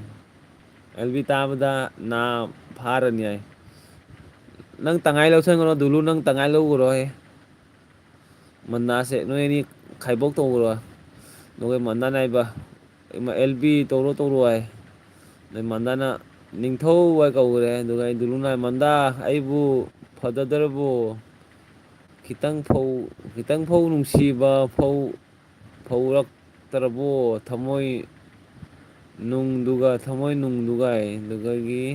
ꯑꯦꯜꯕꯤ ꯇꯥꯕꯗ ꯅꯥ ꯐꯥꯔꯅꯤ ꯍꯥꯏ ꯅꯪ ꯇꯪꯉꯥꯏ ꯂꯧꯁꯟꯈ꯭ꯔꯣ ꯗꯨꯂꯨ ꯅꯪ ꯇꯪꯉꯥꯏ ꯂꯧꯈ꯭ꯔꯣꯍꯦ ꯃꯟꯗꯥꯁꯦ ꯅꯣꯏ ꯑꯅꯤ ꯈꯥꯏꯕꯣꯛ ꯇꯧꯈ꯭ꯔꯣ ꯑꯗꯨꯒ ꯃꯟꯗꯥꯅ ꯍꯥꯏꯕ ꯑꯦꯜꯕꯤ ꯇꯧꯔꯣ ꯍꯥꯏ ꯑꯗꯩ ꯃꯟꯗꯥꯅ ꯅꯤꯡꯊꯧ ꯍꯥꯏ ꯀꯧꯈ꯭ꯔꯦ ꯑꯗꯨꯒ ꯑꯩ ꯗꯨꯂꯨꯅ ꯃꯟꯗꯥ ꯑꯩꯕꯨ ꯐꯖꯗ꯭ꯔꯕꯣ ꯈꯤꯇꯪ ꯐꯧ ꯅꯨꯡꯁꯤꯕ ꯐꯧꯔꯛꯇ꯭ꯔꯕꯣ ꯊꯃꯣꯏ ꯅꯨꯡꯗꯨꯒ ꯑꯗꯨꯗꯒꯤ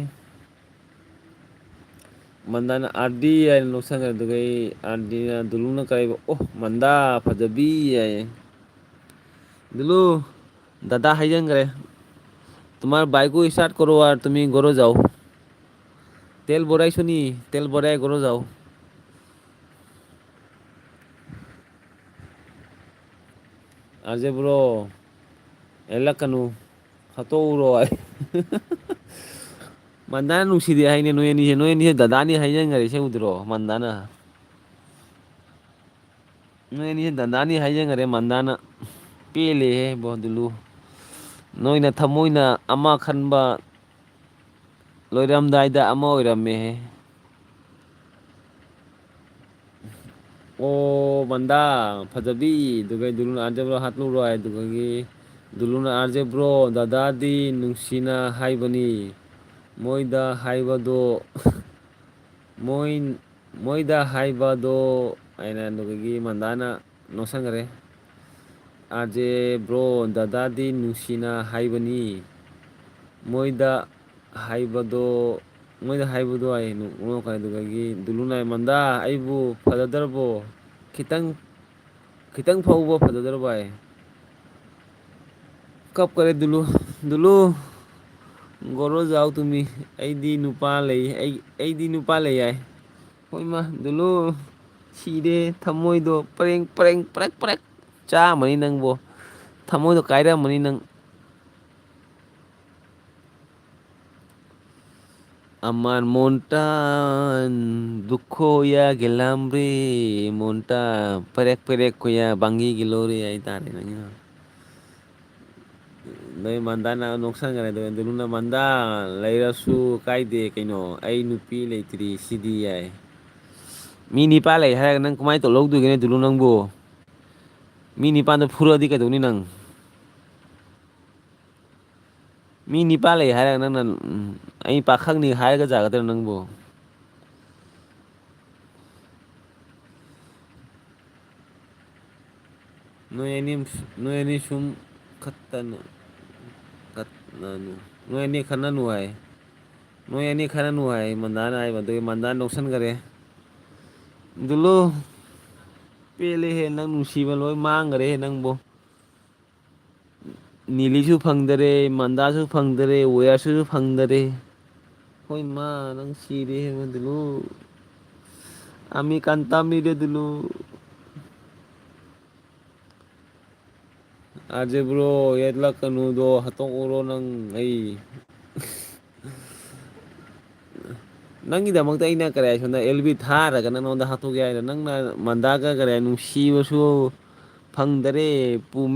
ꯃꯟꯗꯥꯅ ꯑꯥꯔꯗꯤ ꯍꯥꯏꯅ ꯅꯣꯛꯁꯟꯈ꯭ꯔꯦ ꯑꯗꯨꯒꯩ ꯑꯥꯔꯗꯤꯅ ꯗꯨꯂꯨꯅ ꯀꯔꯤꯕ ꯑꯣ ꯃꯟꯗꯥ ꯐꯖꯕꯤ ꯍꯥꯏꯌꯦ ꯗꯨꯂꯨ ꯗꯗꯥ ꯍꯥꯏꯖꯟꯈ꯭ꯔꯦ ꯇꯨꯃꯍꯥꯔꯥ ꯕꯥꯏꯛ ꯀꯣ ꯏꯁꯇꯥꯔꯠ ꯀꯔꯣ ꯑꯣꯔ तुम घरों जाओ तेल भराई सुनी तेल भराई घरों जाओ ꯑꯥꯔꯖꯦ ꯕ꯭ꯔꯣ ꯌꯦꯠꯂꯛꯀꯅꯨ ꯍꯥꯠꯇꯣꯛꯎꯔꯣ ꯍꯥꯏ ꯃꯟꯗꯥꯅ ꯅꯨꯡꯁꯤꯗꯦ ꯍꯥꯏꯅꯦ ꯅꯣꯏ ꯑꯅꯤꯁꯦ ꯗꯗꯥꯅꯤ ꯍꯥꯏꯖꯤꯟꯈꯔꯦ ꯎꯗ꯭ꯔꯣ ꯃꯟꯗꯥꯅ ꯅꯣꯏ ꯑꯅꯤ ꯗꯟꯗꯥꯅꯤ ꯍꯥꯏꯖꯈꯔꯦ ꯃꯟꯗꯥꯅ ꯄꯦꯜꯂꯦꯍꯦ ꯕꯣꯗꯨꯂꯨ ꯅꯣꯏꯅ ꯊꯃꯣꯏꯅ ꯑꯃ ꯈꯟꯕ ꯂꯣꯏꯔꯝꯗꯥꯏꯗ ꯑꯃ ꯑꯣꯏꯔꯝꯃꯦꯍꯦ ꯑꯣ ꯃꯟꯗꯥ ꯐꯖꯕꯤ ꯑꯗꯨꯒꯩꯗꯨꯂꯨꯅ ꯑꯥꯔꯖꯦꯕ꯭ꯔꯣ ꯍꯥꯠꯂꯨꯔꯣꯏ ꯑꯗꯨꯒꯒꯤ ꯗꯨꯂꯨꯅ ꯑꯥꯔꯖꯦꯕ꯭ꯔꯣ ꯗꯗꯥꯗꯤ ꯅꯨꯡꯁꯤꯅ ꯍꯥꯏꯕꯅꯤ ꯃꯣꯏꯗ ꯍꯥꯏꯕꯗꯣ ꯃꯣꯏꯗ ꯍꯥꯏꯕꯗꯣ ꯑꯩꯅ ꯑꯗꯨꯗꯒꯤ ꯃꯟꯗꯥꯅ ꯅꯣꯛꯁꯟꯈꯔꯦ ꯑꯥꯔꯖꯦ ꯕ꯭ꯔꯣ ꯗꯗꯥꯗꯤ ꯅꯨꯡꯁꯤꯅ ꯍꯥꯏꯕꯅꯤ ꯃꯣꯏꯗ ꯍꯥꯏꯕꯗꯣ ꯃꯣꯏꯗ ꯍꯥꯏꯕꯗꯣ ꯑꯩ ꯅꯣꯛꯀꯔꯦ ꯑꯗꯨꯗꯒꯤ ꯗꯨꯂꯨꯅꯥꯏꯃꯟꯗ ꯑꯩꯕꯨ ꯐꯖꯗ꯭ꯔꯕꯣ ꯈꯤꯇꯪ ꯐꯥꯎꯕ ꯐꯖꯗ꯭ꯔ ꯚꯥꯏ ꯀꯞꯀꯔꯦ ꯗꯨꯜꯂꯨ ꯒꯣꯔꯣ ꯖꯥꯎ ꯇꯨꯃꯤ ꯑꯩꯗꯤ ꯅꯨꯄꯥ ꯂꯩ ꯑꯩꯗꯤ ꯅꯨꯄꯥ ꯂꯩ ꯌꯥꯏ ꯍꯣꯏ ꯏꯃ ꯗꯨꯜꯂꯨ ꯁꯤꯔꯦ ꯊꯝꯃꯣꯏꯗꯣ ꯄꯔꯦꯡ ꯄꯔꯦꯡ ꯄꯔꯦꯛ ꯄꯔꯦꯛ ꯆꯥꯃꯅꯤ ꯅꯪꯕꯨ ꯊꯃꯣꯏꯗꯣ ꯀꯥꯏꯔꯝꯃꯅꯤ ꯅꯪ ꯑꯃꯔ ꯃꯣꯟꯇꯥꯟ ꯗꯨꯈꯣ ꯌꯥꯒꯦ ꯃꯣꯟꯇꯥ ꯄꯦꯔꯦꯛ ꯄꯦꯔꯦꯛ ꯈꯣꯏꯌꯥ ꯕꯪꯒꯤꯒꯤ ꯂꯣꯔꯤ ꯍꯥꯏꯇꯥꯔꯦ ꯅꯪ ꯅꯣꯏ ꯃꯟꯗꯥꯅ ꯅꯣꯛꯁꯟꯈꯔꯦ ꯑꯗꯨ ꯗꯨꯂꯨꯅ ꯃꯟꯗꯥ ꯂꯩꯔꯁꯨ ꯀꯥꯏꯗꯦ ꯀꯩꯅꯣ ꯑꯩ ꯅꯨꯄꯤ ꯂꯩꯇ꯭ꯔꯤ ꯁꯤꯗꯤ ꯌꯥꯏ ꯃꯤ ꯅꯤꯄꯥ ꯂꯩ ꯍꯥꯏꯔꯒ ꯅꯪ ꯀꯃꯥꯏꯅ ꯇꯧ ꯂꯧꯗꯣꯏꯒꯦꯅꯦ ꯑꯗꯨꯂꯨ ꯅꯪꯕꯨ ꯃꯤ ꯅꯤꯄꯥꯟꯗꯣ ꯐꯨꯔꯛꯑꯗꯤ ꯀꯩꯗꯧꯅꯤ ꯅꯪ ꯃꯤ ꯅꯤꯄꯥ ꯂꯩ ꯍꯥꯏꯔꯒ ꯅꯪꯅ ꯑꯩ ꯄꯥꯈꯪꯅꯤ ꯍꯥꯏꯔꯒ ꯌꯥꯒꯗ꯭ꯔ ꯅꯪꯕꯨ ꯅꯣꯏ ꯑꯅꯤ ꯁꯨꯝ ꯈꯠꯇꯅ ꯅꯣꯏ ꯑꯅꯤ ꯈꯠꯅꯅꯨ ꯍꯥꯏ ꯅꯣꯏ ꯑꯅꯤ ꯈꯠꯅꯅꯨ ꯍꯥꯏ ꯃꯟꯗꯥꯅ ꯍꯥꯏꯕ ꯑꯗꯨꯒꯤ ꯃꯟꯗꯥꯅ ꯅꯣꯛꯁꯟꯈꯔꯦ ꯗꯨꯜꯂꯨ ꯄꯦꯜꯂꯦꯍꯦ ꯅꯪ ꯅꯨꯡꯁꯤꯕ ꯂꯣꯏ ꯃꯥꯡꯈꯔꯦꯍꯦ ꯅꯪꯕꯨ ꯅꯤꯂꯤꯁꯨ ꯐꯪꯗꯔꯦ ꯃꯟꯗꯥꯁꯨ ꯐꯪꯗꯔꯦ ꯋꯦꯌꯔꯁꯨ ꯐꯪꯗꯔꯦ ꯍꯣꯏ ꯃꯥ ꯅꯪ ꯁꯤꯔꯦꯍꯦ ꯗꯨꯜꯂꯨ ꯑꯃꯤ ꯀꯟꯇꯝꯃꯤꯔꯦ ꯗꯨꯜꯂꯨ ꯑꯥꯔꯖꯦ ꯕ꯭ꯔꯣ ꯌꯦꯠꯂꯛꯀꯅꯨꯗꯣ ꯍꯥꯠꯇꯣꯛꯎꯔꯣ ꯅꯪ ꯑꯩ ꯅꯪꯒꯤꯗꯃꯛꯇ ꯑꯩꯅ ꯀꯔꯤ ꯍꯥꯏ ꯁꯣꯝꯗ ꯑꯦꯜ ꯕꯤ ꯊꯥꯔꯒ ꯅꯪꯉꯣꯟꯗ ꯍꯥꯠꯇꯣꯛꯀꯦ ꯍꯥꯏꯔꯣ ꯅꯪꯅ ꯃꯟꯗꯥꯒ ꯀꯔꯤ ꯅꯨꯡꯁꯤꯕꯁꯨ ꯐꯪꯗꯔꯦ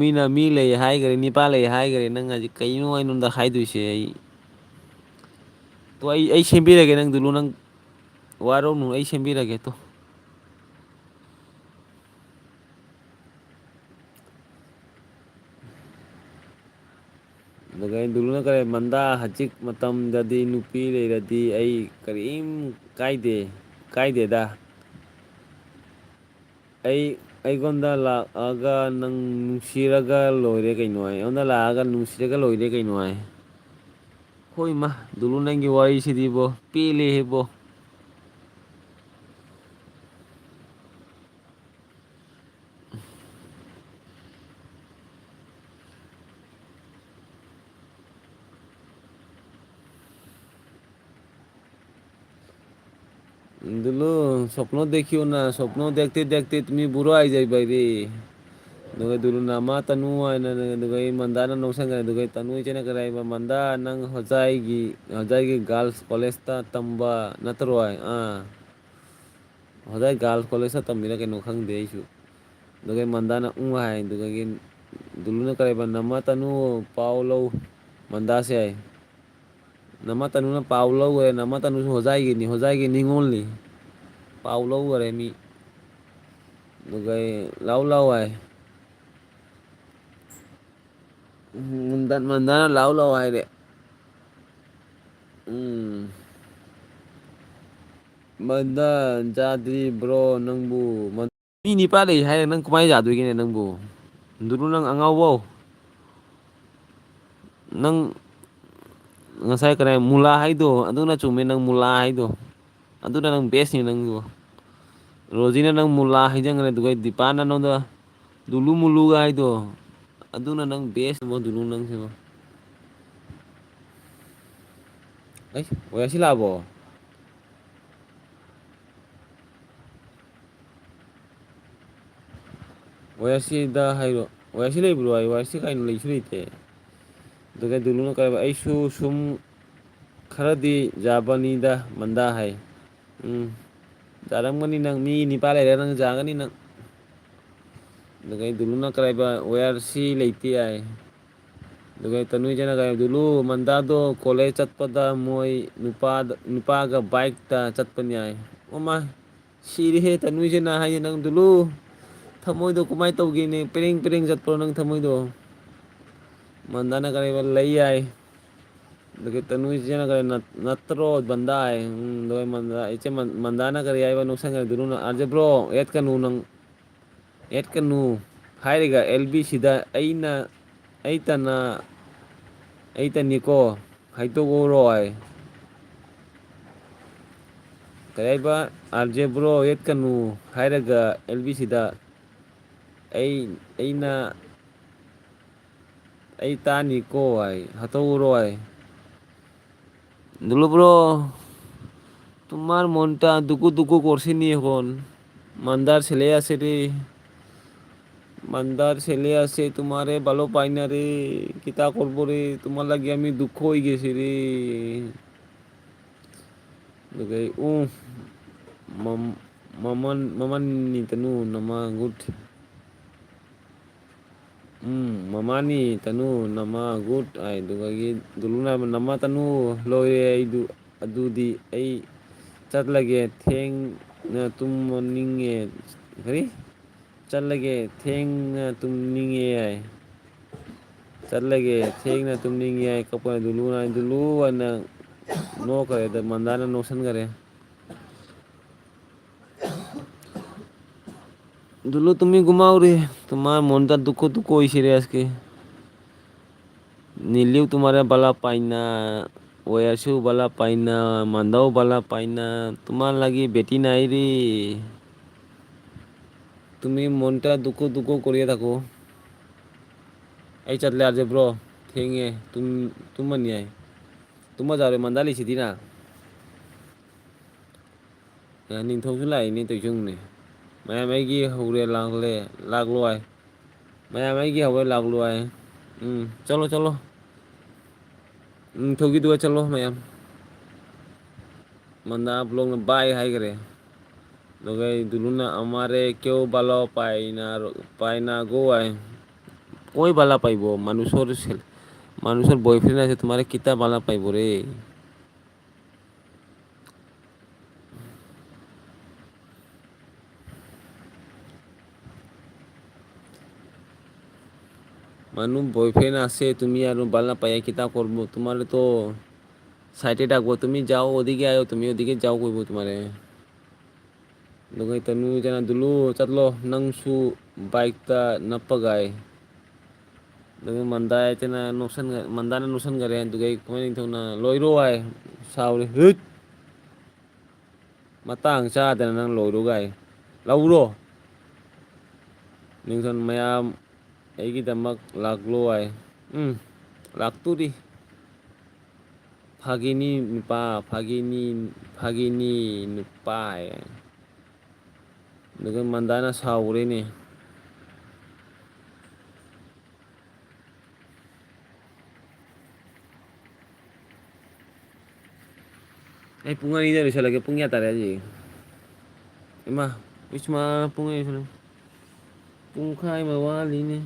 ꯃꯤꯅ ꯃꯤ ꯂꯩ ꯍꯥꯏꯈꯔꯦ ꯅꯤꯄꯥ ꯂꯩ ꯍꯥꯏꯈꯔꯦ ꯅꯪ ꯍꯧꯖꯤꯛ ꯀꯩꯅꯣ ꯑꯩꯉꯣꯟꯗ ꯍꯥꯏꯗꯣꯏꯁꯦ ꯑꯩ ꯇꯣ ꯑꯩ ꯁꯦꯝꯕꯤꯔꯒꯦ ꯅꯪꯗꯨꯂꯨ ꯅꯪ ꯋꯥꯔꯧꯅꯨ ꯑꯩ ꯁꯦꯝꯕꯤꯔꯒꯦ ꯇꯣ ꯑꯗꯨꯒ ꯗꯨꯂꯨꯅ ꯀꯔꯤ ꯃꯟꯗꯥ ꯍꯧꯖꯤꯛ ꯃꯇꯝꯗꯗꯤ ꯅꯨꯄꯤ ꯂꯩꯔꯗꯤ ꯑꯩ ꯀꯔꯤꯝ ꯀꯥꯏꯗꯦꯗ ꯑꯩꯉꯣꯟꯗ ꯂꯥꯛꯑꯒ ꯅꯪ ꯅꯨꯡꯁꯤꯔꯒ ꯂꯣꯏꯔꯦ ꯀꯩꯅꯣ ꯑꯩꯉꯣꯟꯗ ꯂꯥꯛꯑꯒ ꯅꯨꯡꯁꯤꯔꯒ ꯂꯣꯏꯔꯦ ꯀꯩꯅꯣ ꯍꯥꯏ ꯍꯣꯏ ꯏꯃ ꯗꯨꯂꯨ ꯅꯪꯒꯤ ꯋꯥꯔꯤꯁꯤꯗꯤꯕꯣ ꯄꯦꯜꯂꯦꯍꯦꯕꯣ দুলু স্বপ্ন দেখিও না স্বপ্ন দেখতে দেখতে তুমি বুড়ো হয়ে যাইবা রে ꯑꯗꯨꯒ ꯗꯨꯂꯨꯅ ꯃꯥ ꯇꯅꯨ ꯍꯥꯏꯅ ꯑꯗꯨꯒ ꯑꯩ ꯃꯟꯗꯥꯅ ꯅꯣꯛꯁꯟꯈ꯭ꯔꯦ ꯑꯗꯨꯒ ꯇꯅꯨ ꯏꯆꯦꯅ ꯀꯔꯤ ꯍꯥꯏꯕ ꯃꯟꯗꯥ ꯅꯪ ꯍꯣꯖꯥꯏꯒꯤ ꯒꯥꯔꯜꯁ ꯀꯣꯂꯦꯖꯇ ꯇꯝꯕ ꯅꯠꯇꯔꯣꯏ ꯍꯣꯖꯥꯏ ꯒꯥꯔꯜꯁ ꯀꯣꯂꯦꯖꯇ ꯇꯝꯃꯤꯔ ꯀꯩꯅꯣ ꯈꯪꯗꯦ ꯑꯩꯁꯨ ꯑꯗꯨꯒ ꯃꯟꯗꯥꯅ ꯎ ꯍꯥꯏ ꯑꯗꯨꯗꯒꯤ ꯗꯨꯂꯨꯅ ꯀꯔꯤ ꯍꯥꯏꯕ ꯅꯃ ꯇꯅꯨ ꯄꯥꯎ ꯂꯧ ꯃꯟꯗꯥꯁꯦ ꯍꯥꯏ ꯅꯃ ꯇꯅꯨꯅ ꯄꯥꯎ ꯂꯧꯈꯔꯦ ꯅꯃ ꯇꯅꯨꯁꯨ ꯍꯣꯖꯥꯏꯒꯤ ꯅꯤꯡꯉꯣꯜꯅꯤ ꯄꯥꯎ ꯂꯧꯈꯔꯦ ꯃꯤ ꯑꯗꯨꯒ ꯂꯥꯎ ꯂꯥꯎ ꯍꯥꯏ ꯃꯟꯗꯥꯅ ꯂꯥꯎ ꯂꯥꯎ ꯍꯥꯏꯔꯦ ꯎꯝ ꯃꯟꯗꯥ ꯆꯥꯗ꯭ꯔꯤ ꯕ꯭ꯔꯣ ꯅꯪꯕꯨ ꯃꯤ ꯅꯤꯄꯥ ꯂꯩ ꯍꯥꯏꯔꯦ ꯅꯪ ꯀꯃꯥꯏꯅ ꯌꯥꯗꯣꯏꯒꯦꯅꯦ ꯅꯪꯕꯨ ꯗꯨꯂꯨ ꯅꯪ ꯑꯉꯥꯎꯕꯧ ꯅꯪ ꯉꯁꯥꯏ ꯀꯔꯤ ꯃꯨꯂꯥ ꯍꯥꯏꯗꯣ ꯑꯗꯨꯅ ꯆꯨꯝꯃꯦ ꯅꯪ ꯃꯨꯂꯥ ꯍꯥꯏꯗꯣ ꯑꯗꯨꯅ ꯅꯪ ꯕꯦꯁꯅꯤ ꯅꯪꯕꯨ ꯔꯣꯖꯤꯅ ꯅꯪ ꯃꯨꯜꯂꯥ ꯍꯩꯖꯤꯟꯈ꯭ꯔꯦ ꯑꯗꯨꯒ ꯗꯤꯄꯥꯅ ꯅꯪꯉꯣꯟꯗ ꯗꯨꯂꯨ ꯃꯨꯂꯨꯒ ꯍꯥꯏꯗꯣ ꯑꯗꯨꯅ ꯅꯪ ꯕꯦꯁ ꯗꯨꯂꯨ ꯅꯪꯁꯤꯃ ꯑꯣꯌꯥꯁꯤ ꯂꯥꯛꯑꯕꯣ ꯋꯥꯌꯥꯁꯤꯗ ꯍꯥꯏꯔꯣ ꯋꯥꯌꯥꯁꯤ ꯂꯩꯕ꯭ꯔꯣ ꯍꯥꯏ ꯋꯥꯌꯥꯁꯤ ꯀꯥꯏꯅꯣ ꯂꯩꯁꯨ ꯂꯩꯇꯦ ꯑꯗꯨꯒ ꯗꯨꯂꯨꯅ ꯀꯔꯤ ꯑꯩꯁꯨ ꯁꯨꯝ ꯈꯔꯗꯤ ꯌꯥꯕꯅꯤꯗ ꯃꯟꯗꯥ ꯍꯥꯏ. ꯌꯥꯔꯝꯒꯅꯤ ꯅꯪ ꯃꯤ ꯅꯤꯄꯥ ꯂꯩꯔꯦ ꯅꯪ ꯌꯥꯒꯅꯤ ꯅꯪ ꯑꯗꯨꯒ ꯗꯨꯂꯨꯅ ꯀꯔꯥꯏꯕ ꯋꯦꯌꯔꯁꯤ ꯂꯩꯇꯦ ꯍꯥꯏ ꯑꯗꯨꯒ ꯇꯅꯨꯖꯅ ꯀꯥꯏ ꯗꯨꯂꯨ ꯃꯟꯗꯥꯗꯣ ꯀꯣꯂꯦꯖ ꯆꯠꯄꯗ ꯃꯣꯏ ꯅꯨꯄꯥꯒ ꯕꯥꯏꯛꯇ ꯆꯠꯄꯅꯤ ꯍꯥꯏ ꯑꯣꯃ ꯁꯤꯔꯦꯍꯦ ꯇꯟꯅꯨꯖꯅ ꯍꯥꯏꯌꯦ ꯅꯪꯗꯨꯂꯨ ꯊꯃꯣꯏꯗꯣ ꯀꯃꯥꯏꯅ ꯇꯧꯒꯦꯅꯦ ꯄꯔꯦꯡ ꯄꯔꯦꯡ ꯆꯠꯄ꯭ꯔꯣ ꯅꯪ ꯊꯝꯃꯣꯏꯗꯣ ꯃꯟꯗꯥꯅ ꯀꯔꯤꯕ ꯂꯩ ꯌꯥꯏ ꯑꯗꯨꯒ ꯇꯅꯨꯖꯅ ꯀꯔꯤ ꯅꯠꯇ꯭ꯔꯣ ꯕꯟꯗꯥ ꯍꯥꯏ ꯏꯆꯦ ꯃꯟꯗꯥꯅ ꯀꯔꯤ ꯍꯥꯏꯕ ꯅꯣꯛꯁꯟꯈꯗꯨꯅ ꯑꯥꯔꯖꯕ꯭ꯔꯣ ꯑꯦꯠꯀꯅꯨ ꯅꯪ ꯑꯦꯠꯀꯅꯨ ꯍꯥꯏꯔꯒ ꯑꯦꯜ ꯕꯤ ꯁꯤꯗ ꯑꯩꯇꯅ ꯑꯩꯇꯅꯤꯀꯣ ꯍꯥꯏꯗꯣꯛꯎꯔꯣꯏ ꯀꯔꯥꯏꯕ ꯑꯥꯔꯖꯦꯕ꯭ꯔꯣ ꯌꯦꯠꯀꯅꯨ ꯍꯥꯏꯔꯒ ꯑꯦꯜ ꯕꯤ ꯁꯤꯗ ꯑꯩꯅ ꯑꯩ ꯇꯥꯅꯤꯀꯣ ꯍꯥꯏ ꯍꯥꯠꯇꯣꯛꯎꯔꯣ ꯍꯥꯏ ꯗꯨꯂꯨꯞꯕ꯭ꯔꯣ তোমার মনটা দুকু দুকু করছে নি এখন মান্দার ছেলে আছে রে মান্দার ছেলে আছে তোমারে ভালো পাই না রে কিতা করবো রে তোমার লাগি আমি দুঃখ হয়ে গেছি রে maman ni tanu nama good mamani tanu nama good ai dugagi duluna nama tanu loire aidu adudi ai chatlage thengna tumninge kari chatlage thengna tumninge ai chatlage thengna tumninge ai kapana duluna dulu ana no kare da mandana notion kare Dulu তুমি ঘুমাও রে তোমার মনটা দুঃখ দুঃখ হয়েছে রে আজকে নীলিও তোমার বালা পাই না ওয়াসেও বালা পাই না মান্দাও বালা পাই না তোমার লাগি বেটি নাই রে তুমি মনটা দুঃখ দুঃখ করিয়ে থাকো এই চাতলে আর যে ব্রো থেঙে তুমি নিয়ে তোমার যাও রে মান্দালি সিদি না নিংথौसो लायैनो तैजोंनो माया मायगी हौरे लागलोय माया मायगी हौरे लागलोय चलो चलो थोगी दुआ चलो मैम मंदा आप लोग बाय हाय करे लोगे दुलुना हमारे क्यों बालो पाइना गो आए कोई बाला पाइबो মানুষের বয়ফ্রেন্ড আছে তোমার কিতা বালা পাইব রে মানুষ বয়ফ্রেন্ড আছে তুমি আর বালা পাইয়া কিতা করবো তোমার তো সাইডে ডাকবো তুমি যাও ওদিকে আয়ো তুমি ওদিকে যাও কইবো তোমারে Dugay tanu jana dulu chatlo nangsu bike ta napagai dugay mandai tena nuksan mandana nuksan gare dugay kumain thona loiro ai sauri hut matang cha tena nang loiro gai lauro ningson mayam aigi damak laglo ai laktu di phagini nupa ai dugay mandana sauri ni punga ni dah bisa lagi punga tara aja. Emma, wisma punga itu. Pungkai mawali ni.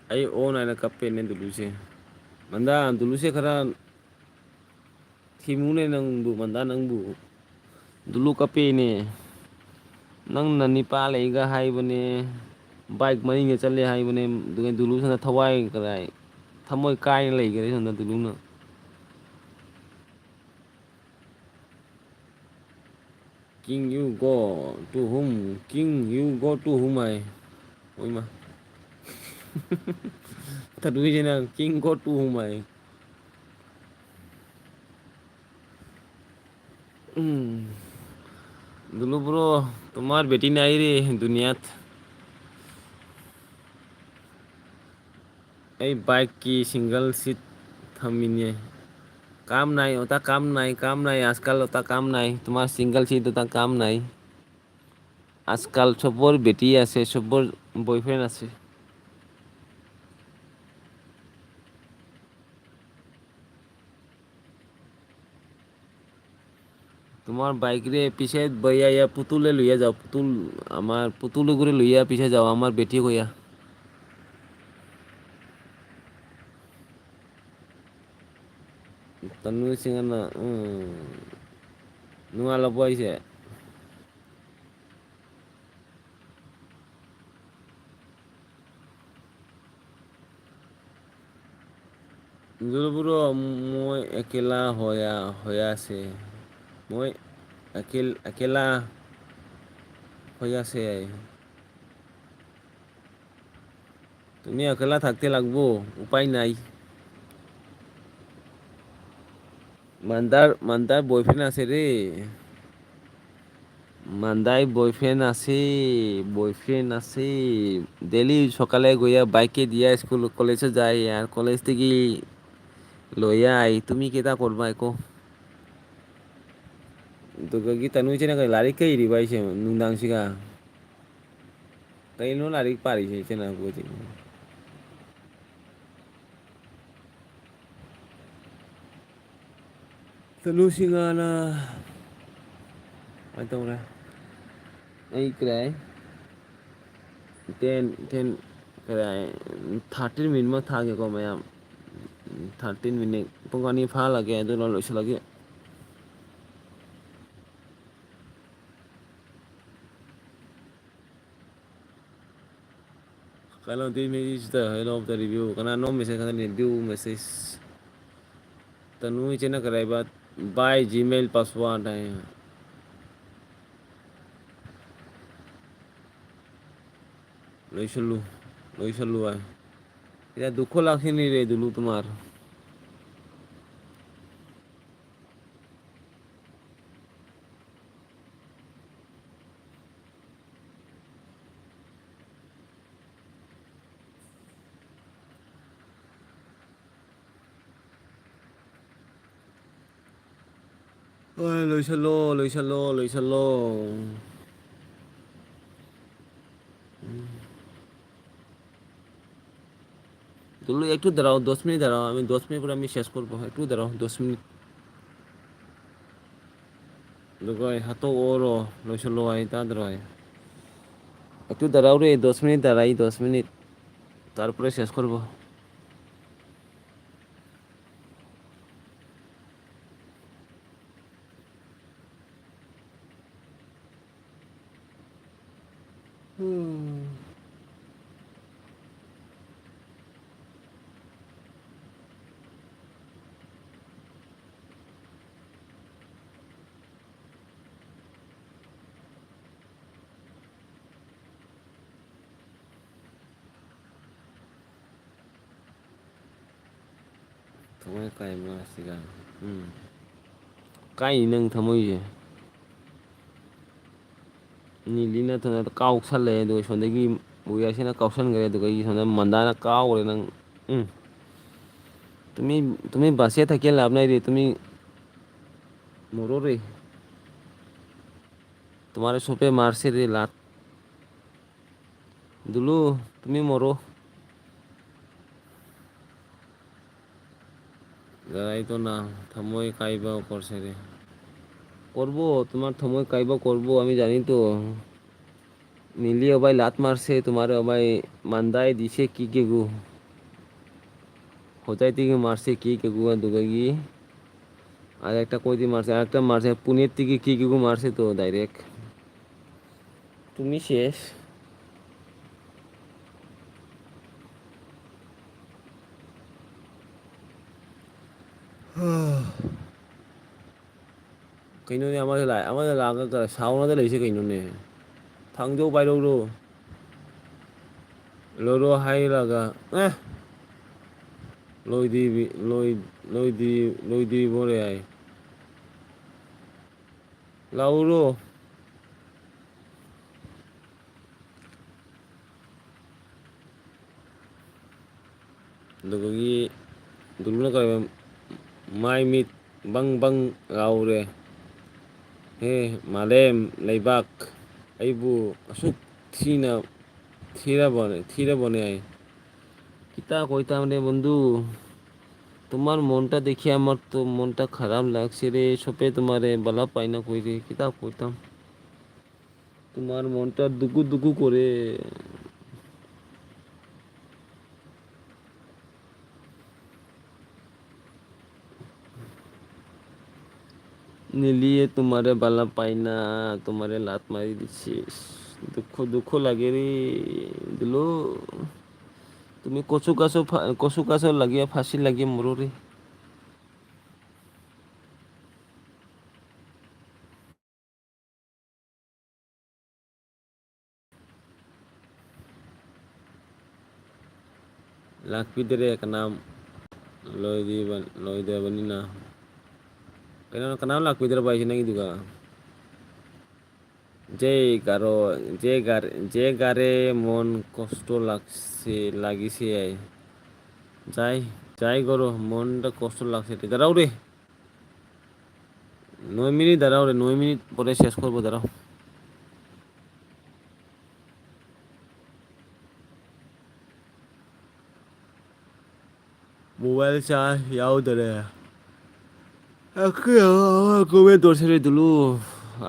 Ay oh na kape ni dulu sih. Manda dulu sih karena timune nang bu manda nang bu. Dulu kape ni. Nang nani pa lega hai bane. Bike mani nge chale hai bane dengan dulu sana thawai karai. Thamoi kai lai gare sana dulu na. King you go to whom? King you go to whom ai. Oi ma. Thật vui thế nào King go to whom ai. Dulu bro, তোমার বেটি নাই রে দুনিয়াত এই bike কি single seat থামিনে কাম নাই ওটা কাম নাই আজকাল ওটা কাম নাই তোমার সিঙ্গল সিট ওটা কাম নাই আজকাল সবর বেটি আছে সবর বয়ফ্রেন্ড আছে তোমাৰ বাইকৰে পিছে বয়া পুতুলে লৈয়ে যাওঁ পুতুল আমাৰ পুতুল কৰি লৈয়া পিছে যাওঁ আমাৰ বেটি কৈয়া তনু চিঙনা নোৱা ল'ব আহিছে মই একেলা হৈ আছে মই একেলা হৈ আছে তুমি একেলা থাকতে লাগবো উপায় নাই মান্দাৰ বয়ফ্ৰেণ্ড আছে ৰে মান্দাই বয়ফ্ৰেণ্ড আছে ডেইলি সকালে গিয়া বাইকে দিয়া স্কুল কলেজে যায় আর কলেজ থেকে লইয়া তুমি কেইটা করবা একো তো গীতা নুইছে না লারি কই রি বাইছে নুনদাংসিগা তাই নো লারি পারিছে না বুঝি Telusingana. Ay tong ra. Ay kray. Ten kray 13 minute ma thage ko mayam 13 minute pungani pha lage adu lo loisalage kalau di message the hello of the review kana no message kana review message tanu chena kray ba by gmail password hai লইছলো আই এটা দুঃখ লাগছে নি রে দুলু তোমার ওই লইছলো দুলু একটু দাঁড়াও 10 মিনিট দাঁড়াও আমি 10 মিনিট পরে আমি শেষ করবো একটু দাঁড়াও 10 মিনিট লগাই হাতো ওরো লইছলো আই তা দাঁড়াই একটু দাঁড়াও রে 10 মিনিট দাঁড়াই 10 মিনিট তারপরে শেষ করবো Thamoi kai ma siga kai nang thamoi je ni lina thana kaw sale do sondagi buya sina kausan gare do gai sonda mandana kaw re nang তুমি বাঁচিয়ে থাকিয়ে লাভ নাই রে তুমি মরো রে তোমার সোপে মারছে রে লাত দুলু তুমি মরো দাঁড়াই তো না থামই কাইবা করছে রে করবো তোমার থামই কাইবা করবো আমি জানি তো নীলি ওবাই লাত মারছে তোমার ওবাই মান্দায় দিছে কি কে গু হোজাই থেকে মারছে কি কে গু দুগাগি আর একটা কই দিয়ে মারছে আর একটা মারছে পুনের থেকে কি কে গু মারছে তো ডাইরেক্ট তুমি শেষ kayno ne amade laga ka sauna de leise kayno ne thangjo bai lo hai laga loi di bore ai lauro dogi duluna ka mai mit bang gaure he malem leibak aibu asuk থিরা বনে I কিতা কইতাম রে বন্ধু তোমার মনটা দেখি আমার তো মনটা খারাপ লাগছে রে, সবে তোমারে বলা পাই না কই রে, কিতা কইতাম। তোমার মনটা দুকু দুকু করে। নিলিয়ে তোমারে বালা পাই না, তোমারে লাত মারি দিছিস। দুঃখ দুঃখ লাগে রে দিলো। তুমি কচু কাছো লাগিয়া ফাঁসি লাগিয়ে মরো রে। Lakpidere kanam loy de bani na. Kanam kanam lakpidere bai sini juga. যে গারে মন কষ্ট লাগিছে যাই যাই করো মনটা কষ্ট লাগছে দাঁড়াও রে, 9 মিনিট দাঁড়াও রে, 9 মিনিট পরে শেষ করবো, দাঁড়াও। মোবাইল চার্জ ಯಾವ್ದರೆ কবে ধরছে রে দুলু।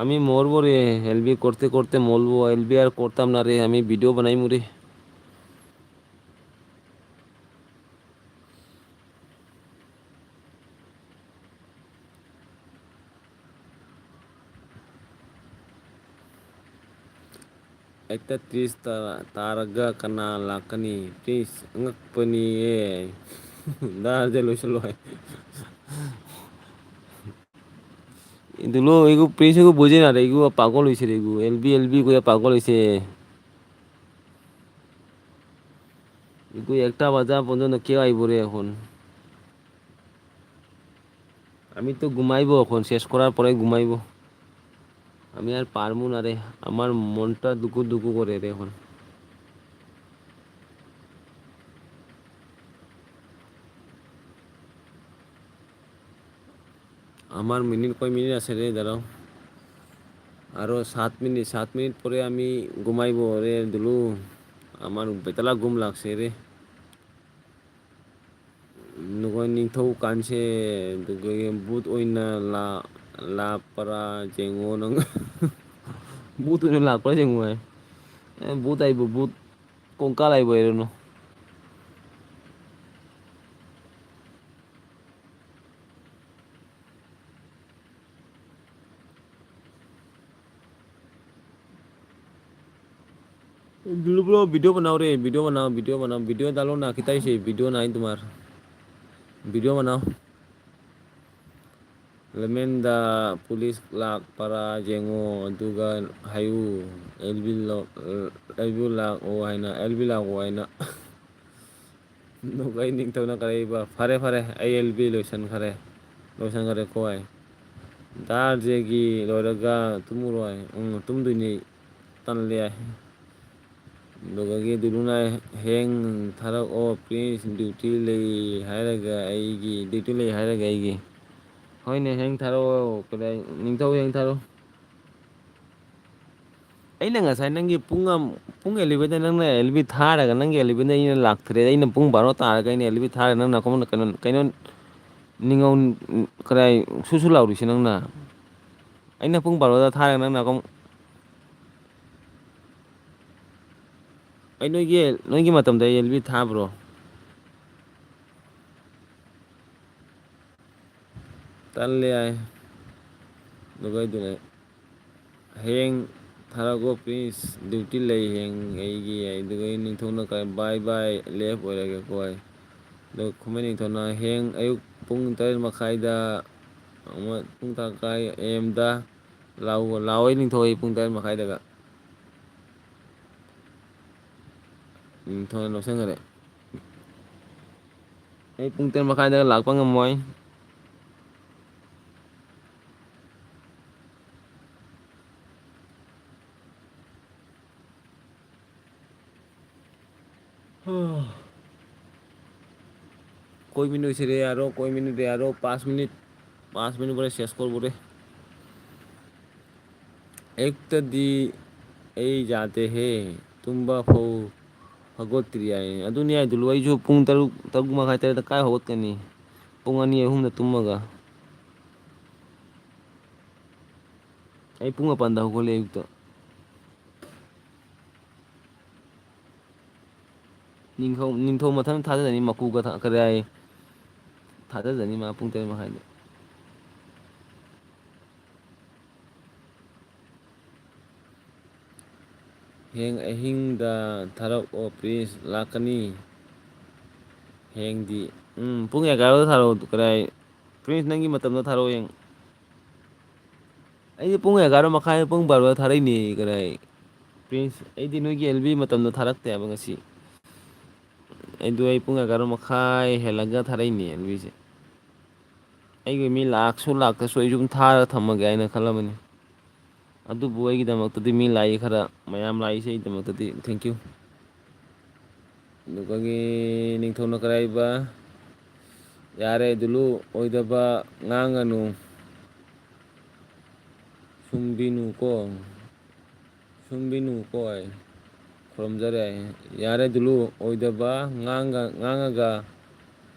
আমি মরবো রে, এলবি করতে করতে মরবো, এলবি আর করতাম না রে, আমি ভিডিও বানাইমু রে। Eta tris taraga kana lakani tris ngakpani dar jalo saloy দুলো এইগু প্রিন্স এগু বুঝে না রে, এগু পাগল হইছে রে, এগু এলবি এলবি কইয়া পাগল হইছে। এগু একটা বাজা পর্যন্ত কে আইব রে এখন। আমি তো ঘুমাইবো এখন, শেষ করার পরে ঘুমাইবো। আমি আর পারমু না রে, আমার মনটা দুকু দুকু করে রে এখন। আমার মিনিট কয় মিনিট আছে রে, দাঁড়াও। আরো 7 মিনিট পরে আমি ঘুমাইবো রে দুলু। আমার বেতলা ঘুম লাগছে রে। Nukoy ningthau kanse dugoy but oina la para jengo nang but oina la para jengo ay but aibo but kongkal aibo erono. Dulu bro video बनाओ रे, video डालो ना, कितना ही video नहीं तुम्हार video बनाओ। Lemenda pulis lak para jengo duga hayu elbil lak o haina elbil lak o haina no kai ning tau na kare ba fare ai elbil loisan kare ko ai dar jegi loraga tumuro ai tum duini tan le ai duga gi duluna heng thara o prince duty le hairaga aigi duty le hairaga aigi hoine heng tharo kare ning tau heng tharo. Aina ngasai nangi pung elibeda nang na elbi tharaga nangi elibeda ina lakthre aina pung baro taraga ina elbi thara nang na komon kaino ningau krai susu lauri sinang na aina pung baro da tharaga nang na kom ai noigi matam da elbi tha bro talle ai dogai dune heng tharago prince duty lei heng aigi ai dogai ning thona kai bye left oiraga koi do khomeni thona heng ayuk pung 3 da pung ta kai em da lau ning thoi pung 3 daga ning thona no sangare ai pung 3 daga lakpa ngamoy. কই minute হয়েছে রে, আরো কই minute রে, আরো 5 minute পরে শেষ করবো রে। একটা দি এই যাতে হে তুমবা ফগত ক্রিয়ায় আদুনি আই দুলু আই जो पुंग तरु तगु मा खाय तर काय होत कनी ꯄꯨꯡ ꯑꯅꯤ ꯑꯍꯨꯝꯗ ꯇꯨꯝꯃꯒ ꯑꯩ ꯄꯨꯡ ꯃꯥꯄꯟꯗ ꯍꯧꯒꯠꯂꯦ ꯑꯌꯨꯛꯇ ꯅꯤꯡꯊꯧ ꯃꯊꯪ ꯊꯥꯖꯅꯤ ꯃꯀꯨꯒ ꯀꯗꯥꯏ ꯊꯥꯖꯖꯅꯤ ꯃꯥ ꯄꯨꯡ 8:30ꯗ ꯍꯌꯦꯡ ꯑꯍꯤꯡꯗ ꯊꯥꯔꯛꯑꯣ ꯄ꯭ꯔꯤꯟꯁ ꯂꯥꯛꯀꯅꯤ ꯍꯌꯦꯡꯗꯤ ꯄꯨꯡ 11ꯗ ꯊꯥꯔꯛꯑꯣ ꯀꯗꯥꯏ ꯄ꯭ꯔꯤꯟꯁ ꯅꯪꯒꯤ ꯃꯇꯝꯗ ꯊꯥꯔꯛꯑꯣ ꯍꯌꯦꯡ ꯑꯩꯗꯤ ꯄꯨꯡ 11:30 ꯄꯨꯡ 12ꯗ ꯊꯥꯔꯛꯏꯅꯦ ꯀꯗꯥꯏ ꯄ꯭ꯔꯤꯟꯁ ꯑꯩꯗꯤ ꯅꯣꯏꯒꯤ ꯑꯦꯜꯕꯤ ꯃꯇꯝꯗ ꯊꯥꯔꯛꯇꯦꯕ ꯉꯁꯤ ꯑꯩ ꯄꯨꯡ 11:30 ꯍꯦꯜꯂꯒ ꯊꯥꯔꯛꯏꯅꯦ ꯑꯦꯜꯕꯤꯁꯦ ꯑꯩꯒꯤ ꯃꯤ ꯂꯥꯛꯁꯨ ꯂꯥꯛꯇ꯭ꯔꯁꯨ ꯑꯩꯁꯨ ꯑꯗꯨꯝ ꯊꯥꯔꯒ ꯊꯝꯃꯒꯦ ꯍꯥꯏꯅ ꯈꯜꯂꯕꯅꯤ ꯑꯗꯨꯕꯨ ꯑꯩꯒꯤꯗꯃꯛꯇꯗꯤ ꯃꯤ ꯂꯥꯛꯏ ꯈꯔ ꯃꯌꯥꯝ ꯂꯥꯛꯏꯁꯦ ꯑꯩꯒꯤꯗꯃꯛꯇꯗꯤ ꯊꯦꯡꯀ꯭ꯌꯨ ꯑꯗꯨꯒꯤ ꯅꯤꯡꯊꯧꯅ ꯀꯔꯥꯏꯕ ꯌꯥꯔꯦ ꯗꯨꯂꯨ ꯑꯣꯏꯗꯕ ꯉꯥꯡꯒꯅꯨ ꯁꯨꯡꯕꯤꯅꯨꯀꯣ ꯁꯨꯡꯕꯤꯅꯨꯀꯣ ꯈꯨꯔꯨꯝꯖꯔꯦ ꯌꯥꯔꯦ ꯗꯨꯂꯨ ꯑꯣꯏꯗꯕ ꯉꯥꯡꯉꯒ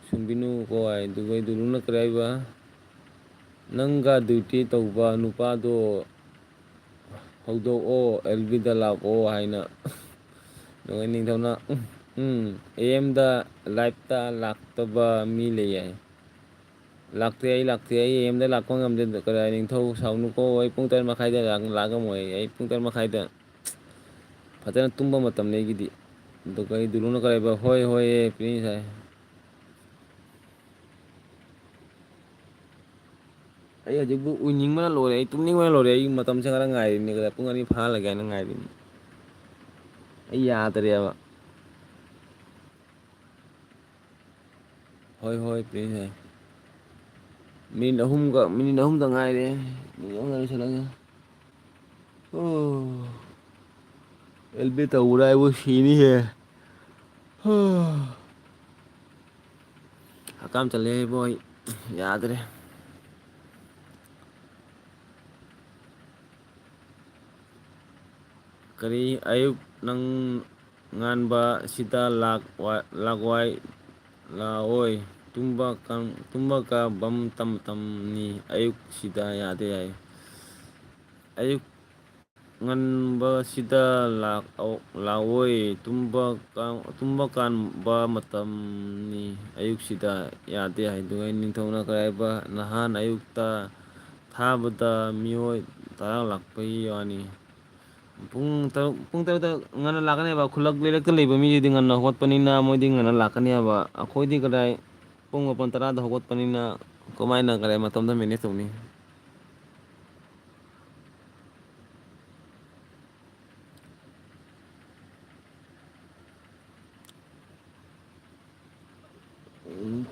ꯁꯨꯝꯕꯤꯅꯨꯀꯣ ꯑꯗꯨꯒ ꯗꯨꯂꯨꯅ ꯀꯔꯤ ꯍꯥꯏꯕ ꯅꯪꯒ ꯗ꯭ꯌꯨꯇꯤ ꯇꯧꯕ ꯅꯨꯄꯥꯗꯣ ꯍꯧꯗꯣꯛꯑꯣ ꯑꯦꯜꯕꯤꯗ ꯂꯥꯛꯑꯣ ꯍꯥꯏꯅ ꯑꯗꯨꯒ ꯅꯤꯡꯊꯧꯅ ꯑꯦꯝꯗ ꯂꯥꯏꯐꯇ ꯂꯥꯛꯇꯕ ꯃꯤ ꯂꯩꯌꯦ ꯂꯥꯛꯇꯦ ꯑꯩ ꯑꯦꯝꯗ ꯂꯥꯛꯄ ꯉꯝꯗꯦ ꯀꯔꯤ ꯅꯤꯡꯊꯧ ꯁꯥꯎꯅꯨꯀꯣ ꯑꯩ ꯄꯨꯡ 8:30ꯗ ꯂꯥꯛꯉꯝꯃꯣꯏ ꯑꯩ ꯄꯨꯡ 8:30ꯗ ꯐꯖꯅ ꯇꯨꯝꯕ ꯃꯇꯝꯅꯤ ꯑꯩꯒꯤꯗꯤ ꯑꯗꯨꯒ ꯑꯩ ꯗꯨꯂꯨꯅ ꯀꯔꯤꯕ ꯍꯣꯏ ꯍꯣꯏ ꯄ꯭ꯔꯤꯟꯁ ꯍꯥꯏ ꯑꯩ ꯍꯧꯖꯤꯛꯄꯨ ꯎꯏꯅꯤꯡꯕꯅ ꯂꯣꯏꯔꯦ ꯑꯩ ꯇꯨꯝꯅꯤꯡꯕꯅ ꯂꯣꯏꯔꯦ ꯑꯩ ꯃꯇꯝꯁꯦ ꯈꯔ ꯉꯥꯏꯔꯤꯅꯤ ꯄꯨꯡ 2 ꯐꯥꯍꯜꯂꯒꯦ ꯍꯥꯏꯅ ꯉꯥꯏꯔꯤꯅꯤ ꯑꯩ ꯌꯥꯗ꯭ꯔꯦꯕ ꯍꯣꯏ ꯍꯣꯏ ꯄ꯭ꯔꯤꯟꯁ ꯍꯥꯏ ꯃꯤꯅꯤꯠ ꯑꯍꯨꯝꯗ ꯉꯥꯏꯔꯦ ꯃꯤꯅꯤꯠ ꯑꯍꯨꯝꯗ ꯂꯣꯏꯁꯤꯜꯂꯒꯦ ꯑꯦꯜꯕꯤ ꯇꯧꯕꯗ ꯑꯩꯕꯨ ꯁꯤꯅꯤꯍꯦ ꯍꯀꯥꯝ ꯆꯜꯂꯦ ꯏꯕꯣ ꯑꯩ ꯌꯥꯗ꯭ꯔꯦ ꯀꯔꯤ ꯑꯌꯨꯛ ꯅꯪ ꯉꯟꯕ ꯁꯤꯗ ꯂꯥꯛꯋꯥꯏ ꯂꯥꯛꯑꯣꯏ ꯇꯨꯝꯕ ꯀꯥꯕ ꯃꯇꯝꯅꯤ ꯑꯌꯨꯛꯁꯤꯗ ꯌꯥꯗꯦ ꯌꯥꯏ ꯑꯌꯨꯛ ꯉꯟꯕꯁꯤꯗ ꯂꯥꯛꯑꯣꯏ ꯇꯨꯝꯕ ꯀꯥꯟꯕ ꯃꯇꯝꯅꯤ ꯑꯌꯨꯛꯁꯤꯗ ꯌꯥꯗꯦ ꯍꯥꯏꯗꯨꯉꯩ ꯅꯤꯡꯊꯧꯅ ꯀꯔꯥꯏꯕ ꯅꯍꯥꯟ ꯑꯌꯨꯛꯇ ꯊꯥꯕꯗ ꯃꯤꯑꯣꯏ 10 ꯂꯥꯛꯄꯒꯤ ꯋꯥꯅꯤ ꯄꯨꯡ 8ꯗ ꯉꯟꯅ ꯂꯥꯛꯀꯅꯦꯕ ꯈꯨꯜꯂꯛ ꯂꯩꯔꯛꯇ ꯂꯩꯕ ꯃꯤꯁꯤꯗꯤ ꯉꯟꯅ ꯍꯧꯒꯠꯄꯅꯤꯅ ꯃꯣꯏꯗꯤ ꯉꯟꯅ ꯂꯥꯛꯀꯅꯦꯕ ꯑꯩꯈꯣꯏꯗꯤ ꯀꯗꯥꯏ ꯄꯨꯡ 9 10ꯗ ꯍꯧꯒꯠꯄꯅꯤꯅ ꯀꯃꯥꯏꯅ ꯀꯗꯥꯏ ꯃꯇꯝꯗ ꯃꯦꯅꯦꯖ ꯇꯧꯅꯤ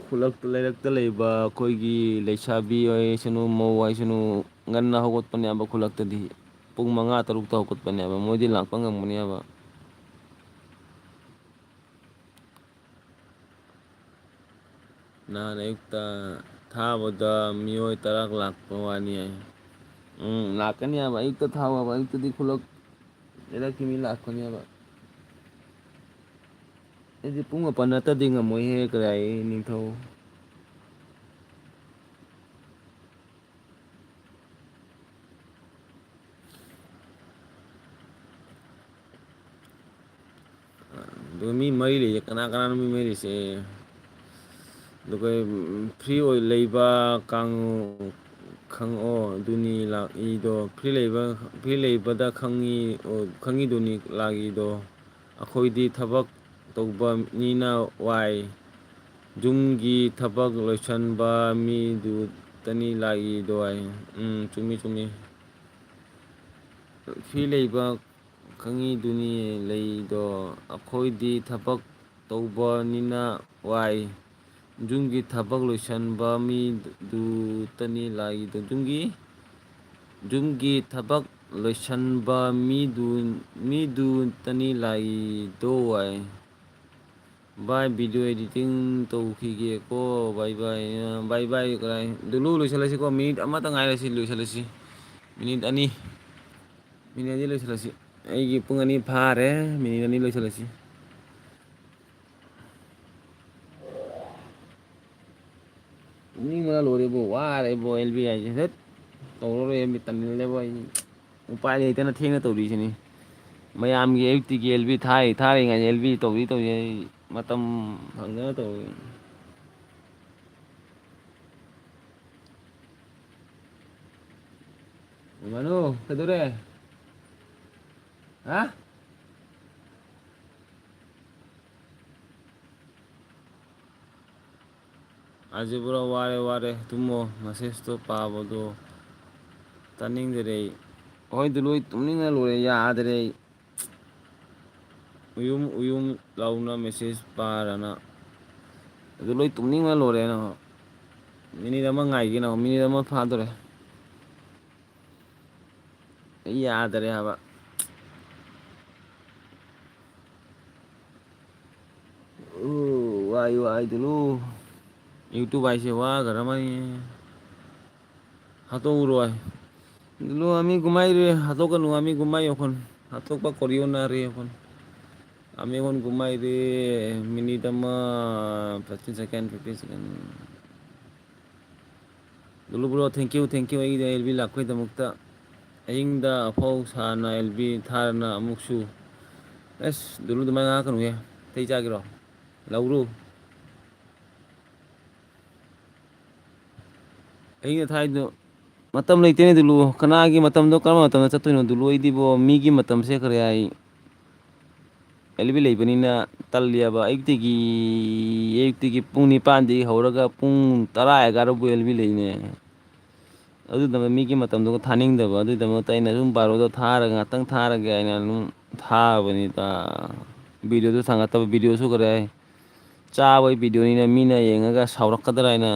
ꯈꯨꯜꯂꯛꯇ ꯂꯩꯔꯛꯇ ꯂꯩꯕ ꯑꯩꯈꯣꯏꯒꯤ ꯂꯩꯁꯥꯕꯤ ꯑꯣꯏꯁꯅꯨ ꯃꯧ ꯍꯥꯏꯁꯅꯨ ꯉꯟꯅ ꯍꯧꯒꯠꯄꯅꯦꯕ ꯈꯨꯜꯂꯛꯇꯗꯤ ꯄꯨꯡ 5 6ꯇ ꯍꯧꯒꯠꯄꯅꯦꯕ ꯃꯣꯏꯗꯤ ꯂꯥꯛꯄ ꯉꯝꯒꯅꯦꯕ ꯅꯍꯥꯟ ꯑꯌꯨꯛꯇ ꯊꯥꯕꯗ ꯃꯤꯑꯣꯏ 10 ꯂꯥꯛꯄ ꯋꯥꯅꯤ ꯍꯥꯏ ꯂꯥꯛꯀꯅꯤ ꯍꯥꯏꯕ ꯑꯌꯨꯛꯇ ꯊꯥꯎꯑꯣꯕ ꯑꯌꯨꯛꯇꯗꯤ ꯈꯨꯜꯂꯛ ꯂꯩꯔꯛꯀꯤ ꯃꯤ ꯂꯥꯛꯄꯅꯦꯕ ꯑꯩꯗꯤ ꯄꯨꯡ 9 ꯅꯠꯇꯗꯤ ꯉꯝꯃꯣꯏꯍꯦ ꯀꯗꯥꯏ ꯅꯤꯡꯊꯧ ꯑꯗꯨꯒ ꯃꯤ ꯃꯔꯤ ꯂꯩꯁꯦ ꯀꯅꯥꯅꯣ ꯃꯤ ꯃꯔꯤ ꯂꯩꯁꯦ ꯑꯗꯨꯒ ꯐ꯭ꯔꯤ ꯑꯣꯏ ꯂꯩꯕ ꯀꯥꯡꯉꯨ ꯈꯪꯑꯣ ꯑꯗꯨꯅꯤ ꯂꯥꯛꯏꯗꯣ ꯐ꯭ꯔꯤ ꯂꯩꯕꯗ ꯈꯪꯉꯤꯗꯨꯅꯤ ꯂꯥꯛꯏꯗꯣ ꯑꯩꯈꯣꯏꯗꯤ ꯊꯕꯛ ꯇꯧꯕ ꯃꯤꯅ ꯋꯥꯏ ꯌꯨꯝꯒꯤ ꯊꯕꯛ ꯂꯣꯏꯁꯤꯟꯕ ꯃꯤꯗꯨꯇꯅꯤ ꯂꯥꯛꯏꯗꯣ ꯍꯥꯏ ꯆꯨꯝꯃꯤ ꯆꯨꯝꯃꯤ ꯐ꯭ꯔꯤ ꯂꯩꯕ ꯈꯪꯉꯤꯗꯨꯅꯤ ꯂꯩꯗꯣ ꯑꯩꯈꯣꯏꯗꯤ ꯊꯕꯛ ꯇꯧꯕꯅꯤꯅ ꯋꯥꯏ ꯌꯨꯝꯒꯤ ꯊꯕꯛ ꯂꯣꯏꯁꯤꯟꯕ ꯃꯤꯗꯨꯇꯅꯤ ꯂꯥꯛꯏꯗꯣ ꯌꯨꯝꯒꯤ ꯊꯕꯛ ꯂꯣꯏꯁꯤꯟꯕ ꯃꯤꯗꯨꯇꯅꯤ ꯂꯥꯛꯏꯗꯣ ꯍꯥꯏ ꯚꯥꯏ ꯚꯤꯗꯤꯑꯣ ꯏꯗꯤꯇꯤꯡ ꯇꯧꯈꯤꯒꯦꯀꯣ ꯚꯥꯏ ꯗꯨꯂꯨ ꯂꯣꯏꯁꯤꯜꯂꯁꯤꯀꯣ ꯃꯤꯅꯤꯠ ꯑꯃꯇ ꯉꯥꯏꯔꯁꯤ ꯂꯣꯏꯁꯤꯜꯂꯁꯤ ꯃꯤꯅꯤꯠ 2 ꯂꯣꯏꯁꯤꯜꯂꯁꯤ ꯑꯩꯒꯤ ꯄꯨꯡ 2 ꯐꯥꯔꯦ ꯃꯤꯅꯤꯠ 2 ꯂꯣꯏꯁꯤꯜꯂꯁꯤ ꯇꯨꯝꯅꯤꯡꯕꯅ ꯂꯣꯏꯔꯦꯕꯣ ꯋꯥꯔꯦꯕꯣ ꯑꯦꯜ ꯕꯤ ꯍꯥꯏꯁꯦ ꯍꯠ ꯇꯧꯔꯔꯣꯏ ꯑꯦꯜ ꯕꯤ ꯇꯟꯁꯤꯜꯂꯦꯕꯣ ꯑꯩ ꯎꯄꯥꯏ ꯂꯩꯇꯅ ꯊꯦꯡꯅ ꯇꯧꯔꯤꯁꯤꯅꯤ ꯃꯌꯥꯝꯒꯤ ꯑꯌꯨꯛꯇꯤꯒꯤ ꯑꯦꯜ ꯕꯤ ꯊꯥꯔꯤꯉꯩꯗ ꯑꯦꯜ ꯕꯤ ꯇꯧꯔꯤ ꯑꯩ ꯃꯇꯝ ꯐꯪꯗꯅ ꯇꯧꯔꯤ ꯏꯃꯅꯨ ꯀꯩꯗꯧꯔꯦ ꯍꯥ ꯑꯖꯤꯄꯨꯔꯥ ꯋꯥꯔꯦ ꯋꯥꯔꯦ ꯇꯨꯝꯃꯣ ꯃꯁꯦꯁꯇꯣ ꯄꯥꯕꯗꯣ ꯇꯥꯅꯤꯡꯗꯔꯦ ꯑꯩ ꯍꯣꯏ ꯗꯨꯂꯨ ꯇꯨꯝꯅꯤꯡꯕꯅ ꯂꯣꯏꯔꯦ ꯌꯥꯗ꯭ꯔꯦ ꯑꯩ ꯎꯏꯔꯨꯝ ꯎꯏꯔꯨꯝ ꯂꯥꯎꯅ ꯃꯦꯁꯦꯖ ꯄꯥꯔꯅ ꯑꯗꯨ ꯂꯣꯏ ꯇꯨꯝꯅꯤꯡꯕꯅ ꯂꯣꯏꯔꯦꯅ ꯃꯤꯅꯤꯠ ꯑꯃ ꯉꯥꯏꯒꯦꯅ ꯃꯤꯅꯤꯠ ꯑꯃ ꯐꯥꯗꯣꯔꯦ ꯑꯩ ꯌꯥꯗꯔꯦ ꯍꯥꯏꯕ ꯋꯥꯏ ꯋꯥꯏ ꯗꯨꯂꯨ ꯌꯨꯇꯨꯕ ꯍꯥꯏꯁꯦ ꯋꯥꯒꯔꯃꯅꯤ ꯍꯥꯠꯇꯣꯛꯎꯔꯣꯏ ꯗꯨꯂꯨ ꯑꯃꯤ ꯒꯨꯃꯥꯏ ꯔꯦ ꯍꯥꯠꯇꯣꯛꯀꯅꯨ ꯑꯃꯤ ꯒꯨꯃꯥꯏ ꯑꯈꯣꯟ ꯍꯥꯠꯇꯣꯛꯄ ꯀꯣꯔꯤꯑꯣꯅ ꯔꯦ ꯑꯈꯣꯟ ꯑꯃꯤ ꯑꯈꯣꯟ ꯒꯨꯃꯥꯏ ꯔꯦ ꯃꯤꯅꯤꯠ ꯑꯃ 15 ꯁꯦꯀꯦꯟ ꯗꯨꯂꯨ ꯕ꯭ꯔꯣ ꯊꯦꯡꯀ꯭ꯌꯨ ꯑꯩꯒꯤꯗ ꯑꯦꯜ ꯕꯤ ꯂꯥꯛꯄꯩꯗꯃꯛꯇ ꯑꯍꯤꯡꯗ ꯑꯐꯥꯎ ꯁꯥꯅ ꯑꯦꯜ ꯕꯤ ꯊꯥꯔꯅ ꯑꯃꯨꯛꯁꯨ ꯑꯁ ꯗꯨꯂꯨ ꯑꯗꯨꯃꯥꯏꯅ ꯉꯥꯡꯉꯛꯀꯅꯨꯍꯦ ꯆꯩ ꯆꯥꯒꯦꯔꯣ ꯂꯧꯔꯨ ꯑꯍꯤꯡꯗ ꯊꯥꯏꯗꯣ ꯃꯇꯝ ꯂꯩꯇꯦꯅꯦ ꯗꯨꯂꯨ ꯀꯅꯥꯒꯤ ꯃꯇꯝꯗꯣ ꯀꯔꯝꯕ ꯃꯇꯝꯗ ꯆꯠꯇꯣꯏꯅꯣ ꯗꯨꯂꯨ ꯑꯩꯗꯤꯕꯣ ꯃꯤꯒꯤ ꯃꯇꯝꯁꯦ ꯈꯔꯦ ꯑꯩ ꯑꯦꯜ ꯕꯤ ꯂꯩꯕꯅꯤꯅ ꯇꯜꯂꯦꯕ ꯑꯌꯨꯛꯇꯒꯤ ꯄꯨꯡ 9 ꯍꯧꯔꯒ ꯄꯨꯡ 10 11 ꯑꯦꯜ ꯕꯤ ꯂꯩꯅꯦ ꯑꯗꯨꯗꯨꯅ ꯃꯤꯒꯤ ꯃꯇꯝꯗꯨꯒ ꯊꯥꯅꯤꯡꯗꯕ ꯑꯗꯨꯒꯤꯗꯃꯛꯇ ꯑꯩꯅ ꯁꯨꯝ ꯕꯥꯔꯣꯗꯣ ꯊꯥꯔꯒ ꯉꯥꯛꯇꯪ ꯊꯥꯔꯒꯦ ꯑꯩꯅ ꯑꯗꯨꯝ ꯊꯥꯕꯅꯤꯗ ꯚꯤꯗꯤꯑꯣꯁꯨ ꯊꯥꯡꯒꯠꯇꯕ ꯚꯤꯗꯤꯑꯣꯁꯨ ꯈꯔꯦ ꯆꯥꯕꯒꯤ ꯚꯤꯗꯤꯑꯣꯅꯤꯅ ꯃꯤꯅ ꯌꯦꯡꯉꯒ ꯁꯥꯎꯔꯛꯀꯗ꯭ꯔꯥ ꯍꯥꯏꯅ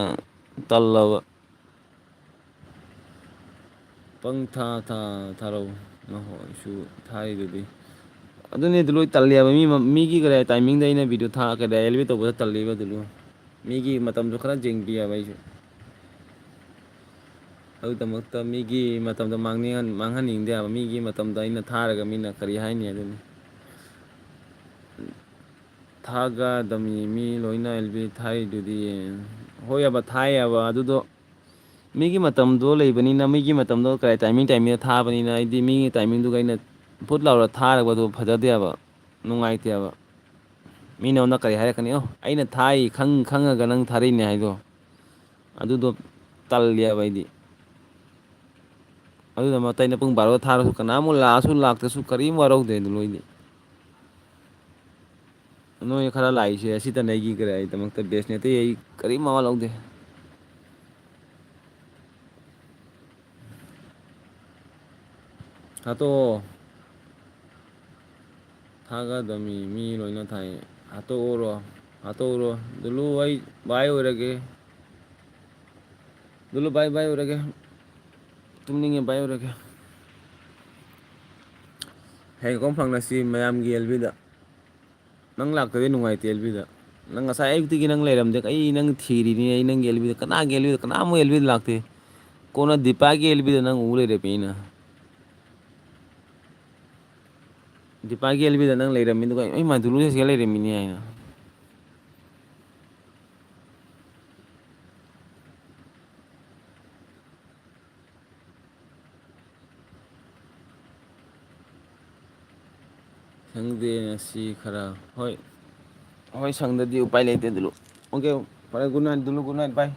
ꯇꯜꯂꯕ ꯊꯥꯔꯛꯎ ꯅꯍꯣꯏꯁꯨ ꯊꯥꯔꯤꯗꯨꯗꯤ ꯑꯗꯨꯅꯦ ꯑꯗꯨ ꯂꯣꯏ ꯇꯜꯂꯦꯕ ꯃꯤꯒꯤ ꯀꯔꯤ ꯇꯥꯏꯃꯤꯡꯗ ꯑꯩꯅ ꯚꯤꯗꯤꯑꯣ ꯑꯦꯂꯤꯚꯦꯠ ꯇꯧꯕꯗ ꯇꯜꯂꯤꯕ ꯑꯗꯨꯂꯨ ꯃꯤꯒꯤ ꯃꯇꯝꯁꯨ ꯈꯔ ꯌꯦꯡꯕꯤꯑꯕ ꯑꯩꯁꯨ ꯑꯗꯨꯒꯤꯗꯃꯛꯇ ꯃꯤꯒꯤ ꯃꯇꯝꯗꯣ ꯃꯥꯡꯍꯟꯅꯤꯡꯗꯦꯕ ꯃꯤꯒꯤ ꯃꯇꯝꯗ ꯑꯩꯅ ꯊꯥꯔꯒ ꯃꯤꯅ ꯀꯔꯤ ꯍꯥꯏꯅꯤ ꯑꯗꯨꯅꯤ ꯊꯥꯒꯗꯝꯅꯤ ꯃꯤ ꯂꯣꯏꯅ ꯑꯦꯜꯕꯤ ꯊꯥꯔꯤꯗꯨꯗꯤ ꯍꯣꯏꯑꯕ ꯊꯥꯏꯑꯕ ꯑꯗꯨꯗꯣ ꯃꯤꯒꯤ ꯃꯇꯝꯗꯣ ꯂꯩꯕꯅꯤꯅ ꯃꯤꯒꯤ ꯃꯇꯝꯗꯣ ꯀꯔꯤ ꯇꯥꯏꯃꯤꯡꯗ ꯊꯥꯕꯅꯤꯅ ꯑꯩꯗꯤ ꯃꯤꯒꯤ ꯇꯥꯏꯃꯤꯡꯗꯨꯒ ꯑꯩꯅ ꯐꯨꯠ ꯂꯥꯎꯔ ꯊꯥꯔꯛꯄꯗꯨ ꯐꯖꯗꯦꯕ ꯅꯨꯡꯉꯥꯏꯇꯦꯕ ꯃꯤꯅ ꯑꯩꯉꯣꯟꯗ ꯀꯔꯤ ꯍꯥꯏꯔꯛꯀꯅꯤ ꯑꯣ ꯑꯩꯅ ꯊꯥꯏ ꯈꯪꯉꯒ ꯅꯪ ꯊꯥꯔꯛꯏꯅꯦ ꯍꯥꯏꯗꯣ ꯑꯗꯨꯗꯣ ꯇꯜꯂꯦꯕ ꯑꯩꯗꯤ ꯑꯗꯨꯒꯤꯗꯃꯛꯇ ꯑꯩꯅ ꯄꯨꯡ ꯕꯥꯔꯣꯗ ꯊꯥꯔꯁꯨ ꯀꯅꯥꯃꯨꯛ ꯂꯥꯛꯑꯁꯨ ꯂꯥꯛꯇ꯭ꯔꯁꯨ ꯀꯔꯤꯝ ꯋꯥꯔꯧꯗꯦ ꯑꯗꯨ ꯂꯣꯏꯗꯤ ꯅꯣꯏ ꯈꯔ ꯂꯥꯛꯏꯁꯦ ꯑꯁꯤꯇꯅꯦ ꯑꯩꯒꯤ ꯑꯩꯗꯃꯛꯇ ꯕꯦꯁꯅꯦ ꯑꯇꯩ ꯑꯩ ꯀꯔꯤꯝ ꯃꯋꯥ ꯂꯧꯗꯦ ꯍꯥꯠꯇꯣꯛꯑꯣ ꯊꯥꯒꯗꯝꯃꯤ ꯃꯤ ꯂꯣꯏꯅ ꯊꯥꯏ ꯍꯥꯠꯇꯣꯛꯎꯔꯣ ꯗꯨꯂꯨ ꯑꯩ ꯚꯥꯏ ꯑꯣꯏꯔꯒꯦ ꯗꯨꯂꯨ ꯕꯥꯏ ꯑꯣꯏꯔꯒꯦ ꯇꯨꯝꯅꯤꯡꯉꯦ ꯕꯥꯏ ꯑꯣꯏꯔꯒꯦ ꯍꯌꯦꯡ ꯀꯣꯡ ꯐꯪꯅꯁꯤ ꯃꯌꯥꯝꯒꯤ ꯑꯦꯜꯕꯤꯗ ꯅꯪ ꯂꯥꯛꯇ꯭ꯔꯗꯤ ꯅꯨꯡꯉꯥꯏꯇꯦ ꯑꯦꯜꯕꯤꯗ ꯅꯪ ꯉꯁꯥꯏ ꯑꯌꯨꯛꯇꯒꯤ ꯅꯪ ꯂꯩꯔꯝꯗꯦ ꯑꯩ ꯅꯪ ꯊꯤꯔꯤꯅꯤ ꯑꯩ ꯅꯪꯒꯤ ꯑꯦꯜꯕꯤꯗ ꯀꯅꯥꯒꯤ ꯑꯦꯜꯕꯤꯗ ꯀꯅꯥꯃꯨꯛ ꯑꯦꯜꯕꯤꯗ ꯂꯥꯛꯇꯦ ꯀꯣꯟꯅ ꯗꯤꯄꯥꯒꯤ ꯑꯦꯜꯕꯤꯗ ꯅꯪ ꯎ ꯂꯩꯔꯦꯃꯤ ꯑꯩꯅ ꯗꯤꯄꯥꯒꯤ ꯑꯦꯜꯕꯤꯗ ꯅꯪ ꯂꯩꯔꯝꯃꯤ ꯑꯗꯨꯒ ꯏꯃꯥ ꯗꯨꯂꯨꯁꯦ ꯑꯁꯤꯗ ꯂꯩꯔꯝꯃꯤꯅꯦ ꯍꯥꯏꯅ ꯈꯪꯗꯦ ꯉꯁꯤ ꯈꯔ ꯍꯣꯏ ꯍꯣꯏ ꯁꯪꯗꯗꯤ ꯎꯄꯥꯏ ꯂꯩꯇꯦ ꯗꯨꯂꯨ ꯑꯣꯀꯦ ꯐꯔꯦ ꯒꯨꯗ ꯅꯥꯏꯠ ꯗꯨꯂꯨ ꯒꯨꯗ ꯅꯥꯏꯠ ꯕꯥꯏ